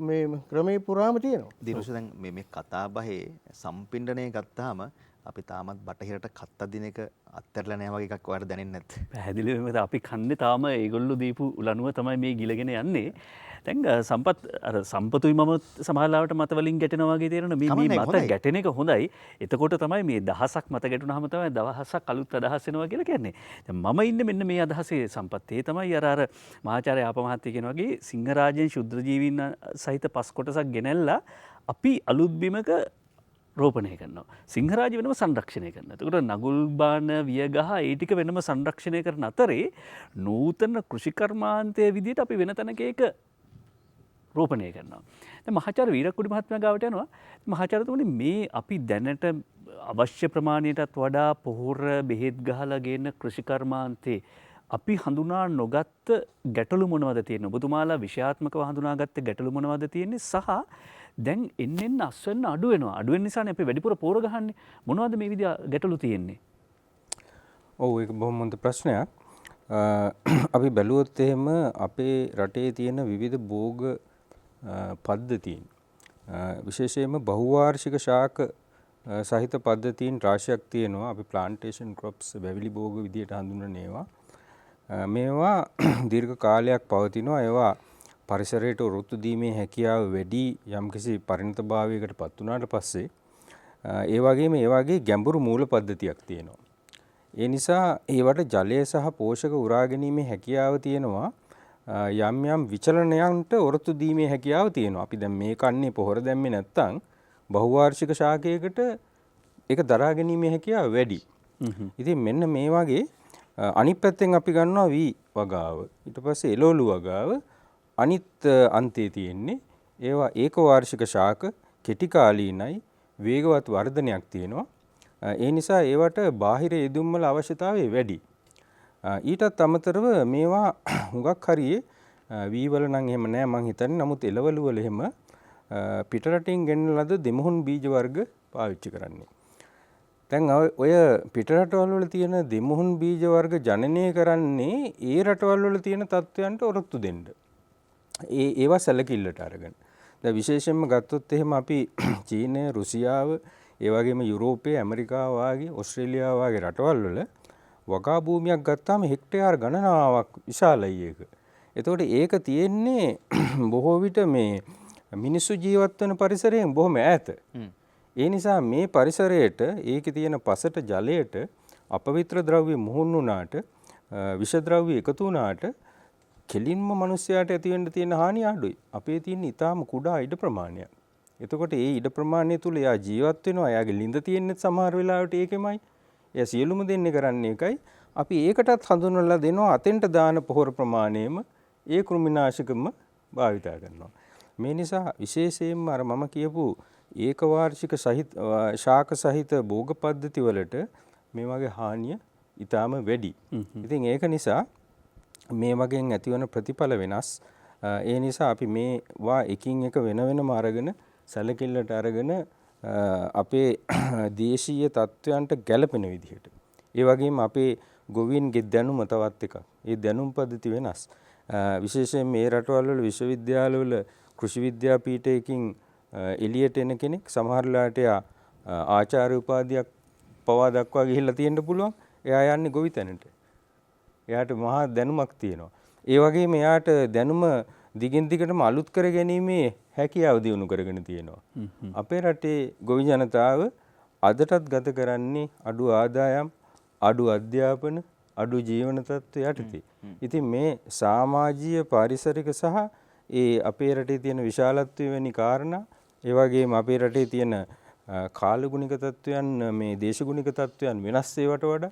මේ ක්‍රමේ පුරාම තියෙනවා. දිනුෂ දැන් මේ කතා බහේ සම්පින්ඩණය ගත්තාම අපි තාමත් බටහිරට කත්ත දින එක අත්හැරලා නැහැ වගේ එකක් ඔයාලට දැනෙන්නේ නැත්. පැහැදිලිවම අපි කන්නේ තාම ඒගොල්ලෝ දීපු උලනුව තමයි මේ ගිලගෙන යන්නේ. දැන් සම්පත් අර සම්පතුයි මම සමහරවිට මත වලින් ගැටෙනවා වගේ තේරෙන මේ මත ගැටෙන එක හොඳයි. එතකොට තමයි මේ දහසක් මත ගැටුනහම තමයි දවසක් අලුත් අදහස් එනවා කියලා කියන්නේ. දැන් මම ඉන්නේ මෙන්න මේ අදහසේ සම්පත්. ඒ තමයි අර මහාචාර්ය ආප මහත්තයා කියන වගේ සිංහරාජයෙන් ශුද්‍ර ජීවීන් සහිත පස් කොටසක් ගෙනල්ලා අපි අලුත් බිමක රෝපණය කරනවා. සිංහරාජ වෙනම සංරක්ෂණය කරනවා. එතකොට නගුල් බාන වියගහ ඒ ටික වෙනම සංරක්ෂණය කරන අතරේ නූතන කෘෂිකර්මාන්තයේ විදිහට අපි වෙන තැනක ඒක රෝපණය කරනවා. දැන් මහාචාර්ය වීරක්කුඩි මහත්මයා ගාවට යනවා. මහාචාර්යතුමනි මේ අපි දැනට අවශ්‍ය ප්‍රමාණයටත් වඩා පොහොර බෙහෙත් ගහලා ගේන කෘෂිකර්මාන්තේ අපි හඳුනා නොගත්ත ගැටලු මොනවද තියෙන්නේ? ඔබතුමාලා විෂයාත්මකව හඳුනාගත්ත ගැටලු මොනවද තියෙන්නේ? සහ දැන් එන්න අස්වැන්න අඩු වෙනවා. අඩු වෙන නිසානේ අපි වැඩිපුර පෝර ගහන්නේ. මොනවද මේ විදිහ ගැටලු තියෙන්නේ? ඔව් ඒක බොහොම හොඳ ප්‍රශ්නයක්. අපි බැලුවොත් එහෙම අපේ රටේ තියෙන විවිධ භෝග පද්ධතීන් විශේෂයෙන්ම බහුවාර්ෂික ශාක සහිත පද්ධතීන් රාශියක් තියෙනවා. අපි ප්ලාන්ටේෂන් ක්‍රොප්ස් වැවිලි භෝග විදියට හඳුන්වන ඒවා. මේවා දීර්ඝ කාලයක් පවතිනවා. ඒවා පරිසරයට රුතු දීමේ හැකියාව වැඩි යම්කිසි පරිණතභාවයකට පත් වුණාට පස්සේ ඒ වගේම ඒ වගේ ගැඹුරු මූල පද්ධතියක් තියෙනවා. ඒ නිසා ඒවට ජලය සහ පෝෂක උරා ගැනීමේ හැකියාව තියෙනවා. යම් යම් විචලනයන්ට ඔරොත්තු දීමේ හැකියාව තියෙනවා. අපි දැන් මේ කන්නේ පොහොර දැම්මේ නැත්තම් බහුවාර්ෂික ශාකයකට ඒක දරා ගැනීමේ හැකියාව වැඩි. ඉතින් මෙන්න මේ වගේ අනිත් පැත්තෙන් අපි ගන්නවා වී වගාව. ඊට පස්සේ එළවලු වගාව අනිත් අන්තයේ තියෙන්නේ ඒවා ඒකවාර්ෂික ශාක කෙටි කාලීනයි වේගවත් වර්ධනයක් තියෙනවා. ඒ නිසා ඒවට බාහිර යෙදුම් වල අවශ්‍යතාවය වැඩි. ඊටත් අමතරව මේවා හුඟක් හරියේ වීවල නම් එහෙම නෑ මං හිතන්නේ. නමුත් එළවලු වල එහෙම පිටරටින් ගෙන්නන ලද දෙමුහුන් බීජ වර්ග පාවිච්චි කරන්නේ. දැන් ඔය පිටරටවල් වල තියෙන දෙමුහුන් බීජ වර්ග ජනනය කරන්නේ ඒ රටවල් වල තියෙන තත්ත්වයන්ට ඔරොත්තු දෙන්න. ඒවා සැලකිල්ලට අරගෙන. දැන් විශේෂයෙන්ම ගත්තොත් එහෙම අපි චීනය, රුසියාව, ඒ වගේම යුරෝපයේ, ඇමරිකාව වගේ, ඕස්ට්‍රේලියාව වගේ රටවල් වල වගා භූමියක් ගත්තාම හෙක්ටයාර් ගණනාවක් විශාලයි ඒක. එතකොට ඒක තියෙන්නේ බොහෝ විට මේ මිනිස්සු ජීවත් වෙන පරිසරයෙන් බොහොම ඈත. ඒ නිසා මේ පරිසරයට ඒකේ තියෙන පසට ජලයට අපවිත්‍ර ද්‍රව්‍ය මුහුන් වුණාට විෂ ද්‍රව්‍ය එකතු වුණාට කෙලින්ම මිනිස්යාට ඇති වෙන්න තියෙන හානිය අඩුයි. අපේ තියෙන ඊටාම කුඩා ඉඩ ප්‍රමාණයක්. එතකොට ඒ ඉඩ ප්‍රමාණය තුල එයා ජීවත් වෙනවා. එයාගේ ළිඳ තියෙන්නේ සමහර වෙලාවට ඒකෙමයි. එයා සියලුම දෙන්නේ කරන්නේ එකයි. අපි ඒකටත් හඳුන්වලා දෙනවා අතෙන්ට දාන පොහොර ප්‍රමාණයම ඒ කෘමිනාශකම භාවිතා කරනවා. මේ නිසා විශේෂයෙන්ම අර මම කියපු ඒකවාර්ෂික සහිත ශාක සහිත භෝග පද්ධති වලට මේ වගේ හානිය ඊටාම වැඩි. ඉතින් ඒක නිසා මේ වගේන් ඇතිවන ප්‍රතිඵල වෙනස්. ඒ නිසා අපි මේවා එකින් එක වෙන වෙනම අරගෙන සැලකිල්ලට අරගෙන අපේ දේශීය තත්ත්වයන්ට ගැළපෙන විදිහට. ඒ වගේම අපේ ගොවීන්ගේ දැනුම තවත් එකක්. ඒ දැනුම් පද්ධති වෙනස්. විශේෂයෙන් මේ රටවල් වල විශ්වවිද්‍යාලවල කෘෂි විද්‍යාපීඨයකින් එළියට එන කෙනෙක් සමහරලාට ආචාර්ය උපාධියක් පවා දක්වා ගිහිල්ලා තියෙන්න පුළුවන්. එයා යන්නේ ගොවිතැනට. එයාට මහා දැනුමක් තියෙනවා. ඒ වගේම එයාට දැනුම දිගින් දිගටම අලුත් කර ගැනීමේ හැකියාව දියුණු කරගෙන තියෙනවා. අපේ රටේ ගොවි ජනතාව අදටත් ගත කරන්නේ අඩු ආදායම්, අඩු අධ්‍යාපන, අඩු ජීවන තත්ත්ව යටතේ. ඉතින් මේ සමාජීය පාරිසරික සහ ඒ අපේ රටේ තියෙන විශාලත්වය වැනි කාරණා, ඒ වගේම අපේ රටේ තියෙන කාලගුණික තත්ත්වයන්, මේ දේශගුණික තත්ත්වයන් වෙනස් ඒවට වඩා.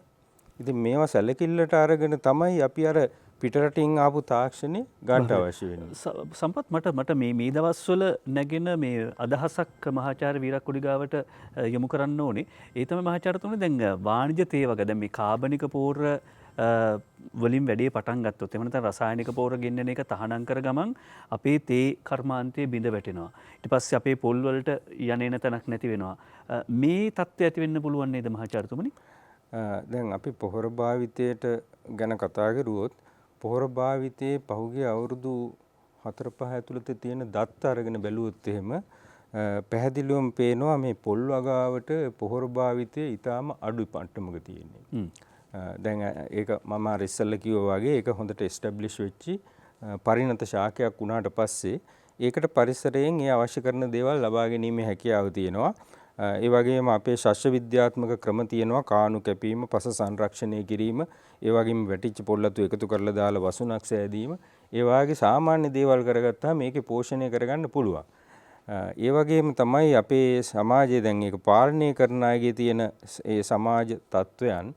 ඉතින් මේවා සැලකිල්ලට අරගෙන තමයි අපි අර පිටරටින් ආපු තාක්ෂණය ගන්න අවශ්‍ය වෙන්නේ. සම්පත් මට මේ දවස්වල නැගෙන මේ අදහසක් මහාචාර්ය වීරක්කුඩිගාවට යොමු කරන්න ඕනේ. ඒ තමයි මහාචාර්යතුමනි දැන් වාණිජ තේ වගේ දැන් මේ කාබනික පෝර වලින් වැඩේ පටන් ගත්තොත් එහෙම නැත්නම් රසායනික පෝර ගෙන්නන එක තහනම් කර ගමන් අපේ තේ කර්මාන්තයේ බිඳ වැටෙනවා. ඊට පස්සේ අපේ පොල් වලට යන්නේන තැනක් නැති වෙනවා. මේ තත්ත්වය ඇති වෙන්න පුළුවන් නේද මහාචාර්යතුමනි? දැන් අපි පොහොර භාවිතයට ගැන කතා කරුවොත් පොහොර භාවිතයේ පහුගිය අවුරුදු 4-5 ඇතුළත තියෙන දත්ත අරගෙන බැලුවොත් එහෙම පැහැදිලිවම පේනවා මේ පොල් වගාවට පොහොර භාවිතය ඊටාම අඩු මට්ටමක තියෙන්නේ. දැන් ඒක මම අර ඉස්සෙල්ලා කිව්වා වගේ ඒක හොඳට එස්ටැබ්ලිෂ් වෙච්චි පරිණත ශාකයක් වුණාට පස්සේ ඒකට පරිසරයෙන් ඒ අවශ්‍ය කරන දේවල් ලබා ගැනීමේ හැකියාව තියෙනවා. ඒ වගේම අපේ ශස්ත්‍ර විද්‍යාත්මක ක්‍රම තියෙනවා. කාණු කැපීම, පස සංරක්ෂණය කිරීම, ඒ වගේම වැටිච්ච පොල්ලතු එකතු කරලා දාලා වසුනක් සෑදීම, ඒ වගේ සාමාන්‍ය දේවල් කරගත්තාම මේකේ පෝෂණය කරගන්න පුළුවන්. ඒ වගේම තමයි අපේ සමාජයේ දැන් ඒක පාලනය කරන අයගේ තියෙන ඒ සමාජ තත්වයන්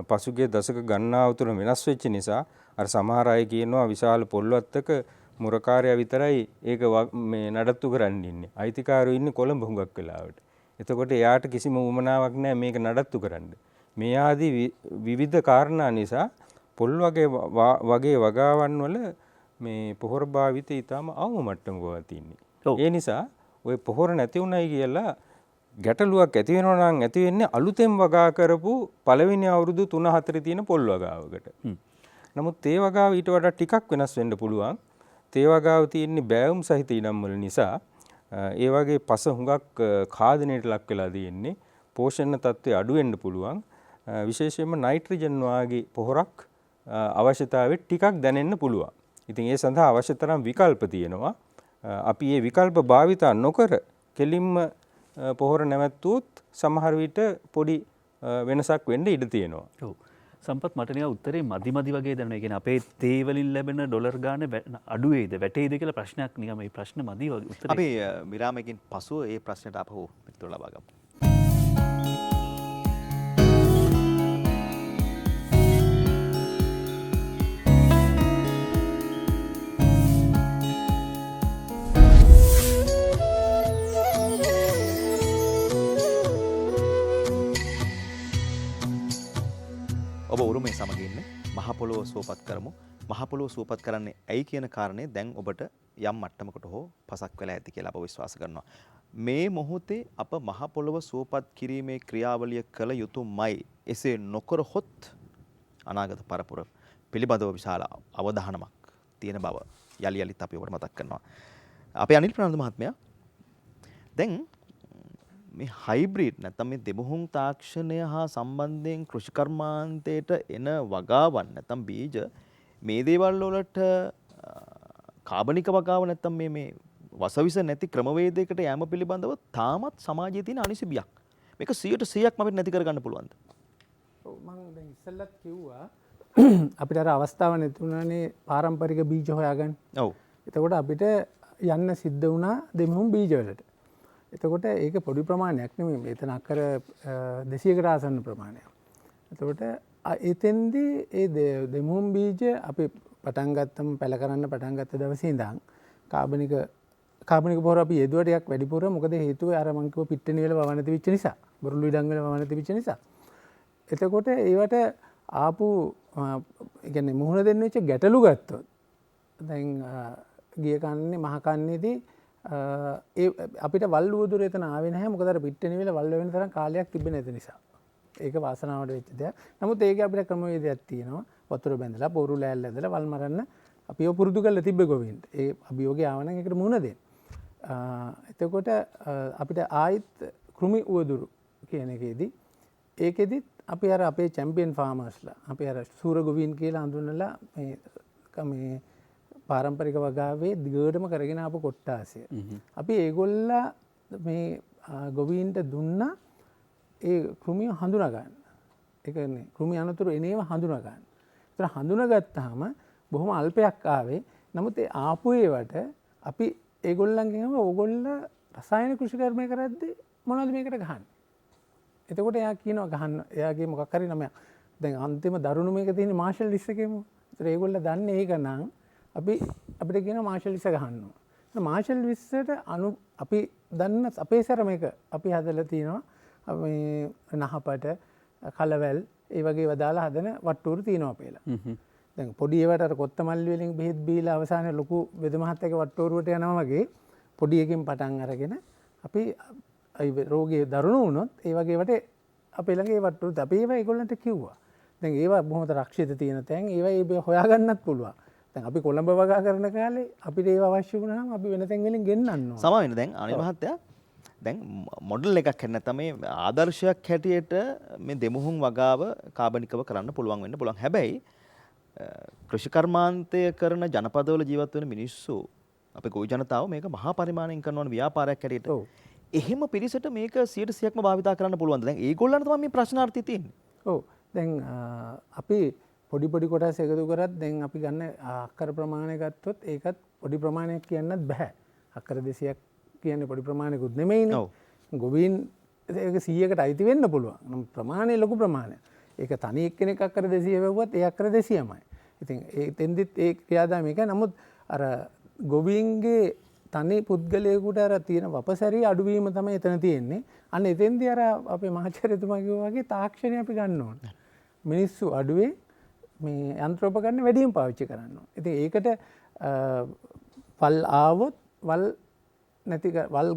පසුගිය දශක ගණනාව තුළ වෙනස් වෙච්ච නිසා අර සමහර අය කියනවා විශාල පොල්වත්තක මුරකාරයා විතරයි ඒක මේ නඩත්තු කරන්න ඉන්නේ. අයිතිකාරයෝ ඉන්නේ කොළඹ හුඟක් වෙලාවට. එතකොට එයාට කිසිම උවමනාවක් නැහැ මේක නඩත්තු කරන්න. මේ ආදී විවිධ කාරණා නිසා පොල් වගේ වගාවන් වල මේ පොහොර භාවිතය ඊටම අවම මට්ටමක තියෙන්නේ. ඒ නිසා ওই පොහොර නැති උනායි කියලා ගැටලුවක් ඇති වෙනවා නම් ඇති වෙන්නේ අලුතෙන් වගා කරපු පළවෙනි අවුරුදු 3-4 තියෙන පොල් වගාවකට. නමුත් තේ වගාව ඊට වඩා ටිකක් වෙනස් වෙන්න පුළුවන්. තේ වගාව තියෙන්නේ බෑවුම් සහිත ඉඩම් වල නිසා ඒ වගේ පස හුඟක් කාදනයට ලක් වෙලා තියෙන්නේ. පෝෂණ තත්ත්වය අඩු වෙන්න පුළුවන්. විශේෂයෙන්ම නයිට්‍රජන් වාගේ පොහොරක් අවශ්‍යතාවෙ ටිකක් දැනෙන්න පුළුවන්. ඉතින් ඒ සඳහා අවශ්‍ය තරම් විකල්ප තියෙනවා. අපි මේ විකල්ප භාවිතා නොකර කෙලින්ම පොහොර නැවැත්තුවොත් සමහර විට පොඩි වෙනසක් වෙන්න ඉඩ තියෙනවා. ඔව්. සම්පත් මට නිකන් උත්තරේ මදි වගේ දැනෙනවා. ඒ කියන්නේ අපේ තේ වලින් ලැබෙන ඩොලර් ගාණ අඩු වේද වැටේද කියලා ප්‍රශ්නයක් නිකන් මේ ප්‍රශ්න මදි වගේ උත්තරේ. අපි විරාමයකින් පසුව ඒ ප්‍රශ්නට අපහු පිටුර ලබා ගමු. ඔබ උරුමේ සමග ඉන්නේ මහ පොළොව සුවපත් කරමු මහ පොළොව සුවපත් කරන්නේ ඇයි කියන කාරණේ දැන් ඔබට යම් මට්ටමකට හෝ පසක් වෙලා ඇති කියලා අප විශ්වාස කරනවා. මේ මොහොතේ අප මහ පොළොව සුවපත් කිරීමේ ක්‍රියාවලිය කළ යුතුමයි. එසේ නොකරහොත් අනාගත පරපුර පිළිබඳව විශාල අවධානමක් තියෙන බව යලි යලිත් අපි ඔබට මතක් කරනවා. අපේ අනිල් ප්‍රනාන්දු මහත්මයා දැන් මේ හයිබ්‍රිඩ් නැත්නම් මේ දෙමුහුම් තාක්ෂණය හා සම්බන්ධයෙන් කෘෂිකර්මාන්තයට එන වගාවන් නැත්නම් බීජ මේ දේවල් වලට කාබනික වගාව නැත්නම් මේ වසවිස නැති ක්‍රමවේදයකට යෑම පිළිබඳව තාමත් සමාජයේ තියෙන අනිසිබියක්. මේක 100%ක්ම අපිට නැති කරගන්න පුළුවන්ද? ඔව් මම දැන් ඉස්සෙල්ලත් කිව්වා අපිට අර අවස්ථාව නැතුණානේ පාරම්පරික බීජ හොයාගන්න. ඔව්. එතකොට අපිට යන්න සිද්ධ වුණා දෙමුහුම් බීජ වලට. එතකොට ඒක පොඩි ප්‍රමාණයක් නෙමෙයි. මෙතන අක්කර 200කට ආසන්න ප්‍රමාණයක්. එතකොට එතෙන්දී ඒ දෙමුහුම් බීජ අපි පටන් ගත්තම පැල කරන්න පටන් ගත්ත දවසේ ඉඳන් කාබනික පොහොර අපි යෙදුවා ටිකක් වැඩිපුර. මොකද හේතුව අර මං කිව්ව පිට්ටනි වල වවන තිබිච්ච නිසා, බොරළු ඉඩම් වල වවන තිබිච්ච නිසා. එතකොට ඒවට ආපු ඒ කියන්නේ මුහුණ දෙන්න වෙච්ච ගැටලු ගත්තොත් දැන් ගිය කන්නේ මහ කන්නේදී ඒ අපිට වල් උවදුර එතන ආවේ නැහැ. මොකද අර පිට්ටනි වල වල් වෙන තරම් කාලයක් තිබෙන්නේ නැති නිසා. ඒක වාසනාවට වෙච්ච දෙයක්. නමුත් ඒකේ අපිට ක්‍රමවේදයක් තියෙනවා. වතුර බැඳලා පොරු ලෑල්ල ඇඳලා වල් මරන්න අපිව පුරුදු කරලා තිබ්බ ගොවින්ට. ඒ අභියෝගය ආව නම් ඒකට මුහුණ දෙන්න. එතකොට අපිට ආයිත් කෘමි උවදුරු කියන එකේදී ඒකෙදිත් අපි අර අපේ චැම්පියන් ෆාමර්ස්ලා අපි අර සූර ගොවීන් කියලා හඳුන්වලා මේ පාරම්පරික වගාවේ දිගටම කරගෙන ආපු කොට්ටාසය. අපි ඒගොල්ලා මේ ගොවීන්ට දුන්නා ඒ කෘමිය හඳුනා ගන්න. ඒ කියන්නේ කෘමි අනතුරු එනේව හඳුනා ගන්න. ඒතර හඳුනාගත්තාම බොහොම අල්පයක් ආවේ. නමුත් ඒ ආපු ඒවට අපි ඒගොල්ලන්ගෙන්ම ඕගොල්ලෝ රසායන කෘෂිකර්මය කරද්දී මොනවද මේකට ගහන්නේ? එතකොට එයා කියනවා ගහන්න. එයාගේ මොකක් හරි නමයක්. දැන් අන්තිම දරුණු මේක තියෙන්නේ මාෂල් ලිස් එකේම. ඒතර ඒගොල්ලෝ දන්නේ ඒක නම් අපිට කියනවා මාෂල් ලිස් ගහන්න ඕන. ඒතර මාෂල් ලිස්ට අපි දන්න අපේ සරමයක අපි හදලා තියෙනවා මේ නහපට කලවැල් ඒ වගේ වදාලා හදන වට්ටුරු තියෙනවා අපේලා. දැන් පොඩි ඒවට අර කොත්තමල්ලි වලින් බෙහෙත් බීලා අවසානයේ ලොකු වෙද මහත්තයාගේ වට්ටුරුවට යනවා වගේ පොඩි එකකින් පටන් අරගෙන අපි රෝගයේ දරුණු වුණොත් ඒ වගේ වට අපේ ළඟ ඒ වට්ටුරුත් අපි ඒවා ඒගොල්ලන්ට කිව්වා. දැන් ඒවා බොහොම රක්ෂිත තියෙන තැන් ඒවා ඒ හොයාගන්නත් පුළුවන්. දැන් අපි කොළඹ වගා කරන කාලේ අපිට ඒව අවශ්‍ය වුණාම අපි වෙන තැන් වලින් ගෙන්නන්න ඕන. සමා වෙන දැන් අනිල් මහත්තයා දැන් මොඩල් එකක් හැන්න තමයි ආදර්ශයක් හැටියට මේ දෙමුහුම් වගාව කාබනිකව කරන්න පුළුවන් වෙන්න පුළුවන්. හැබැයි කෘෂිකර්මාන්තය කරන ජනපදවල ජීවත් වෙන මිනිස්සු අපේ ගොවි ජනතාව මේක මහා පරිමාණයෙන් කරන ඕන ව්‍යාපාරයක් හැටියට. එහෙම පිරිසට මේක 100%ක්ම භාවිතා කරන්න පුළුවන්ද? දැන් ඒගොල්ලන්ට තමයි මේ ප්‍රශ්නාර්ථය තියෙන්නේ. ඔව්. දැන් අපි පොඩි කොටස් එකතු කරත් දැන් අපි ගන්න අක්කර ප්‍රමාණය ගත්තොත් ඒකත් පොඩි ප්‍රමාණයක් කියන්නත් බෑ. අක්කර 200ක් කියන්නේ පොඩි ප්‍රමාණයකුත් නෙමෙයිනේ. ගොවීන් ඒක 100කට අයිති වෙන්න පුළුවන්. නම් ප්‍රමාණය ලොකු ප්‍රමාණයක්. ඒක තනි එක්කෙනෙක් අක්කර 200 වැවුවත් ඒ අක්කර 200මයි. ඉතින් ඒ තෙන්දිත් ඒ ක්‍රියාදාමය එක. නමුත් අර ගොවීන්ගේ තනි පුද්ගලයෙකුට අර තියෙන වපසරි අඩුවීම තමයි එතන තියෙන්නේ. අන්න එතෙන්දී අර අපේ මහාචාර්යතුමා කිව්වා වගේ තාක්ෂණය අපි ගන්න ඕන. මිනිස්සු අඩුවේ මේ යන්ත්‍රෝපකරණ වැඩියෙන් පාවිච්චි කරන්න ඕන. ඉතින් ඒකට වල් ආවොත් වල්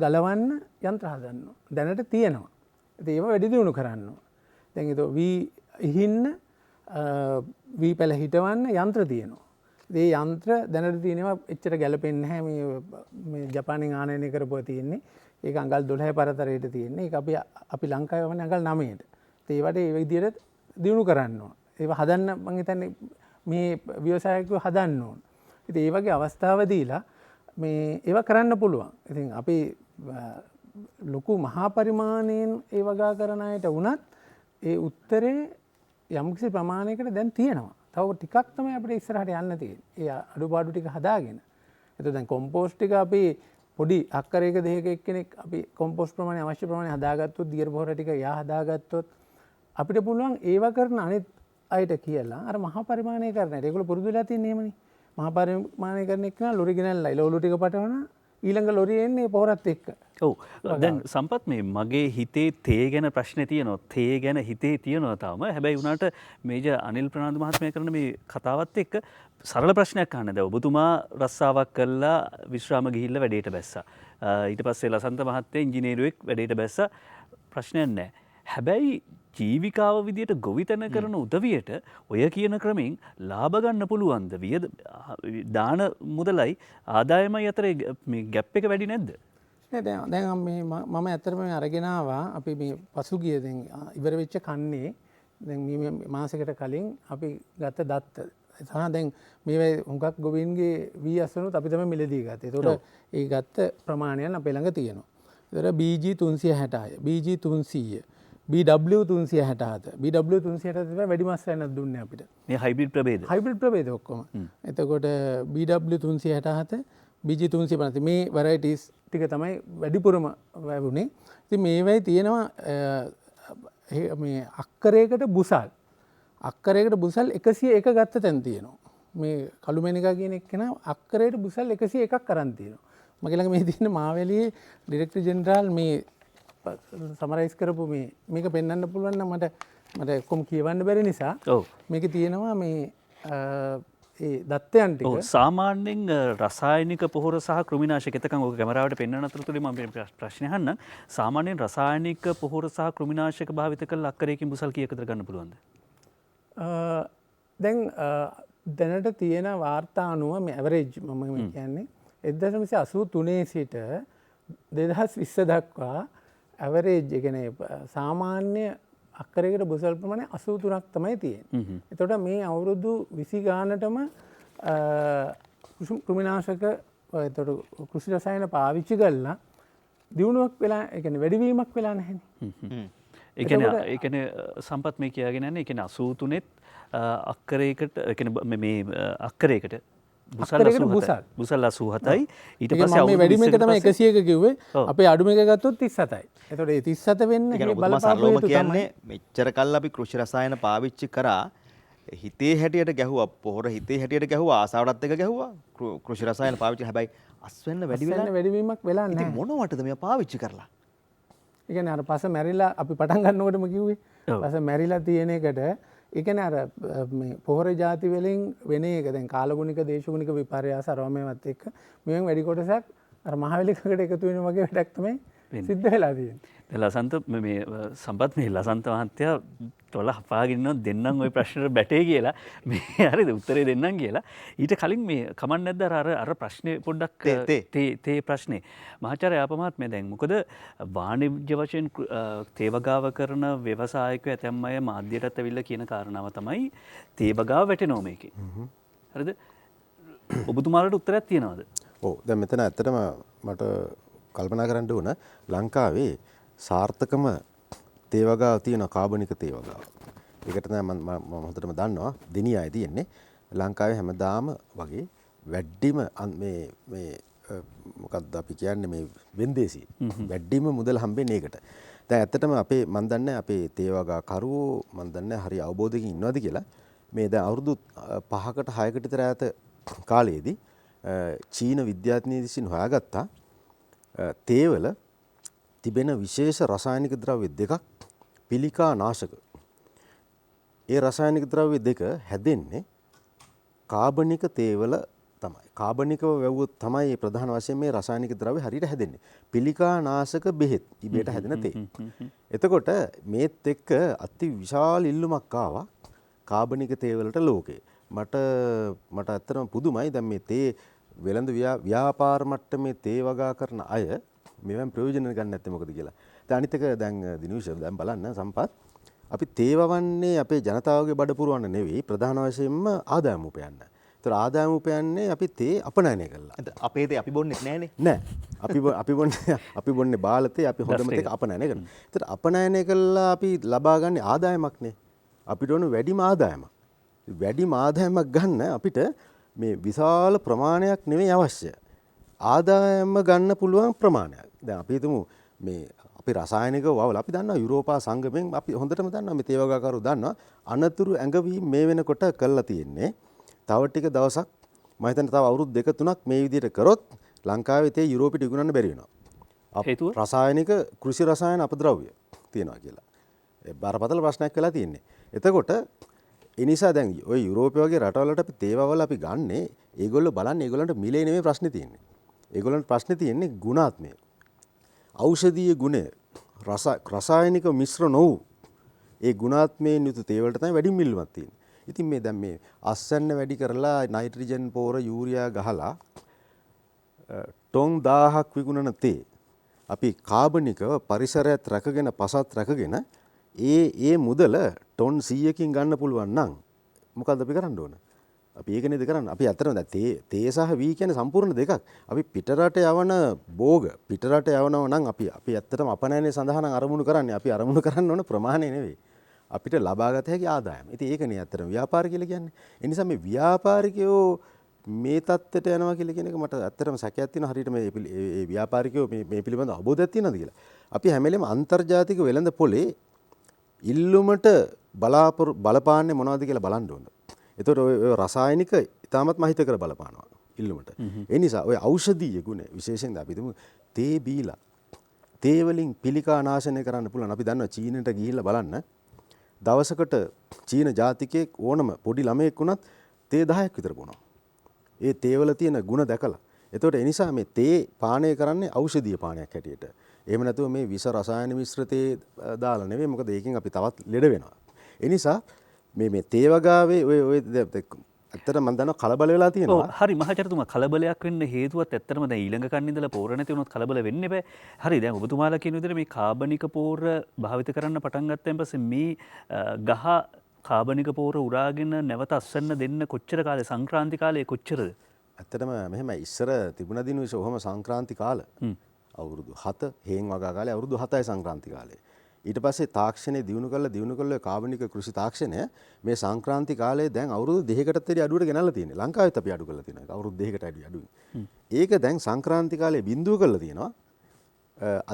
ගලවන්න යන්ත්‍ර හදන්න ඕන. දැනට තියෙනවා. ඉතින් ඒව වැඩි දියුණු කරන්න ඕන. දැන් ඒක වී ඉහින්න වී පැල හිටවන්න යන්ත්‍ර තියෙනවා. ඒ යන්ත්‍ර දැනට තියෙනවා එච්චර ගැලපෙන්නේ නැහැ. මේ ජපානයෙන් ආනයනය කරපුවා තියෙන්නේ. ඒක අඟල් 12 පරතරයට තියෙන්නේ. ඒක අපි ලංකාවේ වන්නේ අඟල් 9ට. ඒවට ඒ විදිහට දියුණු කරන්න ඕන. ඒව හදන්න මම හිතන්නේ මේ ව්‍යවසායකයෝ හදන්න ඕන. ඉතින් ඒ වගේ අවස්ථාව දීලා මේ ඒව කරන්න පුළුවන්. ඉතින් අපි ලොකු මහා පරිමාණයෙන් ඒ වගා කරන අයට වුණත් ඒ උත්තරේ යම්කිසි ප්‍රමාණයකට දැන් තියෙනවා. තව ටිකක් තමයි අපිට ඉස්සරහට යන්න තියෙන්නේ. ඒ අඩුපාඩු ටික හදාගෙන. එතකොට දැන් කොම්පෝස්ට් ටික අපි පොඩි අක්කරයක දෙකක එක්කෙනෙක් අපි කොම්පෝස්ට් ප්‍රමාණය අවශ්‍ය ප්‍රමාණය හදාගත්තොත් දියර පොහොර ටික යා හදාගත්තොත් අපිට පුළුවන් ඒව කරන අනිත් අයට කියලා අර මහා පරිමාණය කරන අයට ඒගොල්ලෝ පුරුදු වෙලා තියෙන එහෙමනේ. මහා පරිමාණය කරන එක නා ලොරි ගෙනල්ලා ලෝලු ටික පටවන ඊළඟ ලොරිය එන්නේ පොහොරත් එක්ක. ඔව් දැන් සම්පත් මේ මගේ හිතේ තේ ගැන ප්‍රශ්නේ තියෙනවා. තේ ගැන හිතේ තියෙනවා තාම. හැබැයි උනාට මේජ අනිල් ප්‍රනාන්දු මහත්මයා කරන මේ කතාවත් එක්ක සරල ප්‍රශ්නයක් අහන්න. දැන් ඔබතුමා රස්සාවක් කළා විශ්‍රාම ගිහිල්ලා වැඩේට බැස්සා. ඊට පස්සේ ලසන්ත මහත්තයා ඉංජිනේරුවෙක් වැඩේට බැස්සා. ප්‍රශ්නයක් නැහැ. හැබැයි ජීවිකාව විදියට ගොවිතැන කරන උදවියට ඔය කියන ක්‍රමෙන් ලාභ ගන්න පුළුවන්ද? දාන මුදලයි ආදායමයි අතර මේ ගැප් එක වැඩි නැද්ද? දැන් මේ මම ඇත්තටම අරගෙන ආවා අපි මේ පසුගිය දැන් ඉවර වෙච්ච කන්නේ දැන් මේ මාසෙකට කලින් අපි ගත්ත දත්ත සහ දැන් මේ හුඟක් ගොවීන්ගේ වී අස්වනුත් අපි තමයි මිලදී ගත්තේ. ඒතකොට ඒ ගත්ත ප්‍රමාණයන් අපේ ළඟ තියෙනවා. ඒතර BG 366, BG 300, BW 367, BW 367 තමයි වැඩි මාස් රැන්නක් දුන්නේ අපිට. මේ හයිබ්‍රිඩ් ප්‍රභේද? හයිබ්‍රිඩ් ප්‍රභේද ඔක්කොම. එතකොට BW 367, BG 350 මේ වැරයිටිස් ටික තමයි වැඩිපුරම වැවුනේ. ඉතින් මේවයි තියෙනවා මේ අක්කරයකට බුසල්. අක්කරයකට බුසල් 101 ගත්ත තැන් තියෙනවා. මේ කළුමැණිකා කියන එක්කෙනා අක්කරයට බුසල් 101ක් අරන් තියෙනවා. මගේ ළඟ මේ තියෙන මාවැලියේ ඩිරෙක්ටර් ජෙනරාල් මේ සමරයිස් කරපු මේක පෙන්වන්න පුළුවන් නම් මට කොම් කියවන්න බැරි නිසා මේක තියෙනවා මේ ඒ දත්තයන් ටික. ඔව් සාමාන්‍යයෙන් රසායනික පොහොර සහ කෘමිනාශක එතකන් ඔක කැමරාවට පෙන්වන අතරතුරදී මම ප්‍රශ්න අහන්නම්. සාමාන්‍යයෙන් රසායනික පොහොර සහ කෘමිනාශක භාවිත කළ අක්කරයකින් බුසල් කීයකද ගන්න පුළුවන්ද? දැන් දැනට තියෙන වාර්තා අනුව මේ ඇවරේජ් මම කියන්නේ 1983 සිට 2020 දක්වා ඇවරේජ් ඒ කියන්නේ සාමාන්‍ය අක්කරයකට බුසල් ප්‍රමාණය 83ක් තමයි තියෙන්නේ. එතකොට මේ අවුරුදු 20 ගානටම කෘමිනාශක එතකොට කෘෂි රසායන පාවිච්චි කළා දියුණුවක් වෙලා ඒ කියන්නේ වැඩිවීමක් වෙලා නැහැනේ. ඒ කියන්නේ සම්පත් මේ කියාගෙන යන්නේ ඒ කියන්නේ 83ෙත් අක්කරයකට ඒ කියන්නේ මේ අක්කරයකට බුසල් 87යි ඊට පස්සේ මේ වැඩිම එක තමයි 100ක කිව්වේ. අපේ අඩුම එක ගත්තොත් 37යි. එතකොට ඒ 37 වෙන්න මේ බලපාපු කියන්නේ මෙච්චර කල් අපි කෘෂි රසායන පාවිච්චි කරා හිතේ හැටියට ගැහුවා පොහොර හිතේ හැටියට ගැහුවා ආසාවටත් එක ගැහුවා කෘෂි රසායන පාවිච්චි හැබැයි අස්වෙන්න වැඩිවීමක් වෙලා නැහැ. ඉතින් මොනවටද මේ පාවිච්චි කරලා? ඒ කියන්නේ අර පස මැරිලා අපි පටන් ගන්නකොටම කිව්වේ පස මැරිලා තියෙන එකට ඒ කියන්නේ අර මේ පොහොර ಜಾති වලින් වෙන එක දැන් කාලගුණික දේශගුණික විපර්යාස අරවමේවත් එක්ක මෙවෙන් වැඩි කොටසක් අර මහවැලිකකට එකතු වෙන වගේ වැඩක් තමයි සිද්ධ වෙලා තියෙන්නේ. ලසන්ත මේ සම්පත් මේ ලසන්ත මහත්තයා තොල හපාගෙන දෙන්නම් ওই ප්‍රශ්නෙට බැටේ කියලා මේ හරිද උත්තරේ දෙන්නම් කියලා ඊට කලින් මේ කමක් නැද්ද අර ප්‍රශ්නේ පොඩ්ඩක් තේ ප්‍රශ්නේ මහාචාර්ය ආපමහත්මයා දැන් මොකද වාණිජ්‍ය වශයෙන් තේ වගාව කරන ව්‍යවසායකයෝ ඇතැම් අය මාධ්‍යයටත් ඇවිල්ලා කියන කාරණාව තමයි තේ වගාව වැටෙනවා මේකේ. හරිද? ඔබතුමාලට උත්තරයක් තියනවද? ඔව් දැන් මෙතන ඇත්තටම මට කල්පනා කරන්න ඕන ලංකාවේ සාර්ථකම තේ වගාව තියෙන කාබනික තේ වගාව. ඒකට තමයි මම හොඳටම දන්නවා දිනියයි තියෙන්නේ. ලංකාවේ හැමදාම වගේ වැඩිම මේ මොකක්ද අපි කියන්නේ මේ වෙන්දේසි වැඩිම මුදල් හම්බෙන්නේ ඒකට. දැන් ඇත්තටම අපේ මන් දන්නේ අපේ තේ වගා කරුවෝ මන් දන්නේ හරි අවබෝධයකින් ඉන්නවද කියලා. මේ දැන් අවුරුදු 5කට 6කට විතර ඈත කාලයේදී චීන විද්‍යාඥයෝ විසින් හොයාගත්තා තේවල තිබෙන විශේෂ රසායනික ද්‍රව්‍ය දෙකක් පිළිකා නාශක. ඒ රසායනික ද්‍රව්‍ය දෙක හැදෙන්නේ කාබනික තේවල තමයි. කාබනිකව වැවුවොත් තමයි ප්‍රධාන වශයෙන් මේ රසායනික ද්‍රව්‍ය හරියට හැදෙන්නේ. පිළිකා නාශක බෙහෙත් ඉබේට හැදෙන තේ. එතකොට මේත් එක්ක අති විශාල ඉල්ලුමක් ආවා කාබනික තේවලට ලෝකේ. මට ඇත්තටම පුදුමයි දැන් මේ තේ වෙළඳ ව්‍යාපාර මට්ටමේ තේ වගා කරන අය මේවෙන් ප්‍රයෝජන ගන්න නැත්තේ මොකද කියලා. දැන් අනිත් එක දැන් දිනුෂ දැන් බලන්න සම්පත් අපි තේ වවන්නේ අපේ ජනතාවගේ බඩ පුරවන්න නෙවෙයි ප්‍රධාන වශයෙන්ම ආදායම උපයන්න. ඒතර ආදායම උපයන්නේ අපි තේ අපනයනය කළා. අපේ තේ අපි බොන්නේ නැහනේ. නෑ. අපි බොන්නේ බාල තේ අපි හොඳම තේ අපනයනය කරනවා. ඒතර අපනයනය කළා අපි ලබා ගන්න ආදායමක් නේ. අපිට ඕන වැඩිම ආදායමක්. වැඩිම ආදායමක් ගන්න අපිට මේ විශාල ප්‍රමාණයක් නෙවෙයි අවශ්‍ය. ආදායම ගන්න පුළුවන් ප්‍රමාණයක්. දැන් අපි හිතමු මේ අපි රසායනික වවල අපි දන්නවා යුරෝපා සංගමයෙන් අපි හොඳටම දන්නවා මේ තේ වගාකරු දන්නවා අනතුරු ඇඟවීම මේ වෙනකොට කරලා තියෙන්නේ. තව ටික දවසක් මම හිතන්නේ තව අවුරුදු 2-3ක් මේ විදිහට කරොත් ලංකාවේ තේ යුරෝපෙට ඉගුණන්න බැරි වෙනවා. හේතුව? රසායනික කෘෂි රසායන අපද්‍රව්‍ය තියෙනවා කියලා. ඒ බරපතල ප්‍රශ්නයක් වෙලා තියෙන්නේ. එතකොට ඒ නිසා දැන් ওই යුරෝපය වගේ රටවලට අපි තේවවල අපි ගන්නේ ඒගොල්ලෝ බලන්නේ ඒගොල්ලන්ට මිලේ නෙමෙයි ප්‍රශ්නේ තියෙන්නේ. ඒගොල්ලන්ට ප්‍රශ්නේ තියෙන්නේ ගුණාත්මය. ඖෂධීය ගුණය රසායනික මිශ්‍ර නොවු ඒ ගුණාත්මයෙන් යුතු තේවලට තමයි වැඩි මිල්ලුමක් තියෙන්නේ. ඉතින් මේ දැන් මේ අස්වැන්න වැඩි කරලා නයිට්‍රජන් පෝර යූරියා ගහලා ටොන් 1000ක් විකුණන තේ අපි කාබනිකව පරිසරයත් රැකගෙන පසත් රැකගෙන ඒ මුදල ටොන් 100කින් ගන්න පුළුවන් නම් මොකද්ද අපි කරන්න ඕන? අපි ඒක නේද කරන්නේ. අපි අතරම දැන් තේ සහ වී කියන්නේ සම්පූර්ණ දෙකක්. අපි පිටරට යවන භෝග පිටරට යවනව නම් අපි ඇත්තටම අපනයනේ සඳහා නම් අරමුණු කරන්නේ. අපි අරමුණු කරන්න ඕන ප්‍රමාණය නෙවෙයි. අපිට ලබාගත හැකි ආදායම. ඉතින් ඒකනේ ඇත්තටම ව්‍යාපාර කියලා කියන්නේ. ඒ නිසා මේ ව්‍යාපාරිකයෝ මේ தත්ත්වයට යනවා කියලා කියන එක මට ඇත්තටම සැකයක් තියෙනවා. හරියට මේ ව්‍යාපාරිකයෝ මේ පිළිබඳව අවබෝධයක් තියෙනවද කියලා. අපි හැම වෙලේම අන්තර්ජාතික වෙළඳ පොලේ ඉල්ලුමට බලපාන්නේ මොනවද කියලා බලන්න ඕන. එතකොට ඔය රසායනික ඉතාමත් මහිතකර බලපානවා ඉල්ලුමට. ඒ නිසා ඔය ඖෂධීය ගුණ විශේෂයෙන් අපි හිතමු තේ බීලා තේ වලින් පිළිකා නාශනය කරන්න පුළුවන්. අපි දන්නවා චීනෙට ගිහිල්ලා බලන්න දවසකට චීන ජාතිකයෙක් ඕනම පොඩි ළමයෙක් වුණත් තේ 10ක් විතර බොනවා. ඒ තේවල තියෙන ගුණ දැකලා. එතකොට ඒ නිසා මේ තේ පානය කරන්නේ ඖෂධීය පානයක් හැටියට. එහෙම නැතුව මේ විස රසායන මිශ්‍රිතේ දාලා නෙවෙයි. මොකද ඒකෙන් අපි තවත් ලෙඩ වෙනවා. ඒ නිසා මේ තේ වගාවේ ඔය ඇත්තට මම දන්නවා කලබල වෙලා තියෙනවා. හරි මහාචාර්යතුමා කලබලයක් වෙන්න හේතුවත් ඇත්තටම දැන් ඊළඟ කන්න ඉඳලා පෝර නැති වුණොත් කලබල වෙන්න බෑ. හරි දැන් ඔබතුමාලා කියන විදිහට මේ කාබනික පෝර භාවිත කරන්න පටන් ගත්තයින් පස්සේ මේ ගහ කාබනික පෝර උරාගෙන නැවත අස්වැන්න දෙන්න කොච්චර කාලේ සංක්‍රාන්ති කාලේ කොච්චරද? ඇත්තටම මෙහෙම ඉස්සර තිබුණ දින විස ඔහම සංක්‍රාන්ති කාල අවුරුදු 7 හේන් වගා කාලේ අවුරුදු 7යි සංක්‍රාන්ති කාලේ. ඊට පස්සේ තාක්ෂණය දිනු කළ කාබනික කෘෂි තාක්ෂණය මේ සංක්‍රාන්ති කාලේ දැන් අවුරුදු 2කටත් වැඩි අඩුවට ගෙනල්ලා තියෙනවා. ලංකාවෙත් අපි අඩු කරලා තියෙනවා. අවුරුදු 2කට වැඩි අඩුයි. ඒක දැන් සංක්‍රාන්ති කාලේ බිඳුව කරලා තියෙනවා.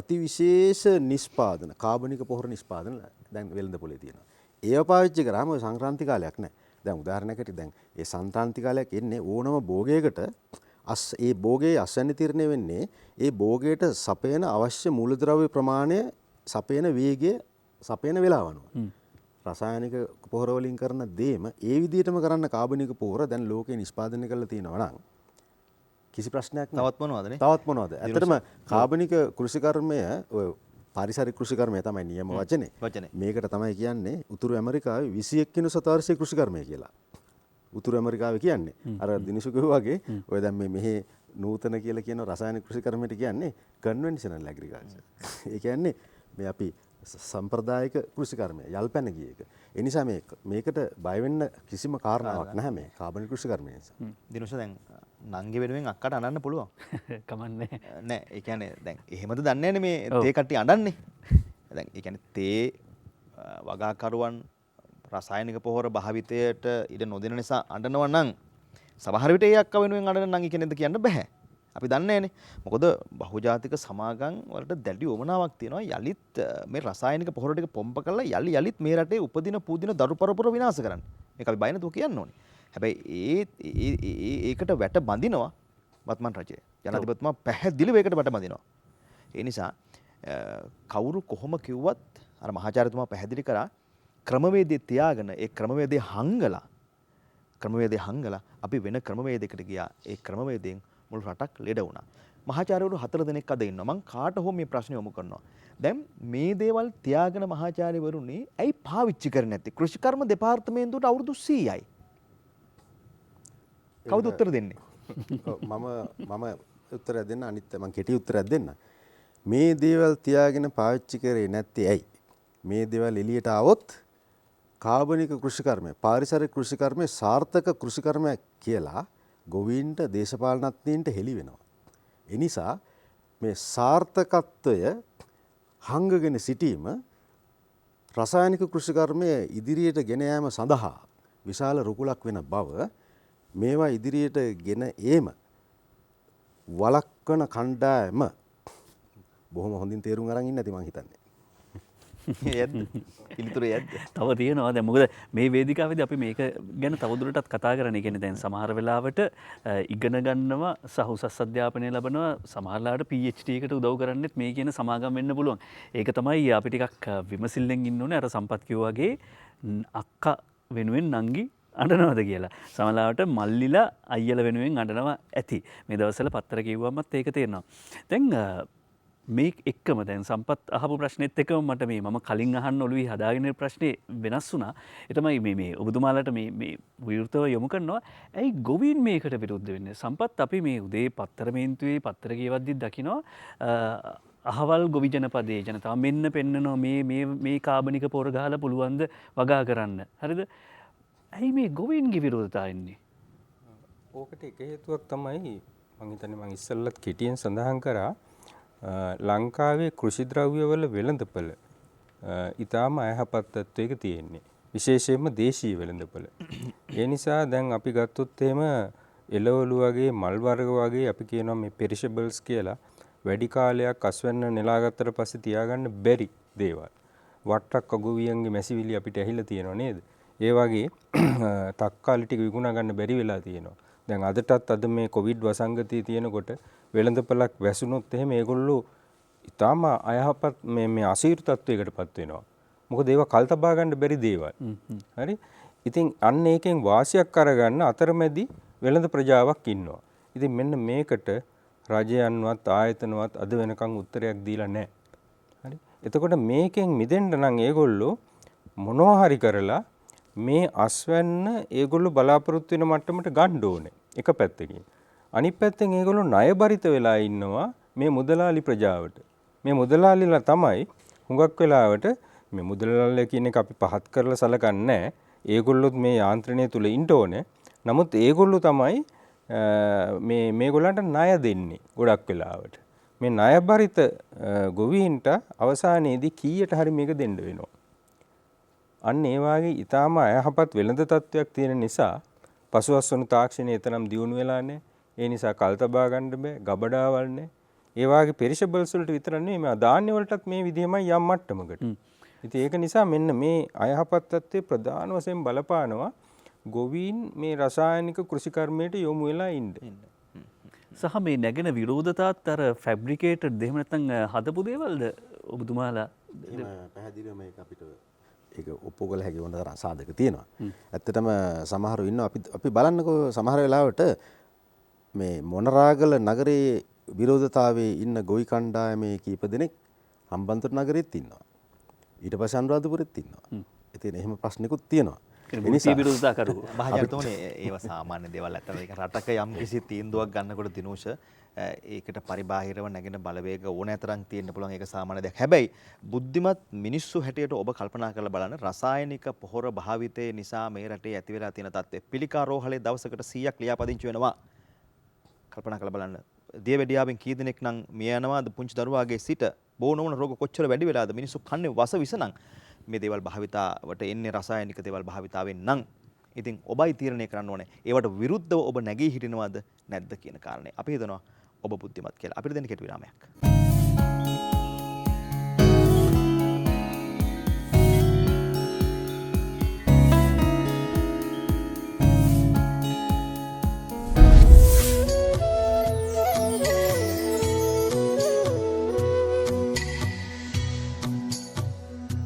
අතිවිශේෂ නිෂ්පාදන කාබනික පොහොර නිෂ්පාදන දැන් වෙළඳ පොලේ තියෙනවා. ඒව පාවිච්චි කරාම ඔය සංක්‍රාන්ති කාලයක් නැහැ. දැන් උදාහරණයකට දැන් ඒ සංක්‍රාන්ති කාලයක් එන්නේ ඕනම භෝගයකට ඒ භෝගයේ අස්වැන්න තීරණය වෙන්නේ ඒ භෝගයට සපයන අවශ්‍ය මූලද්‍රව්‍ය ප්‍රමාණය සපයන වේගය සපයන වෙලාව අනුව. රසායනික පොහොර වලින් කරන දේම ඒ විදිහටම කරන්න කාබනික පොහොර දැන් ලෝකේ නිෂ්පාදනය කරලා තියෙනවා නම් කිසි ප්‍රශ්නයක් නැහැ. තවත් මොනවදනේ? තවත් මොනවද? ඇත්තටම කාබනික කෘෂිකර්මය ඔය පාරිසරික කෘෂිකර්මය තමයි නියම වචනේ. මේකට තමයි කියන්නේ උතුරු ඇමරිකාවේ 21 වෙනි සතවර්ෂයේ කෘෂිකර්මය කියලා. උතුරු ඇමරිකාවේ කියන්නේ අර දිනිසු කිව්වා වගේ ඔය දැන් මෙහි නූතන කියලා කියන රසායනික කෘෂිකර්මයට කියන්නේ කන්වෙන්ෂනල් ඇග්‍රිකල්චර්. ඒ කියන්නේ මේ අපි සම්ප්‍රදායික කෘෂිකර්මය යල්පැන ගිය එක. ඒ නිසා මේකට බය වෙන්න කිසිම කාරණාවක් නැහැ මේ කාබනික කෘෂිකර්මය නිසා. දිනුෂ දැන් නංගි වෙනුවෙන් අක්කට අඬන්න පුළුවන්. කමන්නේ නෑ. ඒ කියන්නේ දැන් එහෙමද දන්නේ නැනේ මේ තේ කට්ටිය අඬන්නේ. දැන් ඒ කියන්නේ තේ වගාකරුවන් රසායනික පොහොර භාවිතයට ඉඩ නොදෙන නිසා අඬනවා නම් සමහර විට ඒ අක්ක වෙනුවෙන් අඬන නංගි කෙනෙක්ද කියන්න බෑ. අපි දන්නේ නැනේ. මොකද බහුජාතික සමාගම් වලට දැඩි උවමනාවක් තියෙනවා යලිත් මේ රසායනික පොහොර ටික පොම්ප කරලා යලිත් මේ රටේ උපදින පූදින දරු පරපුර විනාශ කරන්න. මේක අපි බය නැතුව කියන්න ඕනේ. හැබැයි ඒකට වැට බඳිනවා වත්මන් රජය. ජනාධිපතිතුමා පැහැදිලිව ඒකට වැට බඳිනවා. ඒ නිසා කවුරු කොහොම කිව්වත් අර මහාචාර්යතුමා පැහැදිලි කරා ක්‍රමවේදය තියාගෙන ඒ ක්‍රමවේදය හංගලා අපි වෙන ක්‍රමවේදයකට ගියා. ඒ ක්‍රමවේදයෙන් මුළු රටක් ලෙඩ වුණා. මහාචාර්යවරු 4 දෙනෙක් අද ඉන්නවා. මං කාට හෝ මේ ප්‍රශ්නේ යොමු කරනවා. දැන් මේ දේවල් තියාගෙන මහාචාර්යවරුනි ඇයි පාවිච්චි කරන්නේ නැත්තේ? කෘෂිකර්ම දෙපාර්තමේන්තුවට අවුරුදු 100යි. කවුද උත්තර දෙන්නේ? මම උත්තරයක් දෙන්න අනිත් මම කෙටි උත්තරයක් දෙන්න. මේ දේවල් තියාගෙන පාවිච්චි කරේ නැත්තේ ඇයි? මේ දේවල් එළියට આવොත් කාබනික කෘෂිකර්මය පාරිසරික කෘෂිකර්මයේ සාර්ථක කෘෂිකර්මයක් කියලා ගොවීන්ට දේශපාලනඥයින්ට හෙළි වෙනවා. ඒ නිසා මේ සාර්ථකත්වය හංගගෙන සිටීම රසායනික කෘෂිකර්මය ඉදිරියට ගෙන යාම සඳහා විශාල රුකුලක් වෙන බව මේවා ඉදිරියට ගෙන ඒම වළක්වන කණ්ඩායම බොහොම හොඳින් තේරුම් අරන් ඉන්නේ නැති මං හිතන්නේ. යද්ද පිළිතුර යද්ද තව තියෙනවා දැන් මොකද මේ වේදිකාවේදී අපි මේක ගැන තවදුරටත් කතා කරන්න. ඒ කියන්නේ දැන් සමහර වෙලාවට ඉගෙන ගන්නවා සහ උසස් අධ්‍යාපනය ලබනවා සමහරලාට PhD එකට උදව් කරන්නෙත් මේ කියන සමාගම් වෙන්න පුළුවන්. ඒක තමයි අපි ටිකක් විමසිල්ලෙන් ඉන්න ඕනේ. අර සම්පත් කිව්වා වගේ අක්කා වෙනුවෙන් නංගි අඬනවද කියලා. සමහරලාට මල්ලිලා අයියලා වෙනුවෙන් අඬනවා ඇති. මේ දවස්වල පත්තර කිව්වමත් ඒක තේරෙනවා. දැන් මේ එක්කම දැන් සම්පත් අහපු ප්‍රශ්නෙත් එක්කම මට මම කලින් අහන්න ඔළුවේ හදාගෙන ප්‍රශ්නේ වෙනස් වුණා. ඒ තමයි මේ ඔබතුමාලට මේ විවෘතව යොමු කරනවා. ඇයි ගොවීන් මේකට විරුද්ධ වෙන්නේ? සම්පත් අපි මේ උදේ පත්තර මේන්තුවේ පත්තර කියවද්දිත් දකිනවා අහවල් ගොවි ජනපදයේ ජනතාව මෙන්න පෙන්නනවා මේ කාබනික පොර ගහලා පුළුවන් ද වගා කරන්න. හරිද? ඇයි මේ ගොවීන්ගේ විරෝධතා එන්නේ? ඕකට එක හේතුවක් තමයි මම හිතන්නේ මම ඉස්සෙල්ලත් කෙටියෙන් සඳහන් කරා ලංකාවේ කෘෂි ද්‍රව්‍යවල වෙළඳපොළ ඊටාම අයහපත් තත්වයක තියෙන්නේ. විශේෂයෙන්ම දේශීය වෙළඳපොළ. ඒ නිසා දැන් අපි ගත්තොත් එහෙම එළවලු වගේ මල් වර්ග වගේ අපි කියනවා මේ පෙරිෂබල්ස් කියලා වැඩි කාලයක් අස්වැන්න නෙලාගත්තට පස්සේ තියාගන්න බැරි දේවල්. වට්ටක් අගොවියන්ගේ මැසිවිලි අපිට ඇහිලා තියෙනව නේද? ඒ වගේ තක්කාලි ටික විකුණා ගන්න බැරි වෙලා තියෙනවා. දැන් අදටත් අද මේ කොවිඩ් වසංගතය තියෙනකොට වෙළඳපළක් වැසුනොත් එහෙම ඒගොල්ලෝ ඊටාම අයහපත් මේ අසීරු තත්වයකටපත් වෙනවා. මොකද ඒවා කල් තබා ගන්න බැරි දේවල්. හරි? ඉතින් අන්න ඒකෙන් වාසියක් අරගන්න අතරමැදි වෙළඳ ප්‍රජාවක් ඉන්නවා. ඉතින් මෙන්න මේකට රජයන්වත් ආයතනවත් අද වෙනකන් උත්තරයක් දීලා නැහැ. හරි? එතකොට මේකෙන් මිදෙන්න නම් ඒගොල්ලෝ මොනවා හරි කරලා මේ අස්වැන්න ඒගොල්ලෝ බලාපොරොත්තු වෙන මට්ටමට ගන්න ඕනේ. එක පැත්තකින්. අනිත් පැත්තෙන් ඒගොල්ලෝ ණයබරිත වෙලා ඉන්නවා මේ මුදලාලි ප්‍රජාවට. මේ මුදලාලිලා තමයි හුඟක් වෙලාවට මේ මුදලාලිලා කියන එක අපි පහත් කරලා සලකන්නේ නැහැ. ඒගොල්ලොත් මේ යාන්ත්‍රණය තුල ඉන්න ඕනේ. නමුත් ඒගොල්ලෝ තමයි මේගොල්ලන්ට ණය දෙන්නේ ගොඩක් වෙලාවට. මේ ණයබරිත ගොවීන්ට අවසානයේදී කීයට හරි මේක දෙන්න වෙනවා. අන්න ඒ වාගේ ඊටාම අයහපත් වෙළඳ තත්වයක් තියෙන නිසා පසුවස්වනු තාක්ෂණය එතරම් දියුණු වෙලා නැහැ. ඒ නිසා කල් තබා ගන්න බෑ, ගබඩාවල් නැහැ. ඒ වාගේ පෙරිෂබල්ස් වලට විතර නෙමෙයි මේ ධාන්‍ය වලටත් මේ විදිහමයි යම් මට්ටමකට. ඉතින් ඒක නිසා මෙන්න මේ අයහපත් තත්ත්වයේ ප්‍රධාන වශයෙන් බලපානවා ගොවීන් මේ රසායනික කෘෂිකර්මයට යොමු වෙලා ඉන්නේ. සහ මේ නැගෙන විරෝධතාවත් අර ෆැබ්‍රිකේටඩ් එහෙම නැත්නම් හදපු දේවල්ද ඔබතුමාලා? පැහැදිලිව මේක අපිට ඒක ඔප්පු කළ හැකි වුණ තරම් සාධක තියෙනවා. ඇත්තටම සමහරව ඉන්නවා අපි බලන්නකෝ සමහර වෙලාවට මේ මොනරාගල නගරයේ විරෝධතාවයේ ඉන්න ගොවි කණ්ඩායමේ කීප දෙනෙක් හම්බන්තොට නගරෙත් ඉන්නවා. ඊට පස්සේ අනුරාධපුරෙත් ඉන්නවා. ඉතින් එහෙම ප්‍රශ්නිකුත් තියෙනවා. ඒ විරෝධතා කරු මහජනතුමනේ ඒවා සාමාන්‍ය දේවල් නැත්නම් ඒක රටක යම් කිසි තීන්දුවක් ගන්නකොට දිනෝෂ ඒකට පරිබාහිරව නැගෙන බලවේග ඕනෑ තරම් තියෙන්න පුළුවන් ඒක සාමාන්‍ය දෙයක්. හැබැයි බුද්ධිමත් මිනිස්සු හැටියට ඔබ කල්පනා කරලා බලන්න රසායනික පොහොර භාවිතය නිසා මේ රටේ ඇති වෙලා තියෙන තත්ත්වය. පිළිකා රෝහලේ දවසකට 100ක් ලියාපදිංචි වෙනවා. කල්පනා කරලා බලන්න. දියවැඩියාවෙන් කී දෙනෙක් නම් මිය යනවාද පුංචි දරුවාගේ සිට බෝනෝන රෝග කොච්චර වැඩි වෙලාද මිනිස්සු කන්නේ වස විස නම් මේ දේවල් භාවිතාවට එන්නේ රසායනික දේවල් භාවිතාවෙන් නම් ඉතින් ඔබයි තීරණය කරන්න ඕනේ ඒවට විරුද්ධව ඔබ නැගී හිටිනවද නැද්ද කියන කාරණේ. අපි හිතනවා ඔබ බුද්ධිමත් කියලා. අපිට දෙන්න කෙටි විරාමයක්.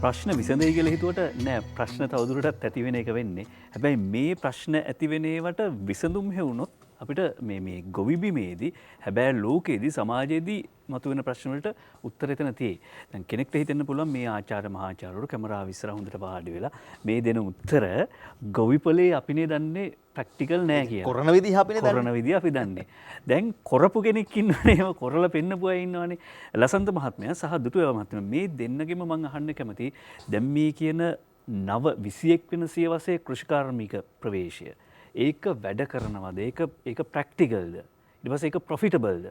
ප්‍රශ්න විසඳයි කියලා හිතුවට නෑ ප්‍රශ්න තවදුරටත් ඇති වෙන එක වෙන්නේ. හැබැයි මේ ප්‍රශ්න ඇති වෙන ඒවට විසඳුම් හේවුනොත් අපිට මේ ගොවිබිමේදී හැබැයි ලෝකයේදී සමාජයේදී මතුවෙන ප්‍රශ්න වලට උත්තර එතන තියෙයි. දැන් කෙනෙක්ට හිතෙන්න පුළුවන් මේ ආචාර්ය මහාචාර්යවරු කැමරාව ඉස්සරහ හොඳට වාඩි වෙලා මේ දෙන උත්තර ගොවිපලේ අපිනේ දන්නේ ප්‍රැක්ටිකල් නෑ කියලා. කරන විදිහ අපිනේ දන්නේ. කරන විදිහ අපි දන්නේ. දැන් කරපු කෙනෙක් ඉන්නවනේ ඒව කරලා පෙන්නපු අය ඉන්නවනේ. ලසන්ත මහත්මයා සහ දුටුවැව මහත්මයා මේ දෙන්නගෙම මම අහන්න කැමතියි. දැන් මේ කියන නව 21 වෙනි සියවසේ කෘෂිකාර්මික ප්‍රවේශය ඒක වැඩ කරනවද? ඒක ප්‍රැක්ටිකල්ද? ඊට පස්සේ ඒක ප්‍රොෆිටබල්ද?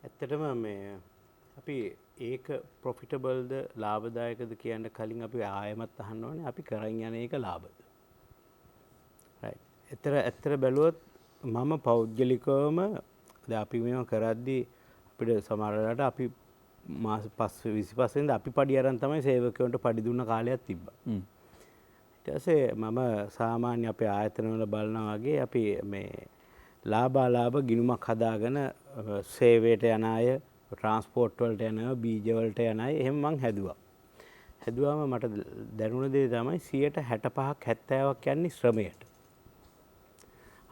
ඇත්තටම මේ අපි ඒක ප්‍රොෆිටබල්ද ලාභදායකද කියන්න කලින් අපි ආයමත් අහන්න ඕනේ අපි කරන් යන එක ලාභද? right. ඇත්තට බැලුවොත් මම පෞද්ගලිකවම දැන් අපි මේව කරද්දී අපිට සමහර වෙලාවට අපි මාස 25 වෙනිදා අපි පඩි අරන් තමයි සේවකයන්ට පඩි දුන්න කාලයක් තිබ්බා. ඊට පස්සේ මම සාමාන්‍ය අපේ ආයතනවල බලනවා වගේ අපි මේ ලාභ අලාභ ගිණුමක් හදාගෙන සේවයට යන අය, ට්‍රාන්ස්පෝර්ට් වලට යන අය, බීජ වලට යන අය එහෙම මං හැදුවා. හැදුවාම මට දැනුණ දේ තමයි 65%ක් 70ක් යන්නේ ශ්‍රමයට.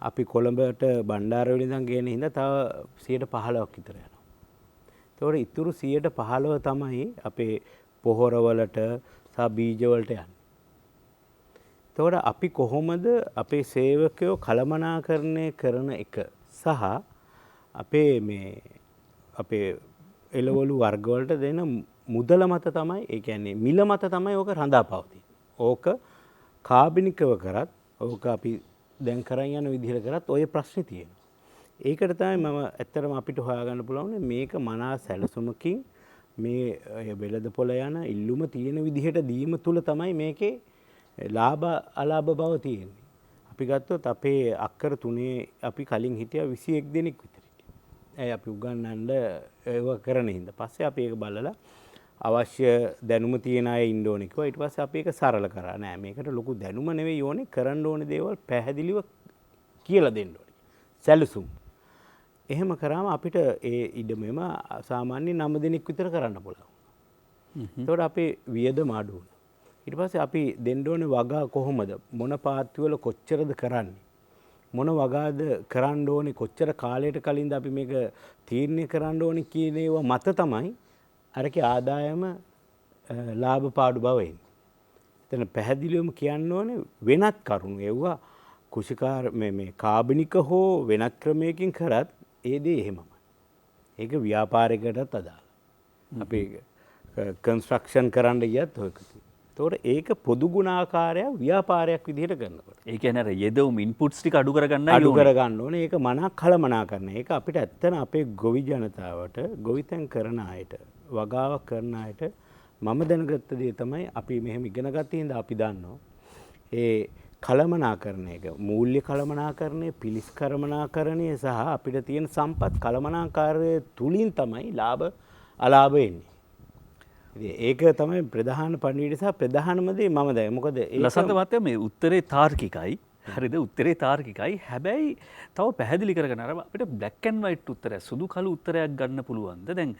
අපි කොළඹට බණ්ඩාරවල ඉඳන් ගේන හින්දා තව 15%ක් විතර යනවා. ඒතකොට ඉතුරු 15% තමයි අපේ පොහොරවලට සහ බීජ වලට යන්නේ. එතකොට අපි කොහොමද අපේ සේවකයෝ කළමනාකරණය කරන එක සහ අපේ එළවලු වර්ග වලට දෙන මුදල මත තමයි, ඒ කියන්නේ මිල මත තමයි ඕක රඳාපවතින්නේ. ඕක කාබනිකව කරත්, ඕක අපි දැන් කරන් යන විදිහට කරත් ওই ප්‍රශ්නේ තියෙනවා. ඒකට තමයි මම ඇත්තටම අපිට හොයාගන්න පුළුවන් මේක මනා සැලසුමකින් මේ වෙළඳ පොළ යන ඉල්ලුම තියෙන විදිහට දීම තුල තමයි මේකේ ලාභ අලාභ බව තියෙන්නේ. අපි ගත්තොත් අපේ අක්කර 3 අපි කලින් හිටියා 21 දෙනෙක් විතර. අපි උගන්වන්න ඒව කරන හින්දා. පස්සේ අපි ඒක බලලා අවශ්‍ය දැනුම තියෙන අය ඉන්න ඕනේ කිව්වා. ඊට පස්සේ අපි ඒක සරල කරා. නෑ මේකට ලොකු දැනුම නෙවෙයි ඕනේ, කරන්න ඕනේ දේවල් පැහැදිලිව කියලා දෙන්න ඕනේ. සැලසුම්. එහෙම කරාම අපිට ඒ ඉඩමෙම සාමාන්‍ය 9 දෙනෙක් විතර කරන්න පුළුවන්. ඒතකොට අපේ වියදම අඩු වුණා. ඊට පස්සේ අපි දෙන්න ඕනේ වගා කොහොමද? මොන පාත්ති වල කොච්චරද කරන්නේ? මොන වගාද කරන්න ඕනේ? කොච්චර කාලයකට කලින්ද අපි මේක තීරණය කරන්න ඕනේ කියන ඒවා මත තමයි අරකේ ආදායම ලාභ පාඩු බව එන්නේ. එතන පැහැදිලිවම කියන්න ඕනේ වෙනත් කරුණු. ඒවා කුෂිකාර මේ කාබනික හෝ වෙනත් ක්‍රමයකින් කරත් ඒ දේ එහෙමයි. ඒක ව්‍යාපාරයකටත් අදාළයි. අපි කන්ස්ට්‍රක්ෂන් කරන්න ගියත් ඔයක තියෙනවා. ඒතකොට ඒක පොදු ගුණාකාරයක් ව්‍යාපාරයක් විදිහට කරනකොට. ඒ කියන්නේ අර යෙදවුම් ඉන්පුට්ස් ටික අඩු කරගන්නයි අඩු කරගන්න ඕනේ. ඒක මනක් කළමනාකරණය. ඒක අපිට ඇත්තන අපේ ගොවි ජනතාවට, ගොවිතැන් කරන අයට, වගාවක් කරන අයට මම දැනගත්ත දේ තමයි අපි මෙහෙම ඉගෙන ගත්තේ හින්දා අපි දන්නවා. ඒ කළමනාකරණය එක මූල්‍ය කළමනාකරණය, පිළිස් කළමනාකරණය සහ අපිට තියෙන සම්පත් කළමනාකාරය තුලින් තමයි ලාභ අලාභ එන්නේ. ඒක තමයි ප්‍රධාන පණිවිඩය සහ ප්‍රධානම දේ මම දැන් මොකද ලසන්ත මහත්තයා මේ උත්තරේ තාර්කිකයි. හරිද? උත්තරේ තාර්කිකයි. හැබැයි තව පැහැදිලි කරගෙන අර අපිට බ්ලැක් ඇන්ඩ් වයිට් උත්තරයක්, සුදු කළු උත්තරයක් ගන්න පුළුවන්ද? දැන්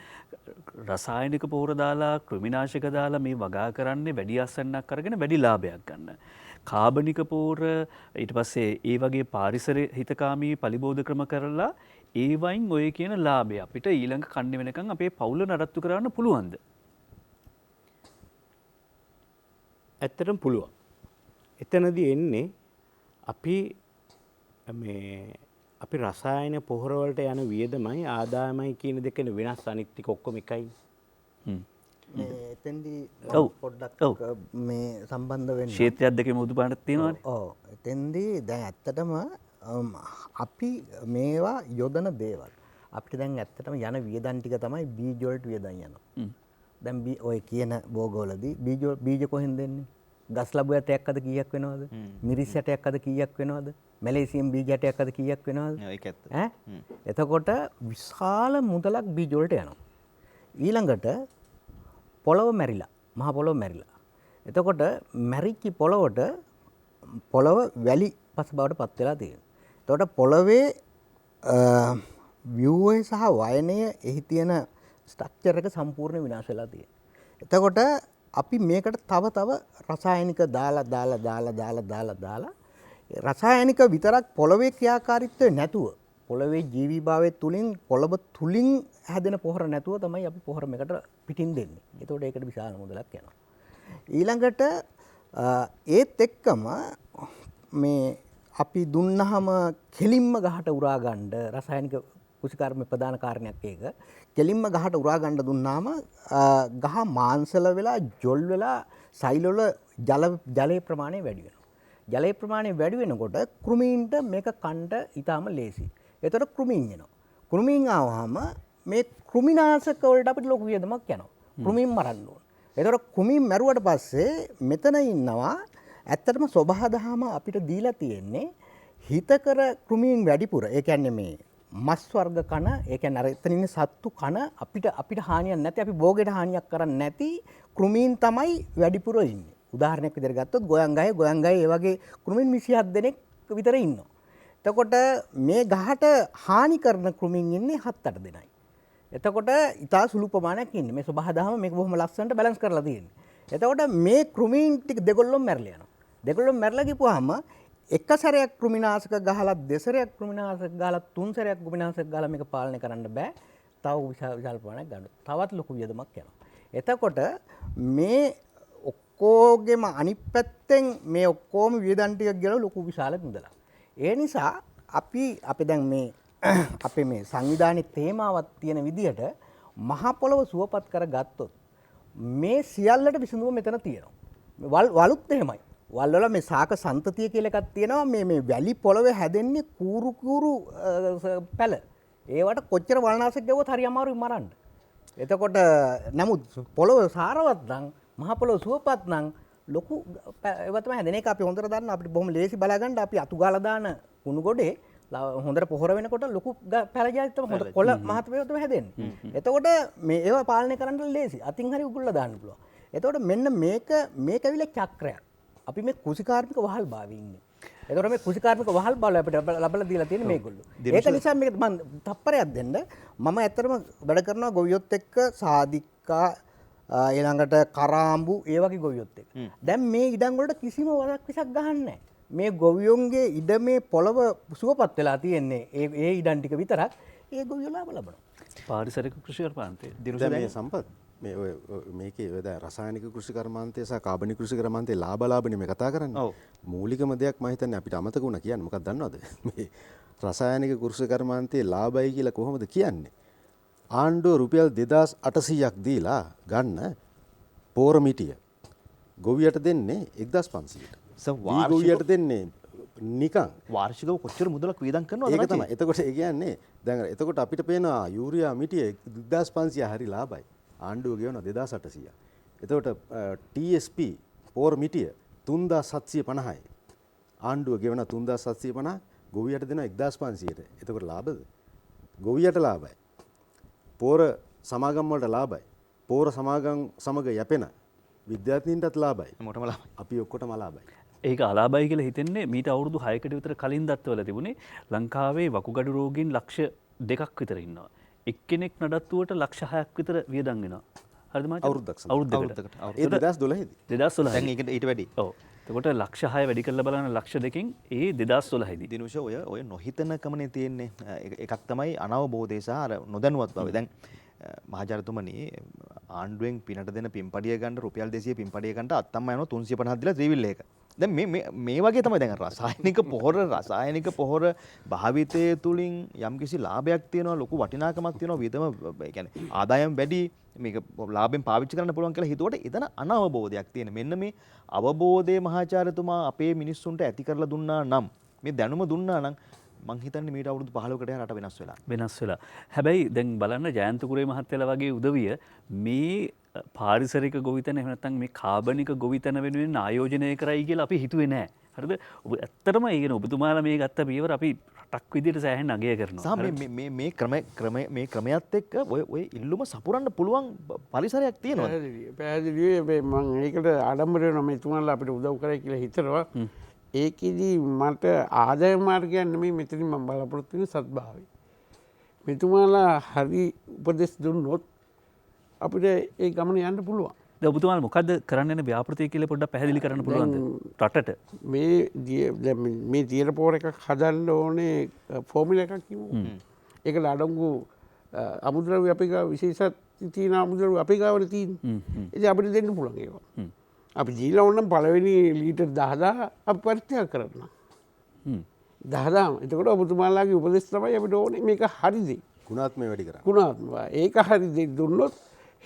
රසායනික පොහොර දාලා, කෘමිනාශක දාලා මේ වගා කරන්නේ වැඩි අසන්නක් අරගෙන වැඩි ලාභයක් ගන්න. කාබනික පොහොර ඊට පස්සේ ඒ වගේ පාරිසරික හිතකාමී පලිබෝධ ක්‍රම කරලා ඒ වයින් ඔය කියන ලාභය අපිට ඊළඟ කන්නේ වෙනකන් අපේ පවුල නඩත්තු කරන්න පුළුවන්ද? ඇත්තටම පුළුවන්. එතනදී එන්නේ අපි රසායන පොහොර වලට යන වියදමයි ආදායමයි කියන දෙක වෙනස්, අනිත් ටික ඔක්කොම එකයි. එතෙන්දී ඔව්. පොඩ්ඩක් මේ සම්බන්ධ වෙන්න. ක්ෂේත්‍රයක් දෙකේ මුදු පාඩක් තියෙනවානේ. ඔව්. එතෙන්දී දැන් ඇත්තටම අපි මේවා යොදන දේවල්. අපිට දැන් ඇත්තටම යන වියදම් ටික තමයි බීජ වලට වියදම් යනවා. දැන් ඔය කියන භෝගවලදී බීජ කොහෙන්ද දෙන්නේ? ගස් ලැබු යටයක් අද කීයක් වෙනවද? මිරිස් යටයක් අද කීයක් වෙනවද? මැලේසියම් බීජ යටයක් අද කීයක් වෙනවද? ඒක ඇත්ත. එතකොට විශාල මුදලක් බීජ වලට යනවා. ඊළඟට පොළව මැරිලා, මහ පොළව මැරිලා. එතකොට මැරිච්ච පොළවට පොළව වැලි පස බවට පත් වෙලා තියෙනවා. එතකොට පොළවේ ව්‍යුහය සහ වයනය එහි තියෙන ස්ට්‍රක්චර් එක සම්පූර්ණ විනාශ වෙලා තියෙනවා. එතකොට අපි මේකට තව රසායනික දාලා රසායනික විතරක් පොළවේ ක්‍රියාකාරීත්වය නැතුව, පොළවේ ජීවීභාවය තුලින්, පොළව තුලින් හැදෙන පොහොර නැතුව තමයි අපි පොහොර මේකට පිටින් දෙන්නේ. එතකොට ඒකට විශාල මුදලක් යනවා. ඊළඟට ඒත් එක්කම මේ අපි දුන්නහම කෙලින්ම ගහට උරා ගන්න රසායනික කුෂිකාර්ම ප්‍රධාන කාරණයක් ඒක. කෙලින්ම ගහට උරා ගන්න දුන්නාම ගහ මාංශල වෙලා, ජොල් වෙලා, සෛල වල ජලයේ ප්‍රමාණය වැඩි වෙනවා. ජලයේ ප්‍රමාණය වැඩි වෙනකොට කෘමීන්ට මේක කන්න ඊටාම ලේසි. ඒතකොට කෘමීන් එනවා. කෘමීන් ආවහම මේ කෘමිනාශක වලට අපිට ලොකු වියදමක් යනවා. කෘමීන් මරන්න ඕන. ඒතකොට කෘමීන් මැරුවට පස්සේ මෙතන ඉන්නවා ඇත්තටම සබහාදහම අපිට දීලා තියෙන්නේ හිතකර කෘමීන් වැඩිපුර. ඒ කියන්නේ මේ මස් වර්ග කන ඒ කියන්නේ අර එතන ඉන්න සත්තු කන අපිට හානියක් නැති අපි භෝගයට හානියක් කරන්නේ නැති කෘමීන් තමයි වැඩිපුර ඉන්නේ. උදාහරණයක් විදිහට ගත්තොත් ගෝයන්ගහේ ඒ වගේ කෘමීන් 27 දෙනෙක් විතර ඉන්නවා. එතකොට මේ ගහට හානි කරන කෘමීන් ඉන්නේ 7-8 දෙනයි. එතකොට ඉතා සුළු ප්‍රමාණයක් ඉන්නේ. මේ සබහාදහම මේක බොහොම ලස්සනට බැලන්ස් කරලා තියෙන්නේ. එතකොට මේ කෘමීන් ටික දෙගොල්ලොම මැරලා යනවා. දෙගොල්ලොම මැරලා ගිහුවාම එක සැරයක් කෘමිනාශක ගහලා දෙසරයක් කෘමිනාශක ගහලා තුන් සැරයක් කෘමිනාශක ගහලා මේක පාලනය කරන්න බෑ. තව විශාල ප්‍රමාණයක් ගන්න. තවත් ලොකු වියදමක් යනවා. එතකොට මේ ඔක්කොගෙම අනිත් පැත්තෙන් මේ ඔක්කොම වියදම් ටික ගිහලා ලොකු විශාල මුදලක්. ඒ නිසා අපි දැන් මේ අපේ මේ සංවිධානයේ තේමාවක් තියෙන විදිහට මහ පොළව සුවපත් කරගත්තොත් මේ සියල්ලට විසඳුම මෙතන තියෙනවා. වලුත් එහෙමයි. වල් වල මේ සාක සන්තතිය කියලා එකක් තියෙනවා. මේ වැලි පොළවේ හැදෙන්නේ කූරු පැල. ඒවට කොච්චර වල්නාශක ගැව්වත් හරි අමාරුයි මරන්න. එතකොට නමුත් පොළව සාරවත් නම් මහ පොළව සුවපත් නම් ලොකු ඒවා තමයි හැදෙන එක අපි හොඳට දන්නවා. අපිට බොහොම ලේසි බලා ගන්න අපි අතු ගාලා දාන කුණු ගොඩේ හොඳට පොහොර වෙනකොට ලොකු පැලජාති තමයි හොඳ කොළ මහත් වේව තමයි හැදෙන්නේ. එතකොට මේ ඒවා පාලනය කරන්න ලේසි. අතින් හරි උගුල්ලා දාන්න පුළුවන්. එතකොට මෙන්න මේක ඇවිල්ලා චක්‍රයක්. අපි මේ කෘෂිකාර්මික වහල් භාවයේ ඉන්නේ. එතකොට මේ කෘෂිකාර්මික වහල් භාවය අපිට ලබලා දීලා තියෙන මේගොල්ලෝ. ඒක නිසා මේක මම තප්පරයක් දෙන්න මම ඇත්තටම වැඩ කරනවා ගොවියොත් එක්ක සාදික්කා ඊළඟට කරාම්බු ඒ වගේ ගොවියොත් එක්ක. දැන් මේ ඉඩම් වලට කිසිම වරක් විසක් ගහන්නේ නැහැ. මේ ගොවියොන්ගේ ඉඩමේ පොළව සුවපත් වෙලා තියෙන්නේ ඒ ඉඩම් ටික විතරක්. ඒ ගොවියෝ ලාභ ලබනවා. පාරිසරික කෘෂි කර්මාන්තයේ දැන් මේ සම්පත් මේකේ දැන් රසායනික කෘෂි කර්මාන්තය සහ කාබනික කෘෂි කර්මාන්තයේ ලාභනේ මේ කතා කරන්නේ. මූලිකම දෙයක් මම හිතන්නේ අපිට අමතක වුණා කියන්නේ මොකක්ද දන්නවද? මේ රසායනික කෘෂි කර්මාන්තයේ ලාභයි කියලා කොහොමද කියන්නේ? ආණ්ඩුව රුපියල් 2800ක් දීලා ගන්න පෝර මිටිය ගොවියට දෙන්නේ 1500ට. ගොවියට දෙන්නේ නිකන් වාර්ෂිකව කොච්චර මුදලක් වියදම් කරනවද? ඒක තමයි. එතකොට ඒ කියන්නේ දැන් එතකොට අපිට පේනවා යූරියා මිටිය 2500 හරි ලාභයි. ආණ්ඩුව ගෙවන 2800. එතකොට TSP පෝර මිටිය 3750යි. ආණ්ඩුව ගෙවන 3750 ගොවියට දෙන 1500ට. එතකොට ලාභද? ගොවියට ලාභයි. පෝර සමාගම් වලට ලාභයි. පෝර සමාගම් සමග යැපෙන විද්‍යාර්ථීන්ටත් ලාභයි. මොකටම ලාභයි. අපි ඔක්කොටම ලාභයි. ඒක අලාභයි කියලා හිතෙන්නේ මීට අවුරුදු 6කට විතර කලින් දත්වල තිබුණේ ලංකාවේ වකුගඩු රෝගීන් ලක්ෂ 2ක් විතර ඉන්නවා. එක්කෙනෙක් නඩත්තුවට ලක්ෂ 6ක් විතර වියදම් වෙනවා. හරිද මාත්? අවුරුද්දකට. ඒ 2012 දී. 2012. දැන් ඒකට ඊට වැඩි. ඔව්. එතකොට ලක්ෂ 6 වැඩි කරලා බලන ලක්ෂ 2කින් ඒ 2012 දී. දිනුෂ ඔය නොහිතන කමනේ තියෙන්නේ. එකක් තමයි අනවබෝධය සහ අර නොදැනුවත් බව. දැන් මහජනතුමනි ආණ්ඩුවෙන් පිනට දෙන පින්පඩිය ගන්න රුපියල් 200 පින්පඩිය ගන්නට අත්තම්ම යනවා 350ක් දීලා ත්‍රිවිල් එක. දැන් මේ වගේ තමයි දැන් රසායනික පොහොර භාවිතය තුලින් යම්කිසි ලාභයක් තියෙනවා, ලොකු වටිනාකමක් තියෙනවා, විදම ඒ කියන්නේ ආදායම් වැඩි, මේක ලාභෙන් පාවිච්චි කරන්න පුළුවන් කියලා හිතුවට එතන අනවබෝධයක් තියෙන. මෙන්න මේ අවබෝධයේ මහාචාර්යතුමා අපේ මිනිස්සුන්ට ඇති කරලා දුන්නා නම්, මේ දැනුම දුන්නා නම් මං හිතන්නේ මීට අවුරුදු 15කට රට වෙනස් වෙලා. හැබැයි දැන් බලන්න ජයන්ත කුරේ මහත්තයලා වගේ උදවිය මේ පාරිසරික ගොවිතැන එහෙම නැත්නම් මේ කාබනික ගොවිතැන වෙනුවෙන් ආයෝජනය කරයි කියලා අපි හිතුවේ නෑ. හරිද? ඔබ ඇත්තටම ඒ කියන ඔබතුමාලා මේ ගත්ත පියවර අපි රටක් විදිහට සෑහෙන අගය කරනවා. මේ ක්‍රමයත් එක්ක ඔය ඉල්ලුම සපුරන්න පුළුවන් පරිසරයක් තියෙනවා. පැහැදිලිව මම ඒකට ආඩම්බර වෙනවා මේ තුමාලා අපිට උදව් කරයි කියලා හිතනවා. ඒකෙදි මට ආදාය මාර්ගයක් නෙමෙයි මෙතනින් මම බලාපොරොත්තු වෙන සත්භාවය. මෙතුමාලා හරි උපදෙස් දුන්නොත් අපිට ඒ ගමන යන්න පුළුවන්. දැන් ඔබතුමාලා මොකද්ද කරන්න යන ව්‍යාපෘතිය කියලා පොඩ්ඩක් පැහැදිලි කරන්න පුළුවන්ද රටට? මේ දියර පෝර එකක් හදන්න ඕනේ ෆෝමියුලා එකක් කිව්වෝ. ඒකට අඩංගු අමුද්‍රව්‍ය අපේ ගාව විශේෂත් තියෙන අමුද්‍රව්‍ය අපේ ගාවනේ තියෙන්නේ. ඉතින් අපිට දෙන්න පුළුවන් ඒවා. අපි දීලා ඕනම් පළවෙනි ලීටර් 10000 අපි පරිත්‍යාග කරන්න. 10000. එතකොට ඔබතුමාලාගේ උපදෙස් තමයි අපිට ඕනේ මේක හරිද? ගුණාත්මය වැඩි කරන්න. ගුණාත්මය. ඒක හරිද දුන්නොත්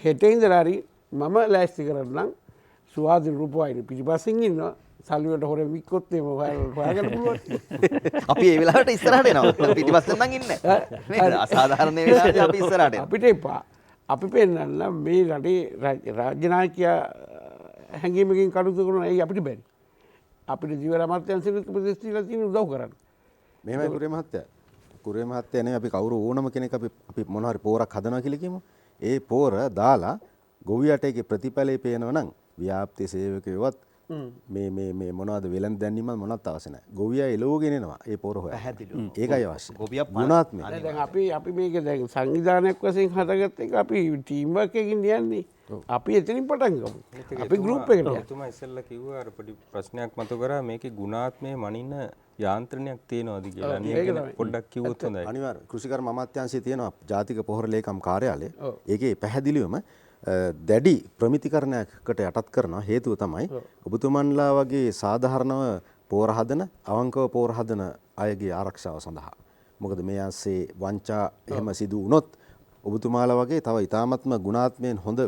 හෙට ඉඳලා හරි මම ලෑස්ති කරන්නම් සුවාදී රූපවාහිනී පිටිපස්සෙන් ඉන්නවා. සල්ලියට හොරෙන් වික්කොත් එහෙම හොයාගන්න පුළුවන්. අපි ඒ වෙලාවට ඉස්සරහට එනවා. පිටිපස්සෙන් නම් ඉන්නේ. නේද? අසාධාරණ වෙලාවට අපි ඉස්සරහට එනවා. අපිට එපා. අපි පෙන්නන්න මේ රටේ රාජ්‍ය නායකයා හැඟීමකින් කටයුතු කරන ඒ අපිට බැරි. අපිට ජීවන අමාත්‍යාංශයට උපදෙස් දීලා තියෙන උදව් කරන්න. මෙහෙමයි කුරේ මහත්තයා. කුරේ මහත්තයා නේ අපි කවුරු ඕනම කෙනෙක් අපි මොන හරි පෝරක් හදනවා කියලා කියමු. ඒ පෝර දාලා ගොවියට ඒකේ ප්‍රතිඵලය පේනවා නම් ව්‍යාප්ති සේවකයවත් මේ මොනවද වෙලඳ දැන්නීම මොනවත් අවශ්‍ය නැහැ. ගොවියා එළවගෙන එනවා ඒ පෝර හොයලා. පැහැදිලිව. ඒකයි අවශ්‍ය. ගොවියා ගුණාත්මක. දැන් අපි මේක දැන් සංවිධානයක් වශයෙන් හදගත්ත එක අපි ටීම් වර්ක් එකකින් යන්නේ. අපි එතනින් පටන් ගමු. අපි ගෲප් එකට යමු. එතුමා ඉස්සෙල්ලා කිව්වා අර පොඩි ප්‍රශ්නයක් මතු කරා මේකේ ගුණාත්මයේ මනින්න යාන්ත්‍රණයක් තියෙනවද කියලා. අනිත් පොඩ්ඩක් කිව්වොත් හොඳයි. අනිවාර්ය කෘෂිකර්ම අමාත්‍යාංශයේ තියෙනවා ජාතික පොහොර ලේකම් කාර්යාලය. ඒකේ පැහැදිලිවම දැඩි ප්‍රමිතිකරණයකට යටත් කරන හේතුව තමයි ඔබතුමන්ලා වගේ සාධාරණව පෝර හදන අවංකව පෝර හදන අයගේ ආරක්ෂාව සඳහා. මොකද මේ ආස්සේ වංචා එහෙම සිදු වුණොත් ඔබතුමාලා වගේ තව ඉතාමත්ම ගුණාත්මයෙන් හොඳ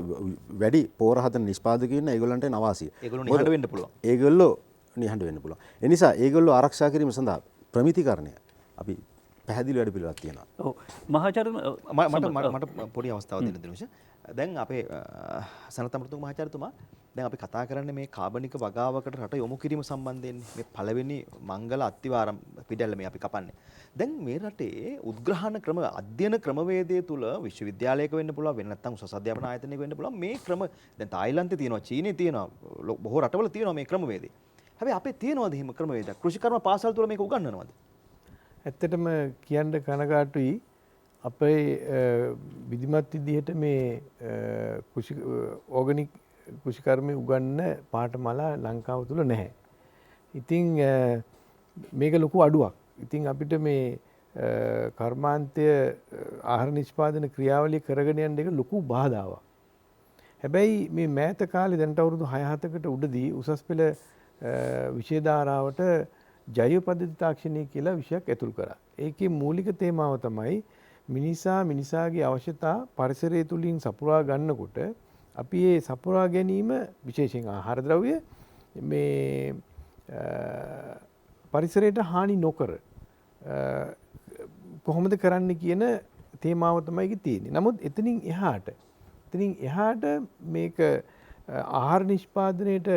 වැඩි පෝර හදන නිෂ්පාදකයෝ ඉන්න ඒගොල්ලන්ට නවාසිය. ඒගොල්ලෝ නිහඬ වෙන්න පුළුවන්. ඒගොල්ලෝ නිහඬ වෙන්න පුළුවන්. ඒ නිසා ඒගොල්ලෝ ආරක්ෂා කිරීම සඳහා ප්‍රමිතිකරණය අපි පැහැදිලි වැඩ පිළිවෙලක් තියෙනවා. ඔව් මහාචාර්ය මට පොඩි අවස්ථාවක් දෙන්න දෙන්න. දැන් අපේ සනත් අමරතුංග මහාචාර්යතුමා දැන් අපි කතා කරන්නේ මේ කාබනික වගාවකට රට යොමු කිරීම සම්බන්ධයෙන් මේ පළවෙනි මංගල අත්තිවාරම් පිටැල්ල මේ අපි කපන්නේ. දැන් මේ රටේ උද්ග්‍රහණ ක්‍රම අධ්‍යයන ක්‍රමවේදය තුල විශ්වවිද්‍යාලයක වෙන්න පුළුවන් වෙන නැත්නම් උසස් අධ්‍යාපන ආයතනයක වෙන්න පුළුවන් මේ ක්‍රම දැන් තායිලන්තේ තියෙනවා චීනයේ තියෙනවා බොහෝ රටවල තියෙනවා මේ ක්‍රමවේදය. හැබැයි අපේ තියෙනවද එහෙම ක්‍රමවේදයක්? කෘෂිකර්ම පාසල් තුල මේක උගන්වනවද? ඇත්තටම කියන්න කනගාටුයි අපේ විධිමත් විදිහට මේ ඕගනික් කෘෂිකර්මය උගන්න පාඨමාලා ලංකාව තුළ නැහැ. ඉතින් මේක ලොකු අඩුවක්. ඉතින් අපිට මේ කර්මාන්තය ආහාර නිෂ්පාදන ක්‍රියාවලිය කරගෙන යන එක ලොකු බාධාවක්. හැබැයි මේ මෑත කාලේ දැනට අවුරුදු 6-7කට උඩදී උසස් පෙළ විෂය ධාරාවට ජෛව පද්ධති තාක්ෂණය කියලා විෂයක් ඇතුල් කරා. ඒකේ මූලික තේමාව තමයි මිනිසාගේ අවශ්‍යතා පරිසරය තුලින් සපුරා ගන්නකොට අපි මේ සපුරා ගැනීම විශේෂයෙන් ආහාර ද්‍රව්‍ය මේ පරිසරයට හානි නොකර කොහොමද කරන්න කියන තේමාව තමයි ඒකේ තියෙන්නේ. නමුත් එතනින් එහාට මේක ආහාර නිෂ්පාදනයේට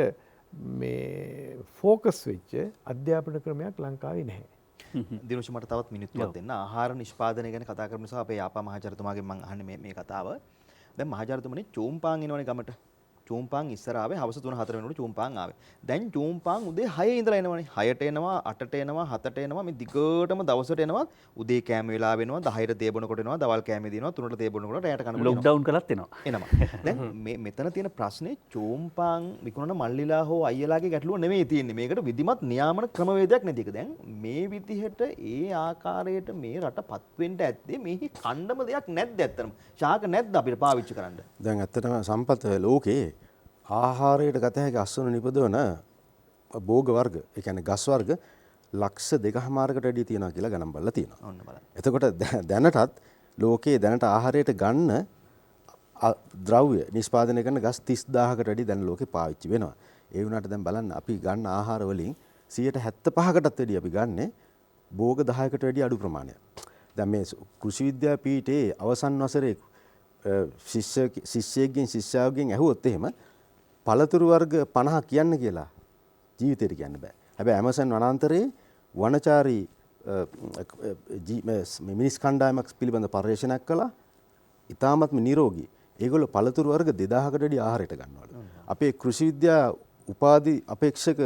මේ ෆෝකස් වෙච්ච අධ්‍යාපන ක්‍රමයක් ලංකාවේ නැහැ. දිනුෂ මට තවත් මිනිත්තුවක් දෙන්න. ආහාර නිෂ්පාදනය ගැන කතා කරන නිසා අපේ යාපා මහාචාර්යතුමාගෙන් මම අහන්නේ මේ කතාව. දැන් මහාචාර්යතුමනි චූම්පාන් එනවනේ ගමට. චූම්පාන් ඉස්සර ආවේ හවස 3-4 වෙනකොට චූම්පාන් ආවේ. දැන් චූම්පාන් උදේ 6 ඉඳලා එනවනේ. 6ට එනවා, 8ට එනවා, 7ට එනවා. මේ දිගටම දවසට එනවා. උදේ කෑම වෙලාව වෙනවා, 10ට තේ බොනකොට එනවා, දවල් කෑමේ දිනවා, 3ට තේ බොනකොට රැයට කනකොට ලොක්ඩවුන් කළත් එනවා. එනවා. දැන් මෙතන තියෙන ප්‍රශ්නේ චූම්පාන් විකුණන මල්ලිලා හෝ අයියලාගේ ගැටලුව නෙමෙයි තියෙන්නේ. මේකට විධිමත් නියාමන ක්‍රමවේදයක් නැති එක. දැන් මේ විදිහට ඒ ආකාරයට මේ රටපත් වෙන්න ඇත්තේ මේහි කණ්ඩම දෙයක් නැද්ද ඇත්තටම? ශාක නැද්ද අපිට පාවිච්චි කරන්න? දැන් ඇත්තටම සම්පත් ලෝකේ ආහාරයට ගත හැකි අස්වන නිපදවන භෝග වර්ග, ඒ කියන්නේ ගස් වර්ග ලක්ෂ 2.5කට වැඩි තියෙනවා කියලා ගණන් බලලා තියෙනවා. ඔන්න බලන්න. එතකොට දැනටත් ලෝකයේ දැනට ආහාරයට ගන්න ද්‍රව්‍ය නිෂ්පාදනය කරන ගස් 30000කට වැඩි දැන් ලෝකේ පාවිච්චි වෙනවා. ඒ වුණාට දැන් බලන්න අපි ගන්න ආහාර වලින් 175කටත් වැඩි අපි ගන්නේ භෝග 10කට වැඩි අඩු ප්‍රමාණයක්. දැන් මේ කෘෂි විද්‍යාපීඨයේ අවසන් වසරේ ශිෂ්‍යයෙක්ගෙන් ඇහුවොත් එහෙම පළතුරු වර්ග 50 කියන්න කියලා ජීවිතේට කියන්න බෑ. හැබැයි ඇමසන් වනාන්තරයේ වනචාරී මිනිස් කණ්ඩායමක් පිළිබඳ පර්යේෂණයක් කළා. ඉතාමත්ම නිරෝගී. ඒගොල්ලෝ පළතුරු වර්ග 2000කට වැඩි ආහාරයට ගන්නවලු. අපේ කෘෂි විද්‍යා උපාධි අපේක්ෂක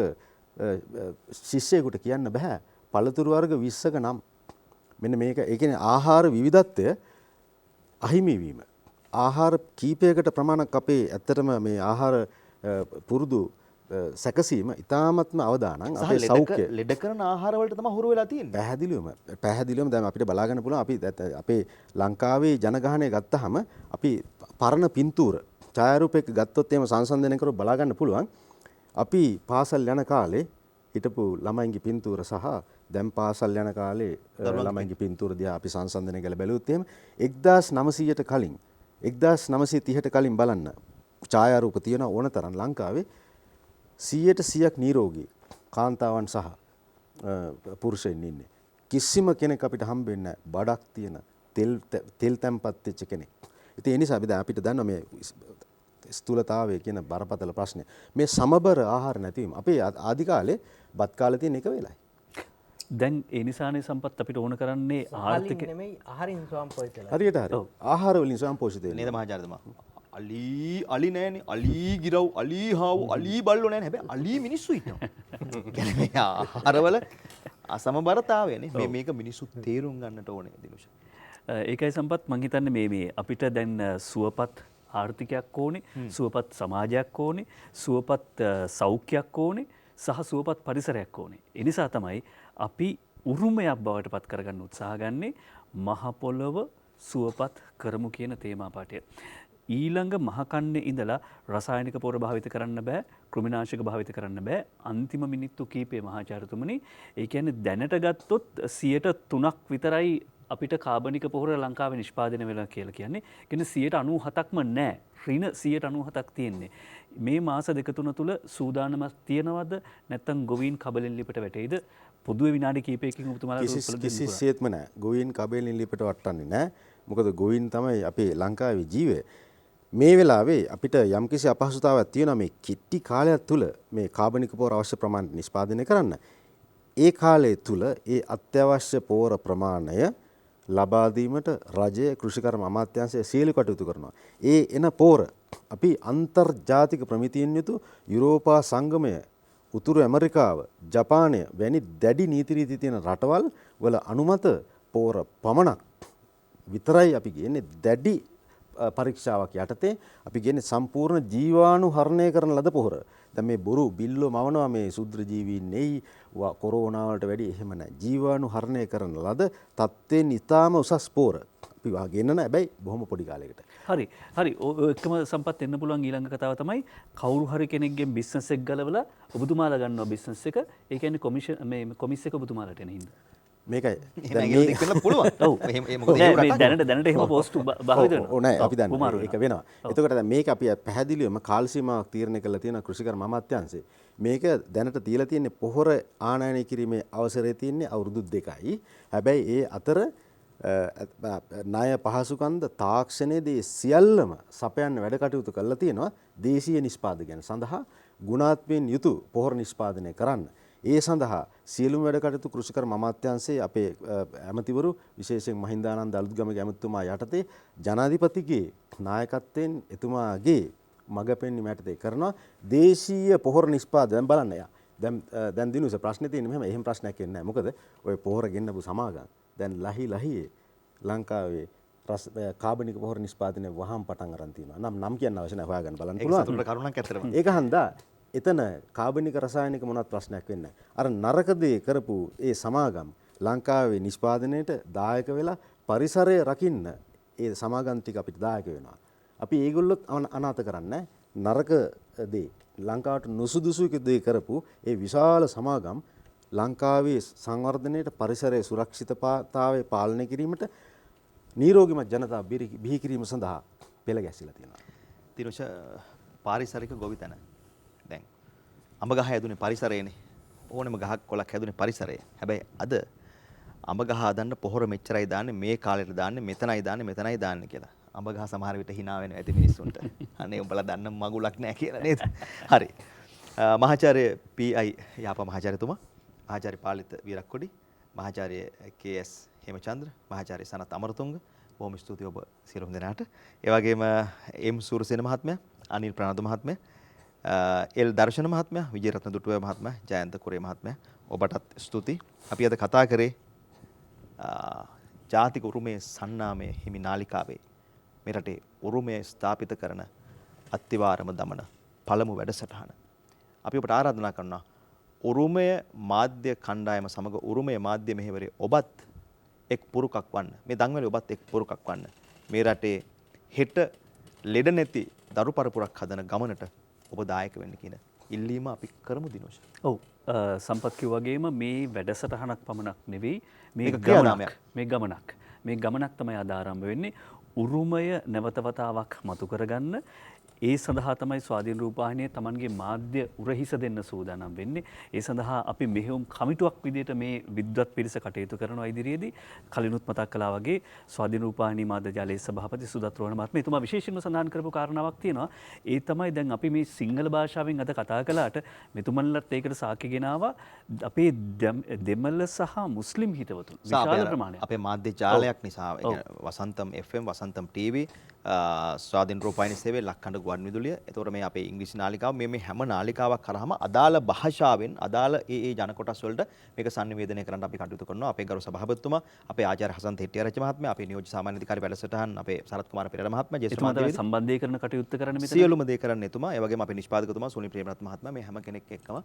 ශිෂ්‍යයෙකුට කියන්න බෑ පළතුරු වර්ග 20ක නම්. මෙන්න මේක ඒ කියන්නේ ආහාර විවිධත්වය අහිමි වීම. ආහාර කීපයකට ප්‍රමාණයක් අපේ ඇත්තටම මේ ආහාර පුරුදු සැකසීම ඉතාමත්ම අවදානම් අපේ සෞඛ්‍ය ලෙඩ කරන ආහාර වලට තමයි හුරු වෙලා තියෙන්නේ. පැහැදිලිවම දැන් අපිට බලා ගන්න පුළුවන් අපි අපේ ලංකාවේ ජනගහනය ගත්තාම අපි පරණ පින්තූර ඡායාරූපයක ගත්තොත් එහෙම සංසන්දනය කරලා බලා ගන්න පුළුවන්. අපි පාසල් යන කාලේ හිටපු ළමයින්ගේ පින්තූර සහ දැන් පාසල් යන කාලේ ළමයින්ගේ පින්තූර දිහා අපි සංසන්දනය කරලා බැලුවොත් එහෙම 1900ට කලින් 1930ට කලින් බලන්න ඡායාරූප තියෙන ඕන තරම් ලංකාවේ 100% නිරෝගී කාන්තාවන් සහ පුරුෂයන් ඉන්නේ. කිසිම කෙනෙක් අපිට හම්බෙන්නේ නැහැ බඩක් තියෙන තෙල් තැම්පත් වෙච්ච කෙනෙක්. ඉතින් ඒ නිසා අපිට දන්නවා මේ ස්ථූලතාවය කියන බරපතල ප්‍රශ්නය. මේ සමබර ආහාර නැතිවීම අපේ ආදි කාලේ බත් කාලේ තියෙන එක වෙලයි. දැන් ඒ නිසානේ සම්පත් අපිට ඕන කරන්නේ ආර්ථික නෙමෙයි ආහාරින් ස්වයංපෝෂිතලා. හරියට හරි. ආහාර වලින් සම්පෝෂිත වෙනවා. නේද මහාචාර්යතුමා? අලි නෑනේ. අලි ගිරව්, අලි හාවු, අලි බල්ලෝ නෑනේ. හැබැයි අලි මිනිස්සු ඉන්නවා. කියන්නේ මේ ආහාරවල අසමබරතාවයනේ. මේක මිනිස්සු තේරුම් ගන්නට ඕනේ දිනුෂ. ඒකයි සම්පත් මං හිතන්නේ මේ අපිට දැන් සුවපත් ආර්ථිකයක් ඕනේ, සුවපත් සමාජයක් ඕනේ, සුවපත් සෞඛ්‍යයක් ඕනේ, සහ සුවපත් පරිසරයක් ඕනේ. ඒ නිසා තමයි අපි උරුමයක් බවට පත් කරගන්න උත්සාහ ගන්නේ මහ පොළොව සුවපත් කරමු කියන තේමා පාඨය. ඊළඟ මහකන්නේ ඉඳලා රසායනික පොර භාවිත කරන්න බෑ, කෘමිනාශක භාවිත කරන්න බෑ. අන්තිම මිනිත්තු කීපේ මහාචාර්යතුමනි, ඒ කියන්නේ දැනට ගත්තොත් 3% විතරයි අපිට කාබනික පොහොර ලංකාවේ නිෂ්පාදනය වෙලා කියලා කියන්නේ. කියන්නේ 97%ක්ම නෑ. ඍණ 97%ක් තියෙන්නේ. මේ මාස දෙක තුන තුල සූදානමක් තියනවද නැත්නම් ගොවීන් කබලෙන් ලිපට වැටෙයිද? පොදුවේ විනාඩි කිහිපයකින් ඔබතුමාලා කිසිසේත්ම නෑ. ගොවීන් කබලෙන් ලිපට වටන්නේ නෑ. මොකද ගොවීන් තමයි අපේ ලංකාවේ ජීවය. මේ වෙලාවේ අපිට යම්කිසි අපහසුතාවයක් තියෙනවා මේ කිට්ටි කාලයක් තුල මේ කාබනික පොහොර අවශ්‍ය ප්‍රමාණයට නිෂ්පාදනය කරන්න. ඒ කාලය තුල ඒ අත්‍යවශ්‍ය පොහොර ප්‍රමාණය ලබා දීමට රජය කෘෂිකර්ම අමාත්‍යාංශය සියලු කටයුතු කරනවා. ඒ එන පොහොර අපි අන්තර්ජාතික ප්‍රමිතියෙන් යුතු යුරෝපා සංගමය, උතුරු ඇමරිකාව, ජපානය වැනි දැඩි නීති රීති තියෙන රටවල් වල අනුමත පොහොර පමණක් විතරයි අපි ගන්නේ. දැඩි පරීක්ෂාවක් යටතේ අපි ගන්නේ සම්පූර්ණ ජීවාණු හරණය කරන ලද පොහොර. දැන් මේ බොරු බිල්ලෝ මවනවා මේ සුද්ධ ජීවීන් නෙයි කොරෝනා වලට වැඩි එහෙම නැහැ. ජීවාණු හරණය කරන ලද තත්ත්වෙන් ඉතාම උසස් පොහොර අපි වාගෙන නැහැ. හැබැයි බොහොම පොඩි කාලයකට. හරි. එකම සම්පත් එන්න පුළුවන් ඊළඟ කතාව තමයි කවුරු හරි කෙනෙක්ගෙන් බිස්නස් එක ගලවලා ඔබතුමාලා ගන්නවා බිස්නස් එක. ඒ කියන්නේ කොමිස් එක ඔබතුමාලාට එන හින්දා. මේකයි දැනට එහෙම පෝස්ට් භාවිත වෙනවා. නෑ අපි දන්නවා ඒක වෙනවා. එතකොට දැන් මේක අපි පැහැදිලිවම කාල සීමාවක් තීරණය කරලා තියෙන කෘෂිකර්ම අමාත්‍යාංශේ. මේක දැනට තියලා තියෙන්නේ පොහොර ආනයනය කිරීමේ අවසරය තියෙන්නේ අවුරුදු 2යි. හැබැයි ඒ අතර ණය පහසුකම්ද තාක්ෂණයේදී සියල්ලම සපයන්න වැඩ කටයුතු කරලා තියෙනවා දේශීය නිෂ්පාදකයන් සඳහා ගුණාත්මයෙන් යුතු පොහොර නිෂ්පාදනය කරන්න. ඒ සඳහා සියලුම වැඩ කටයුතු කෘෂිකර්ම අමාත්‍යාංශයේ අපේ ඇමතිවරු විශේෂයෙන් මහින්දානන්ද අලුත්ගමගේ ඇමතිතුමා යටතේ ජනාධිපතිගේ නායකත්වයෙන් එතුමාගේ මඟ පෙන්වීම යටතේ කරනවා දේශීය පොහොර නිෂ්පාදනය බලන්න. දැන් දිනුස ප්‍රශ්නේ තියෙන්නේ මෙහෙම. එහෙම ප්‍රශ්නයක් එන්නේ නැහැ. මොකද ඔය පොහොර ගෙන්නපු සමාගම් දැන් ලහියේ ලංකාවේ කාබනික පොහොර නිෂ්පාදනය වහම් පටන් අරන් තියෙනවා. නම් කියන්න අවශ්‍ය නැහැ. හොයාගන්න බලන්න පුළුවන්. ඒක කරුණක් ඇත්තටම. ඒක හන්දා එතන කාබනික රසායනික මොනවත් ප්‍රශ්නයක් වෙන්නේ නැහැ. අර නරක දේ කරපු ඒ සමාගම් ලංකාවේ නිෂ්පාදනයට දායක වෙලා පරිසරය රකින්න ඒ සමාගම් ටික අපිට දායක වෙනවා. අපි ඒගොල්ලොත් අනාථ කරන්නේ නරක දේ ලංකාවට නුසුදුසු දේ කරපු ඒ විශාල සමාගම් ලංකාවේ සංවර්ධනයට පරිසරයේ සුරක්ෂිතතාවය පාලනය කිරීමට නිරෝගීමත් ජනතාව බිහි කිරීම සඳහා පෙළ ගැසිලා තියෙනවා. තිරුෂ පාරිසරික ගොවිතැන දැන් අඹ ගහ හැදුනේ පරිසරයේනේ. ඕනෙම ගහක් කොළක් හැදුනේ පරිසරයේ. හැබැයි අද අඹ ගහ හදන්න පොහොර මෙච්චරයි දාන්නේ, මේ කාලෙට දාන්නේ, මෙතනයි දාන්නේ කියලා. අඹ ගහ සමහර විට hina වෙනවා ඇති මිනිස්සුන්ට. අනේ උඹලා දන්න මගුලක් නැහැ කියලා නේද? හරි. මහාචාර්ය පී.අයි. යාපා මහාචාර්යතුමා, මහාචාර්ය පාලිත වීරක්කොඩි, මහාචාර්ය කේ.එස්. හේමචන්ද්‍ර, මහාචාර්ය සනත් අමරතුංග, බොහොම ස්තුතියි ඔබ සියලුම දෙනාට. ඒ වගේම එම් සූරසේන මහත්මයා, අනිල් ප්‍රනාන්දු මහත්මයා, එල් දර්ශන මහත්මයා, විජේරත්න දුටුවේ මහත්මයා, ජයන්ත කුරේ මහත්මයා, ඔබටත් ස්තුතියි. අපි අද කතා කරේ ජාතික උරුමයේ සන්නාමයේ හිමි නාලිකාවේ මේ රටේ උරුමය ස්ථාපිත කරන අත්තිවාරම දමන පළමු වැඩසටහන. අපි ඔබට ආරාධනා කරනවා උරුමය මාධ්‍ය කණ්ඩායම සමග උරුමය මාධ්‍ය මෙහෙවරේ ඔබත් එක් පුරුකක් වන්න. මේ දන්වැලේ ඔබත් එක් පුරුකක් වන්න. මේ රටේ හෙට ලෙඩ නැති දරු පරපුරක් හදන ගමනට ඔබ දායක වෙන්න කියන ඉල්ලීම අපි කරමු දිනෝෂ. ඔව් සම්පත් කිව්වා වගේම මේ වැඩසටහනක් පමණක් නෙවෙයි මේ ගමනක්. මේ ගමනක් තමයි අද ආරම්භ වෙන්නේ. උරුමය නැවත වතාවක් මතු කරගන්න ඒ සඳහා තමයි ස්වාධීන රූපවාහිනිය Tamanගේ මාධ්‍ය උරහිස දෙන්න සූදානම් වෙන්නේ. ඒ සඳහා අපි මෙහෙයුම් කමිටුවක් විදිහට මේ විද්වත් පිරිස කටයුතු කරනවා ඉදිරියේදී. කලිනුත් මතක් කළා වගේ ස්වාධීන රූපවාහිනී මාධ්‍ය ජාලයේ සභාපති සුදත් රෝහණ මහත්මයා එතුමා විශේෂයෙන්ම සඳහන් කරපු කාරණාවක් තියෙනවා. ඒ තමයි දැන් අපි මේ සිංහල භාෂාවෙන් අද කතා කළාට මෙතුමන්ලත් ඒකට සාක්ෂි ගෙනාවා අපේ දෙමළ සහ මුස්ලිම් හිතවතුන් විශාල ප්‍රමාණයක්. අපේ මාධ්‍ය ජාලයක් නිසා වසන්තම් FM වසන්තම් TV ස්වාධීන රූපවාහිනී සේවයේ ලක්කඩ ගුවන් විදුලිය. එතකොට මේ අපේ ඉංග්‍රීසි නාලිකාව මේ හැම නාලිකාවක් කරාම අදාළ භාෂාවෙන් අදාළ ඒ ජන කොටස් වලට මේක sannivedanaya කරන්න අපි කටයුතු කරනවා. අපේ ගරු සභාපතිතුමා, අපේ ආචාර්ය හසන්ත හෙට්ටිආරච්චි මහත්මයා, අපේ නියෝජ්‍ය සාමාන්‍ය අධිකාරී වැඩසටහන් අපේ සරත් කුමාර පෙරේරා මහත්මයා, ජේෂ්ඨ මහත්මයා සම්බන්ධීකරණ කටයුත්ත කරන්න මෙතන සියලුම දේ කරන්න එතුමා. ඒ වගේම අපේ නිෂ්පාදකතුමා සුනිල් ප්‍රේමරත්න මහත්මයා මේ හැම කෙනෙක් එක්කම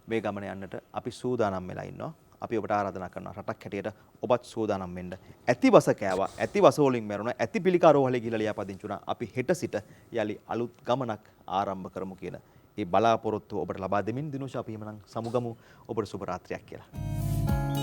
මේ ගමන යන්නට අපි සූදානම් වෙලා ඉන්නවා. අපි ඔබට ආරාධනා කරනවා රටක් හැටියට ඔබත් සූදානම් වෙන්න. ඇති වස කෑවා, ඇති වස වලින් මැරුණා, ඇති පිළිකා රෝහලේ ගිහලා ලියාපදිංචි වුණා. අපි හෙට සිට යලි අලුත් ගමනක් ආරම්භ කරමු කියන ඒ බලාපොරොත්තුව ඔබට ලබා දෙමින් දිනුෂා අපි එහෙමනම් සමුගමු. ඔබට සුබ රාත්‍රියක් කියලා.